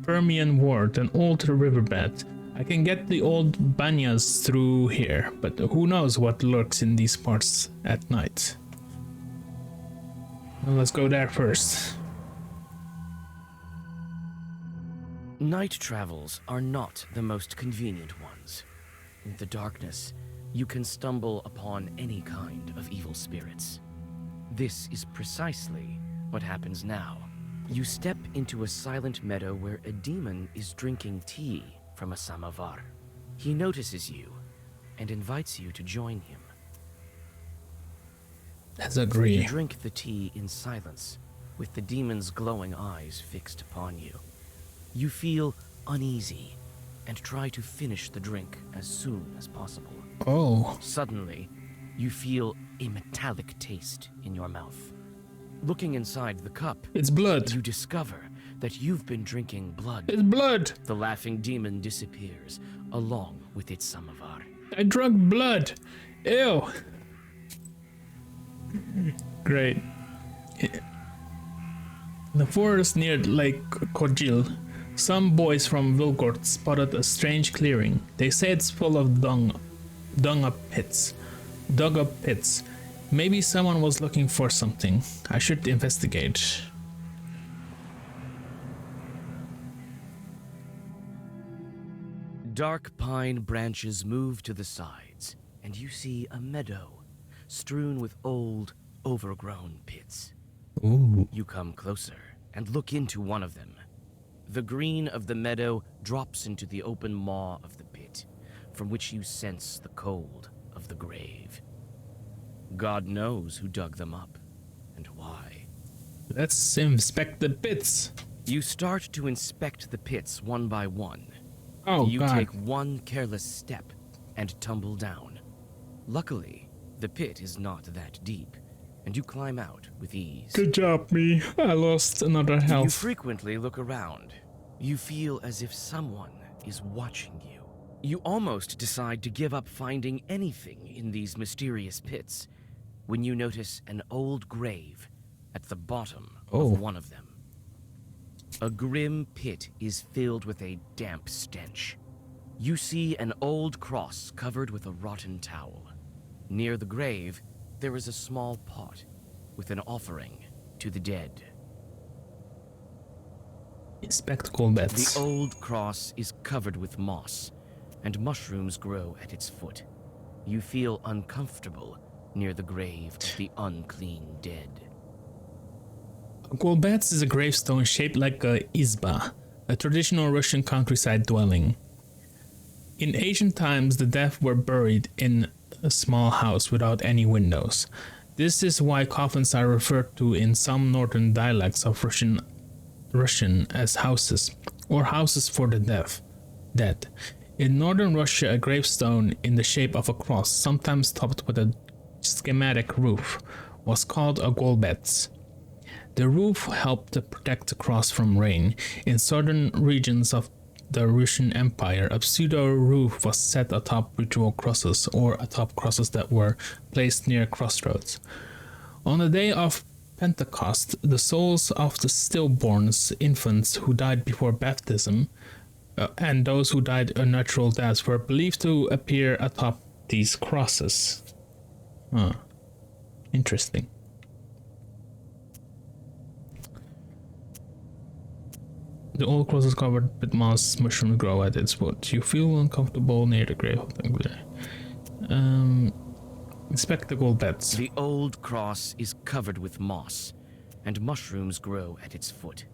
Permian word, an old riverbed. I can get the old banyas through here, but who knows what lurks in these parts at night. Well, let's go there first. Night travels are not the most convenient ones. In the darkness, you can stumble upon any kind of evil spirits. This is precisely what happens now. You step into a silent meadow where a demon is drinking tea from a samovar. He notices you and invites you to join him. Let's agree. You drink the tea in silence, with the demon's glowing eyes fixed upon you. You feel uneasy and try to finish the drink as soon as possible. Oh. Suddenly, you feel a metallic taste in your mouth. Looking inside the cup, It's blood. you discover that you've been drinking blood. It's blood. The laughing demon disappears, along with its samovar. I drank blood. Ew. Great. In the forest near Lake Kojil, some boys from Vilgort spotted a strange clearing. They say it's full of dug up pits. Maybe someone was looking for something. I should investigate. Dark pine branches move to the sides, and you see a meadow strewn with old, overgrown pits. Ooh. You come closer and look into one of them. The green of the meadow drops into the open maw of the pit, from which you sense the cold of the grave. God knows who dug them up and why. Let's inspect the pits. You start to inspect the pits one by one. Oh, you God. take one careless step and tumble down. Luckily, the pit is not that deep, and you climb out with ease. Good job, me. I lost another You health. frequently look around. You feel as if someone is watching you. You almost decide to give up finding anything in these mysterious pits when you notice an old grave at the bottom of one of them. A grim pit is filled with a damp stench. You see an old cross covered with a rotten towel. Near the grave, there is a small pot with an offering to the dead. Spectacle beds. The old cross is covered with moss, and mushrooms grow at its foot. You feel uncomfortable near the grave of the unclean dead. Golbets is a gravestone shaped like a izba, a traditional Russian countryside dwelling. In ancient times, the dead were buried in a small house without any windows. This is why coffins are referred to in some northern dialects of Russian as houses, or houses for the dead. In northern Russia, a gravestone in the shape of a cross, sometimes topped with a schematic roof, was called a golbets. The roof helped to protect the cross from rain. In southern regions of the Russian Empire, a pseudo roof was set atop ritual crosses, or atop crosses that were placed near crossroads. On the day of Pentecost, the souls of the stillborns, infants who died before baptism, and those who died unnatural deaths were believed to appear atop these crosses. Interesting. The old cross is covered with moss. Mushrooms grow at its foot. You feel uncomfortable near the grave. Spectacle beds. The old cross is covered with moss, and mushrooms grow at its foot.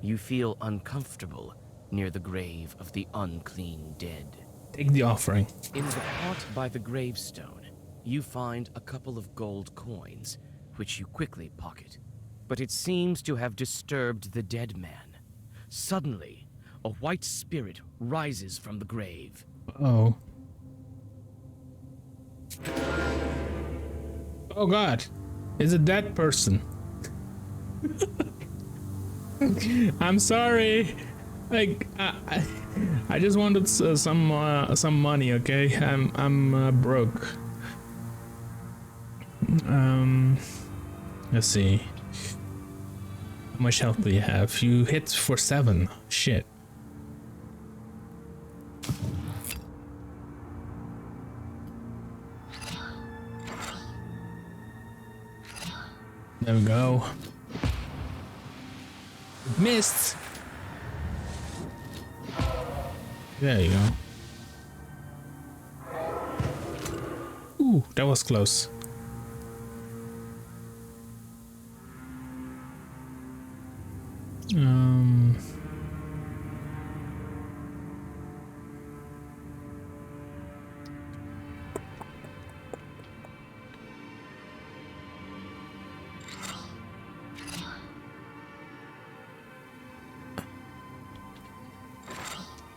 You feel uncomfortable near the grave of the unclean dead. Take the offering. In the pot by the gravestone, you find a couple of gold coins, which you quickly pocket. But it seems to have disturbed the dead man. Suddenly, a white spirit rises from the grave. Oh. Oh God. It's a dead person. I'm sorry. Like I just wanted some money, okay? I'm broke. Let's see. How much health do you have? You hit for 7. Shit. There we go. Missed. There you go. Ooh, that was close.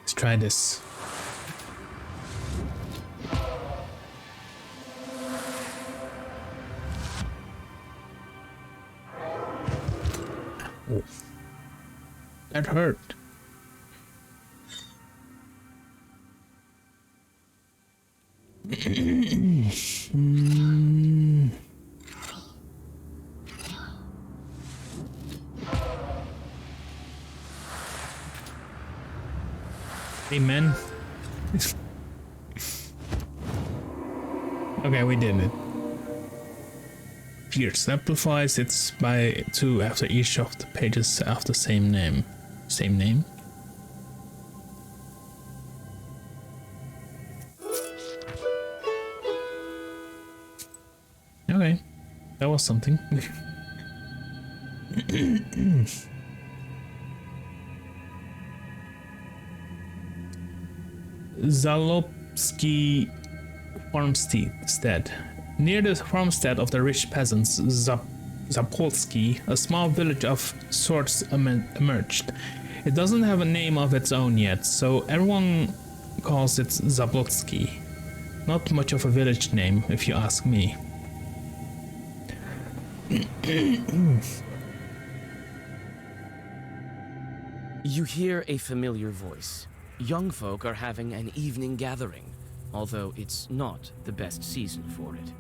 Let's try this. Oh. That hurt. Amen. Okay, we did it. Pierce amplifies it's by 2 after each of the pages have the same name. Same name? Okay, that was something. Zalopski farmstead. Near the farmstead of the rich peasants Zapolsky, a small village of sorts emerged. It doesn't have a name of its own yet, so everyone calls it Zapolsky. Not much of a village name, if you ask me. You hear a familiar voice. Young folk are having an evening gathering, although it's not the best season for it.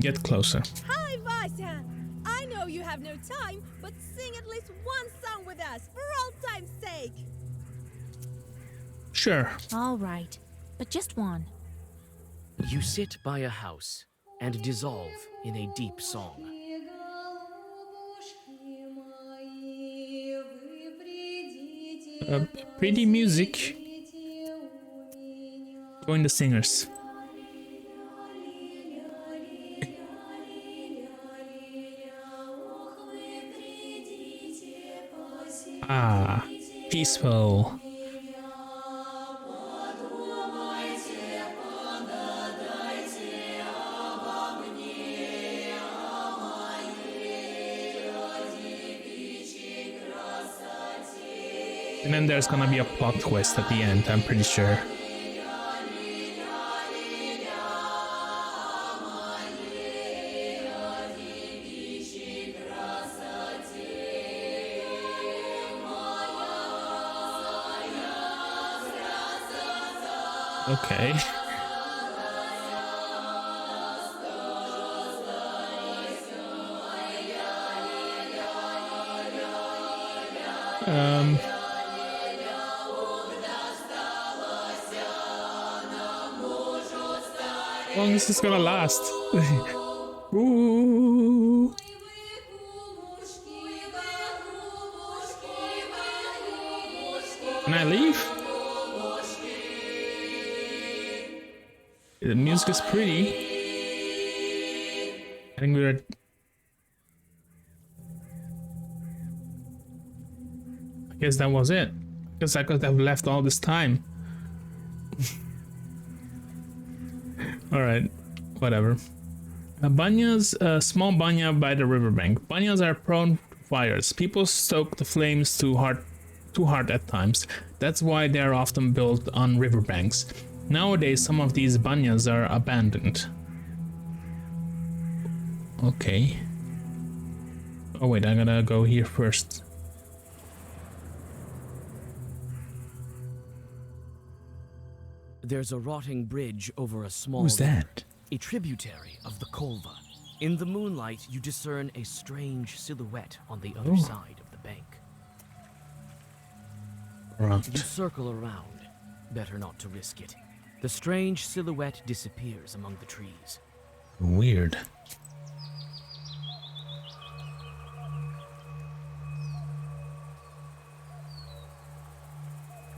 Get closer. Hi, Vasya! I know you have no time, but sing at least one song with us, for old time's sake! Sure. All right, but just one. You sit by a house and dissolve in a deep song. Pretty music. Join the singers. Ah, peaceful. And then there's gonna be a plot twist at the end, I'm pretty sure. Okay. How long is this gonna last? Ooh. Can I leave? The music is pretty. I think we're... I guess that was it. Because I could have left all this time. Alright, whatever. Banyas, small banya by the riverbank. Banyas are prone to fires. People stoke the flames too hard at times. That's why they are often built on riverbanks. Nowadays, some of these banyas are abandoned. Okay. Oh wait, I gotta go here first. There's a rotting bridge over a small Who's river, that? a tributary of the Kolva. In the moonlight, you discern a strange silhouette on the other side of the bank. You circle around. Better not to risk it. The strange silhouette disappears among the trees. Weird.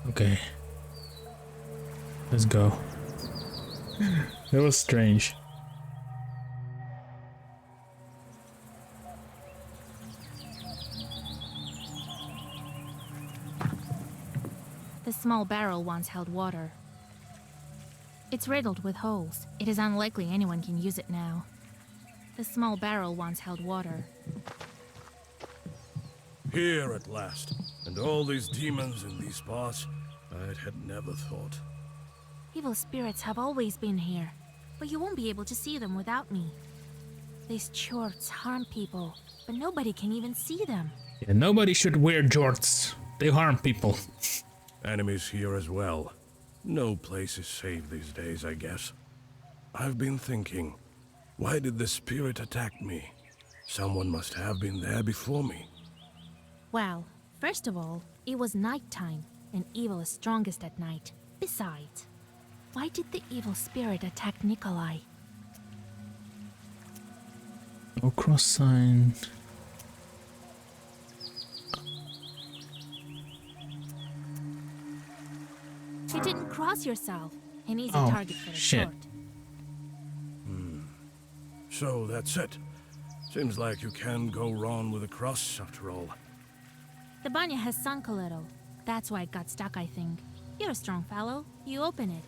Okay. Let's go. It was strange. The small barrel once held water. It's riddled with holes. It is unlikely anyone can use it now. The small barrel once held water. Here at last. And all these demons in these parts, I had never thought. Evil spirits have always been here, but you won't be able to see them without me. These jorts harm people, but nobody can even see them. Yeah, nobody should wear jorts. They harm people. Enemies here as well. No place is safe these days, I guess. I've been thinking, why did the spirit attack me? Someone must have been there before me. Well, first of all, it was nighttime, and evil is strongest at night. Besides, why did the evil spirit attack Nikolai? No cross sign. You didn't cross yourself. An easy Oh, target for a shit. jort. So that's it. Seems like you can't go wrong with a cross after all. The banya has sunk a little. That's why it got stuck, I think. You're a strong fellow. You open it.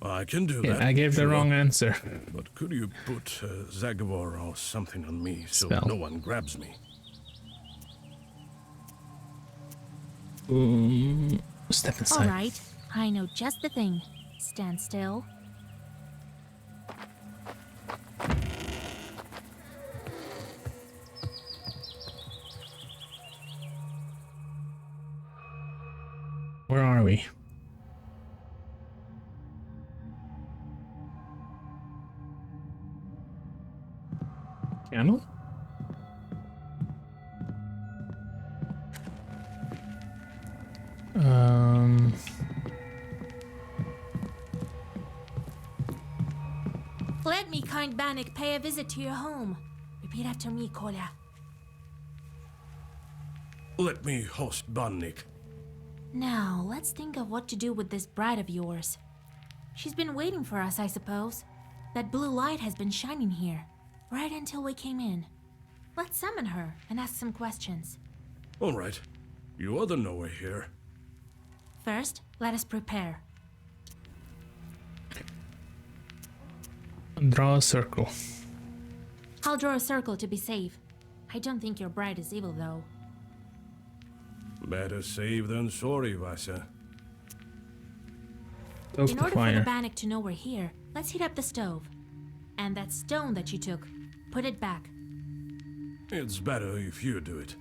I can do Yeah, that. I gave the sure. wrong answer. But could you put Zagabor or something on me so Spell. no one grabs me? Step All inside. right. I know just the thing. Stand still. Where are we? Candle? Let me, kind Bannock, pay a visit to your home. Repeat after me, Kolya. Let me host Bannik. Now, let's think of what to do with this bride of yours. She's been waiting for us, I suppose. That blue light has been shining here, right until we came in. Let's summon her and ask some questions. All right. You are the knower here. First, let us prepare. Draw a circle. I'll draw a circle to be safe. I don't think your bride is evil, though. Better safe than sorry, Vasya. Stoke In the order for the fire. Bannock to know we're here, let's heat up the stove. And that stone that you took, put it back. It's better if you do it.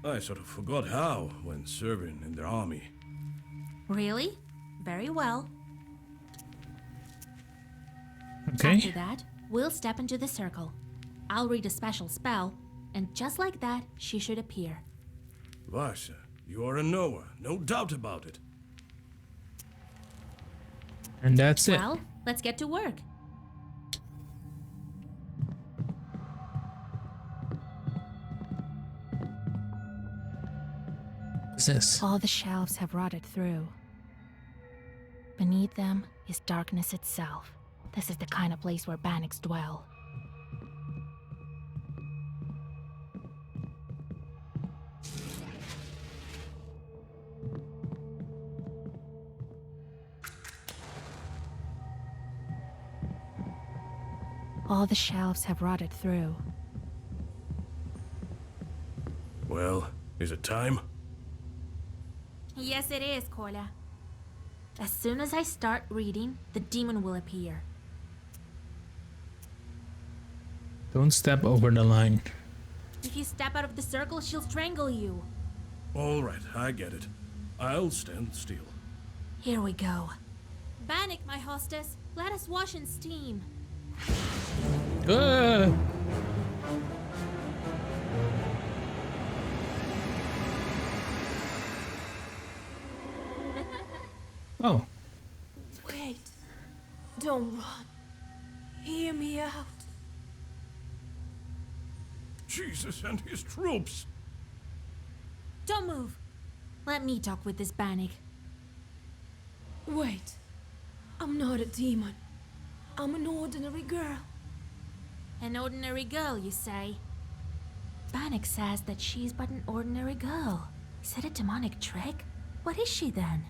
I sort of forgot how when serving in the army. Really? Very well. Okay. After that, we'll step into the circle. I'll read a special spell, and just like that, she should appear. Vasya, you are a knower, no doubt about it. And that's it. Well, let's get to work. What's this? All the shelves have rotted through. Beneath them is darkness itself. This is the kind of place where Bannocks dwell. All the shelves have rotted through. Well, is it time? Yes, it is, Kolya. As soon as I start reading, the demon will appear. Don't step over the line. If you step out of the circle, she'll strangle you. All right, I get it. I'll stand still. Here we go. Bannock, my hostess, let us wash in steam. Oh, Wait. Don't run. Hear me out. Jesus and his troops! Don't move. Let me talk with this Bannock. Wait. I'm not a demon. I'm an ordinary girl. An ordinary girl, you say? Bannock says that she's but an ordinary girl. Is it a demonic trick? What is she then?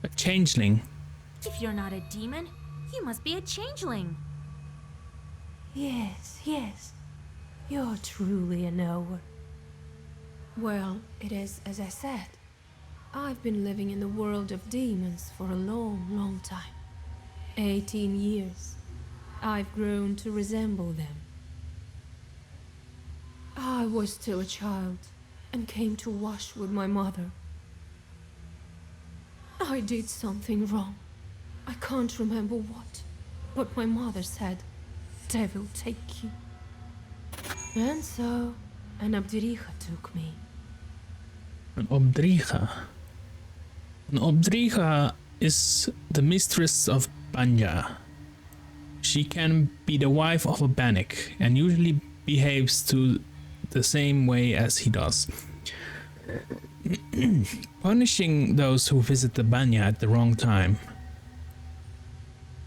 a changeling. If you're not a demon, you must be a changeling. Yes, yes. You're truly a knower. Well, it is as I said. I've been living in the world of demons for a long, long time. 18 years. I've grown to resemble them. I was still a child and came to wash with my mother. I did something wrong. I can't remember what, but my mother said, "Devil take you." And so, an Abdericha took me. An Obdricha. An Obdricha is the mistress of Banya. She can be the wife of a Bannock and usually behaves to the same way as he does. Punishing those who visit the Banya at the wrong time.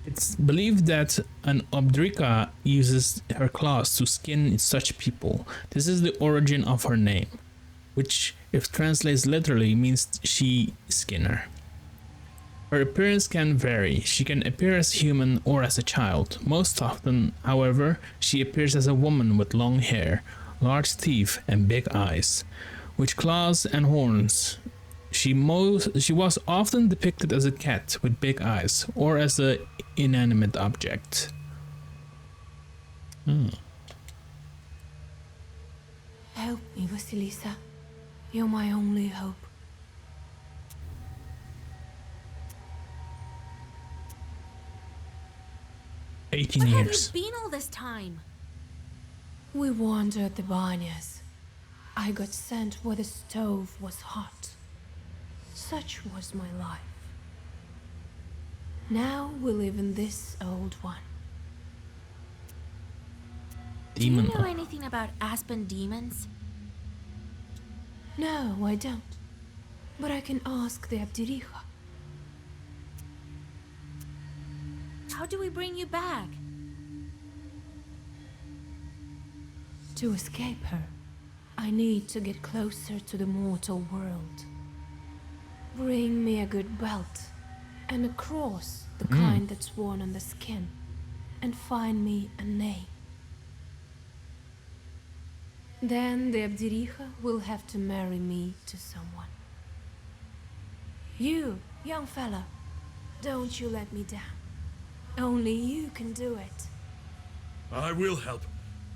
It's believed that an Obdricha uses her claws to skin such people. This is the origin of her name, which, if translates literally, means she skinner. Her appearance can vary. She can appear as human or as a child. Most often, however, she appears as a woman with long hair, large teeth and big eyes, with claws and horns. She was often depicted as a cat with big eyes or as an inanimate object. Help me, Vasilisa. You're my only hope. Where 18 have years. you been all this time? We wandered the Banyas. I got sent where the stove was hot. Such was my life. Now we live in this old one. Demon. Do you know anything about Aspen demons? No, I don't. But I can ask the Abdericha. How do we bring you back? To escape her, I need to get closer to the mortal world. Bring me a good belt and a cross, the kind that's worn on the skin, and find me a name. Then the Abdericha will have to marry me to someone. You, young fella, don't you let me down. Only you can do it. I will help.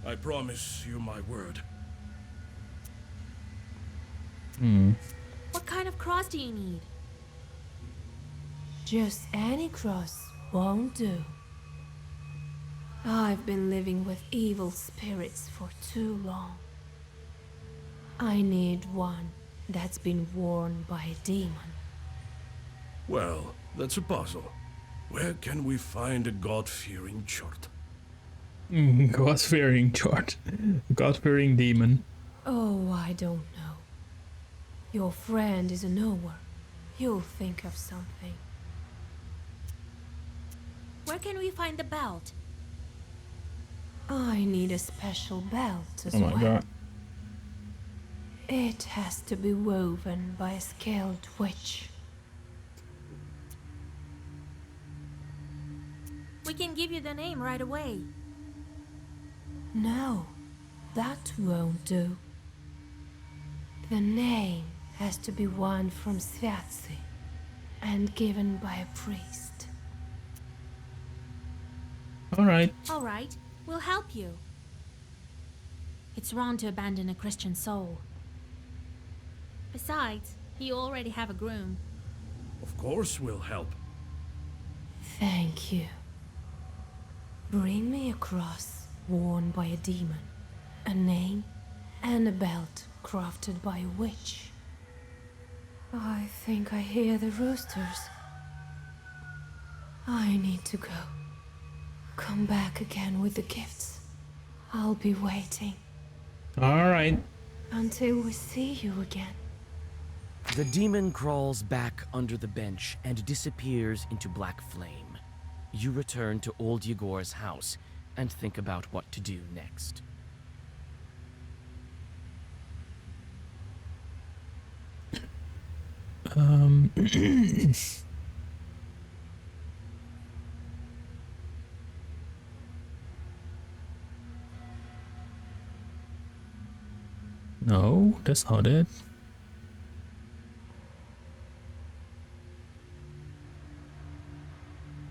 I promise you my word. What kind of cross do you need? Just any cross won't do. I've been living with evil spirits for too long. I need one that's been worn by a demon. Well, that's a puzzle. Where can we find a God-fearing chort? God-fearing chart. God-fearing demon. Oh, I don't know. Your friend is a knower. You'll think of something. Where can we find the belt? I need a special belt as Oh my well. god. It has to be woven by a skilled witch. We can give you the name right away. No, that won't do. The name has to be one from Sviatsi and given by a priest. Alright. All right, we'll help you. It's wrong to abandon a Christian soul. Besides, you already have a groom. Of course we'll help. Thank you. Bring me a cross worn by a demon, a name, and a belt crafted by a witch. I think I hear the roosters. I need to go. Come back again with the gifts. I'll be waiting. Alright. Until we see you again. The demon crawls back under the bench and disappears into black flame. You return to old Yegor's house and think about what to do next. No, that's not it.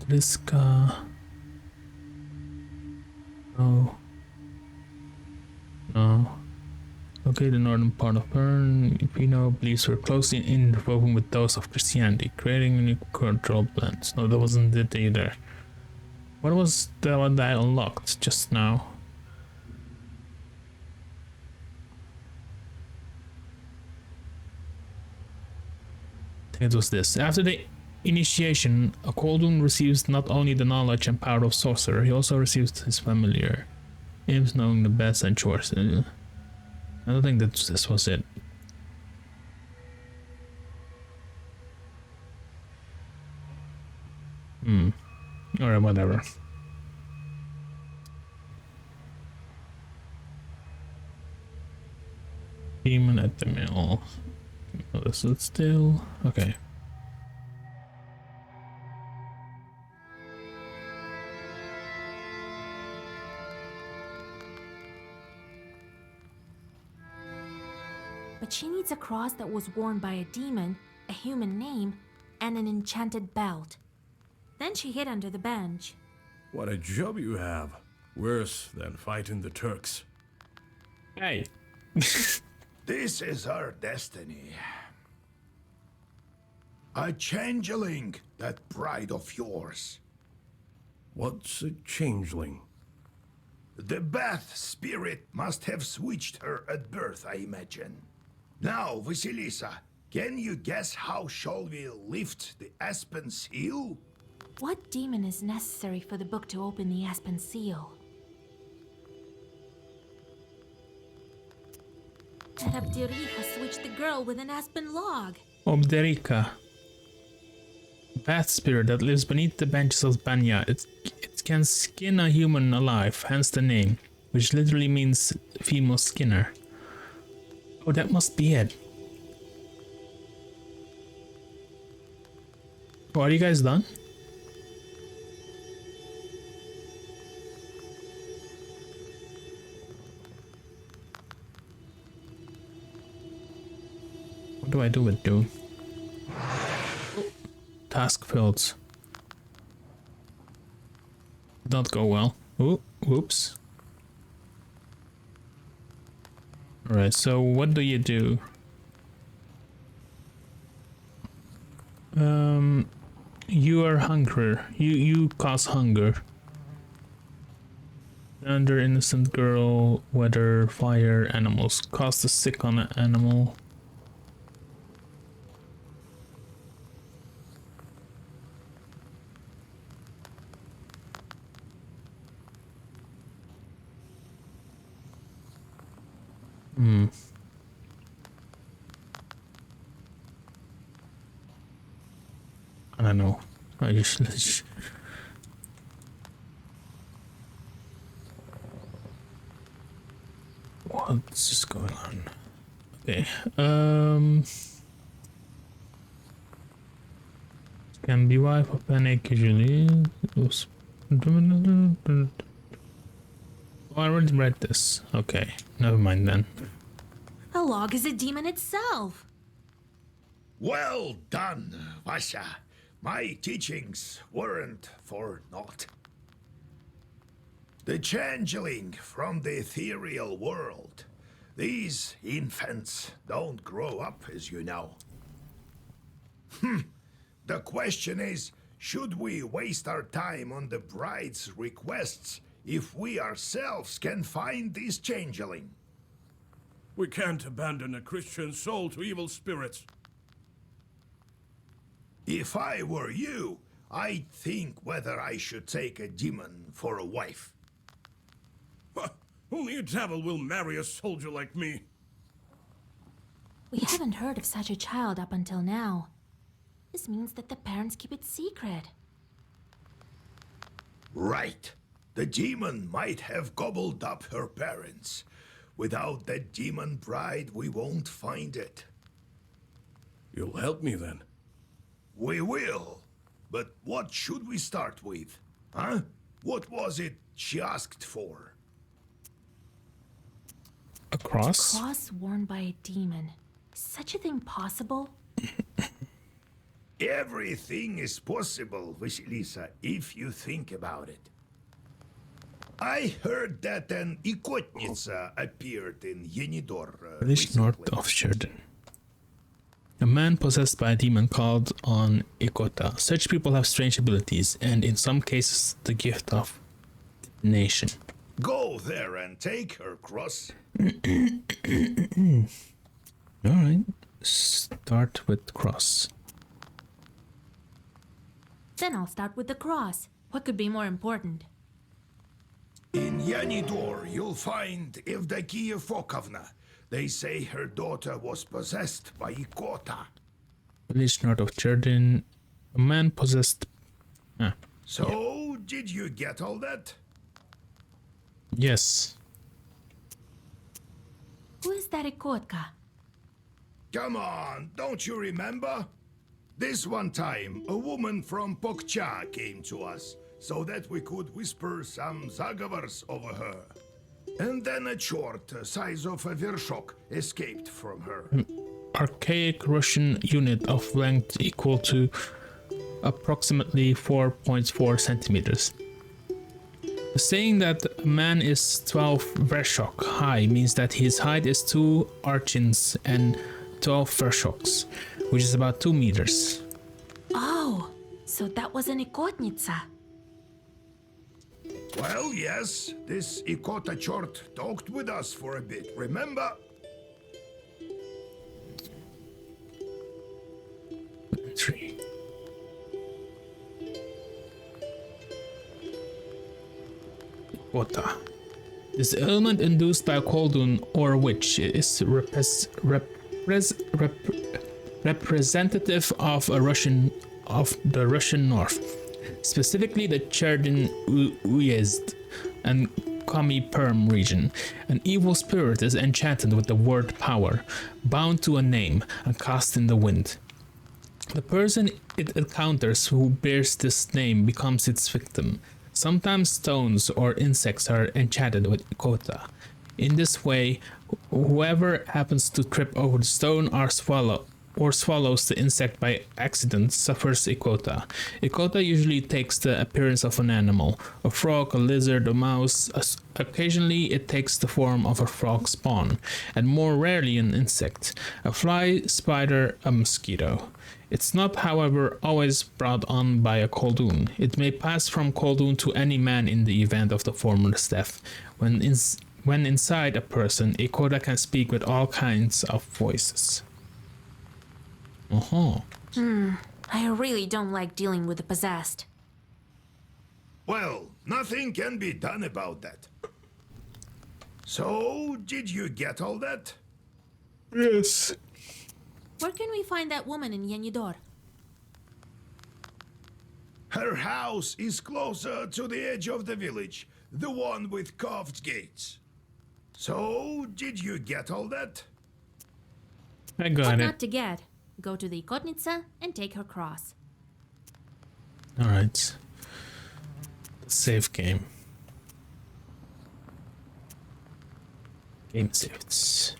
Liska. No. No. Okay, the northern part of Bern, Filipino beliefs were closely interwoven with those of Christianity, creating unique cultural blends. No, that wasn't it either. What was the one that I unlocked just now? I think it was this. After the initiation, a Koldun receives not only the knowledge and power of sorcerer, he also receives his familiar. Aims knowing the best and choice. I don't think that this was it. Alright, whatever. Demon at the mill. Oh, this is still okay. But she needs a cross that was worn by a demon, a human name, and an enchanted belt. Then she hid under the bench. What a job you have. Worse than fighting the Turks. Hey. This is our destiny. A changeling, that bride of yours. What's a changeling? The Bath spirit must have switched her at birth, I imagine. Now, Vasilisa, can you guess how shall we lift the Aspen seal? What demon is necessary for the book to open the Aspen seal? That Abderika switched the girl with an aspen log. Obderika. Bath spirit that lives beneath the benches of Banya. It can skin a human alive, hence the name, which literally means female skinner. Oh, that must be it. Oh, are you guys done? What do I do with you? Task failed. Did not go well. Oh, whoops. Alright, so what do you do? You are hunger. You cause hunger. Under innocent girl, weather, fire, animals. Cause the sick on an animal. I don't know. I just what's just going on? Okay. Can be wife of panic usually. I already read this. Okay, never mind then. The log is a demon itself. Well done, Vasya. My teachings weren't for naught. The changeling from the ethereal world. These infants don't grow up, as you know. The question is, should we waste our time on the bride's requests if we ourselves can find this changeling? We can't abandon a Christian soul to evil spirits. If I were you, I'd think whether I should take a demon for a wife. Only a devil will marry a soldier like me. We haven't heard of such a child up until now. This means that the parents keep it secret. Right. The demon might have gobbled up her parents. Without that demon bride, we won't find it. You'll help me then? We will. But what should we start with? Huh? What was it she asked for? A cross? A cross worn by a demon. Is such a thing possible? Everything is possible, Vasilisa, if you think about it. I heard that an Ikotnitsa appeared in Yenidor Village north of Sheridan. A man possessed by a demon called on Ikota. Such people have strange abilities, and in some cases, the gift of divination. Go there and take her cross. Alright, start with cross. Then I'll start with the cross. What could be more important? In Yanidor, you'll find Evdokia Fokovna. They say her daughter was possessed by Ikota. Village north of Sheridan. A man possessed... So, did you get all that? Yes. Who is that Ikotka? Come on, don't you remember? This one time, a woman from Pokcha came to us, so that we could whisper some zagovors over her. And then a chort, size of a vershok, escaped from her. Archaic Russian unit of length equal to approximately 4.4 centimeters. The saying that a man is 12 vershok high means that his height is 2 archins and 12 vershoks, which is about 2 meters. Oh, so that was an Ikotnitsa. Well, yes, this Ikota chort talked with us for a bit, remember? Three. Ikota. This ailment induced by a koldun or witch is representative of the Russian North, specifically the Cherdyn Uyezd and Komi Perm region. An evil spirit is enchanted with the word power, bound to a name, and cast in the wind. The person it encounters who bears this name becomes its victim. Sometimes stones or insects are enchanted with Ikota. In this way, whoever happens to trip over the stone or swallows the insect by accident suffers Ikota. Ikota usually takes the appearance of an animal, a frog, a lizard, a mouse. Occasionally it takes the form of a frog spawn, and more rarely an insect, a fly, spider, a mosquito. It's not, however, always brought on by a koldun. It may pass from koldun to any man in the event of the former's death. When inside a person, Ikota can speak with all kinds of voices. I really don't like dealing with the possessed. Well, nothing can be done about that. So, did you get all that? Yes. Where can we find that woman in Yenidor? Her house is closer to the edge of the village, the one with carved gates. So, did you get all that? I got What it. not to get? Go to the Ikotnitsa and take her cross. Alright. Save game. Game saved.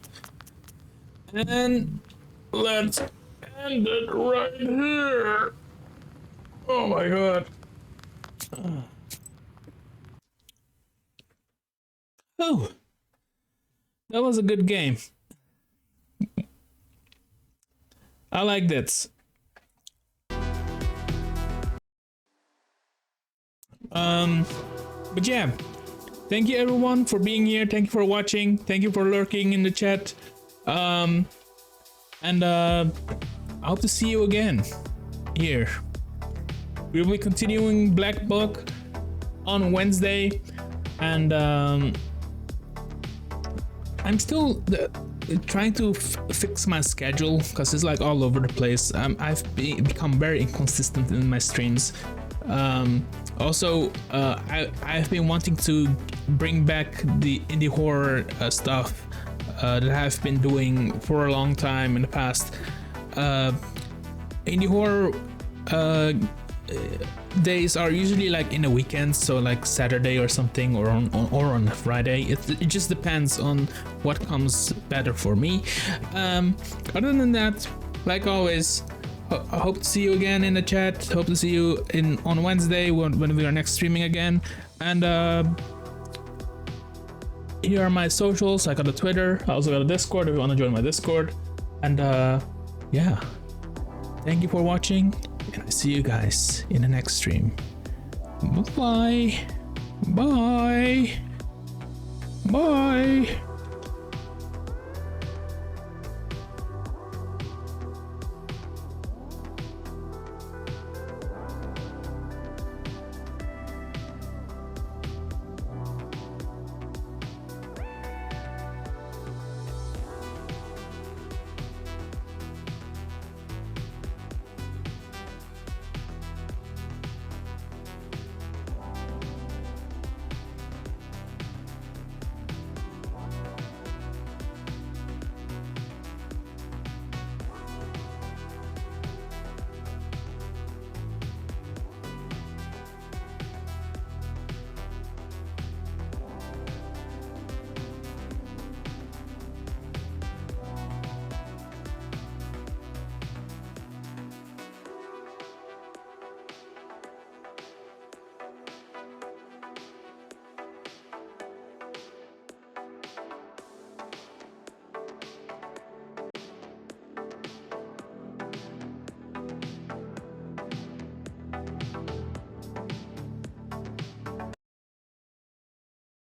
And let's end it right here. Oh my god. Oh, that was a good game. I liked it. But yeah, thank you everyone for being here. Thank you for watching. Thank you for lurking in the chat. And I hope to see you again here. We'll be continuing Black Book on Wednesday, and I'm still trying to fix my schedule because it's like all over the place. I've become very inconsistent in my streams. Also, I've been wanting to bring back the indie horror stuff that I've been doing for a long time in the past. Indie horror days are usually like in the weekends, so like Saturday or something, or on a Friday. It just depends on what comes better for me. Other than that, like always, I hope to see you again in the chat. Hope to see you on Wednesday when we are next streaming again. And here are my socials. I got a Twitter. I also got a Discord if you want to join my Discord. And yeah, thank you for watching, and I see you guys in the next stream. Bye. Bye. Bye.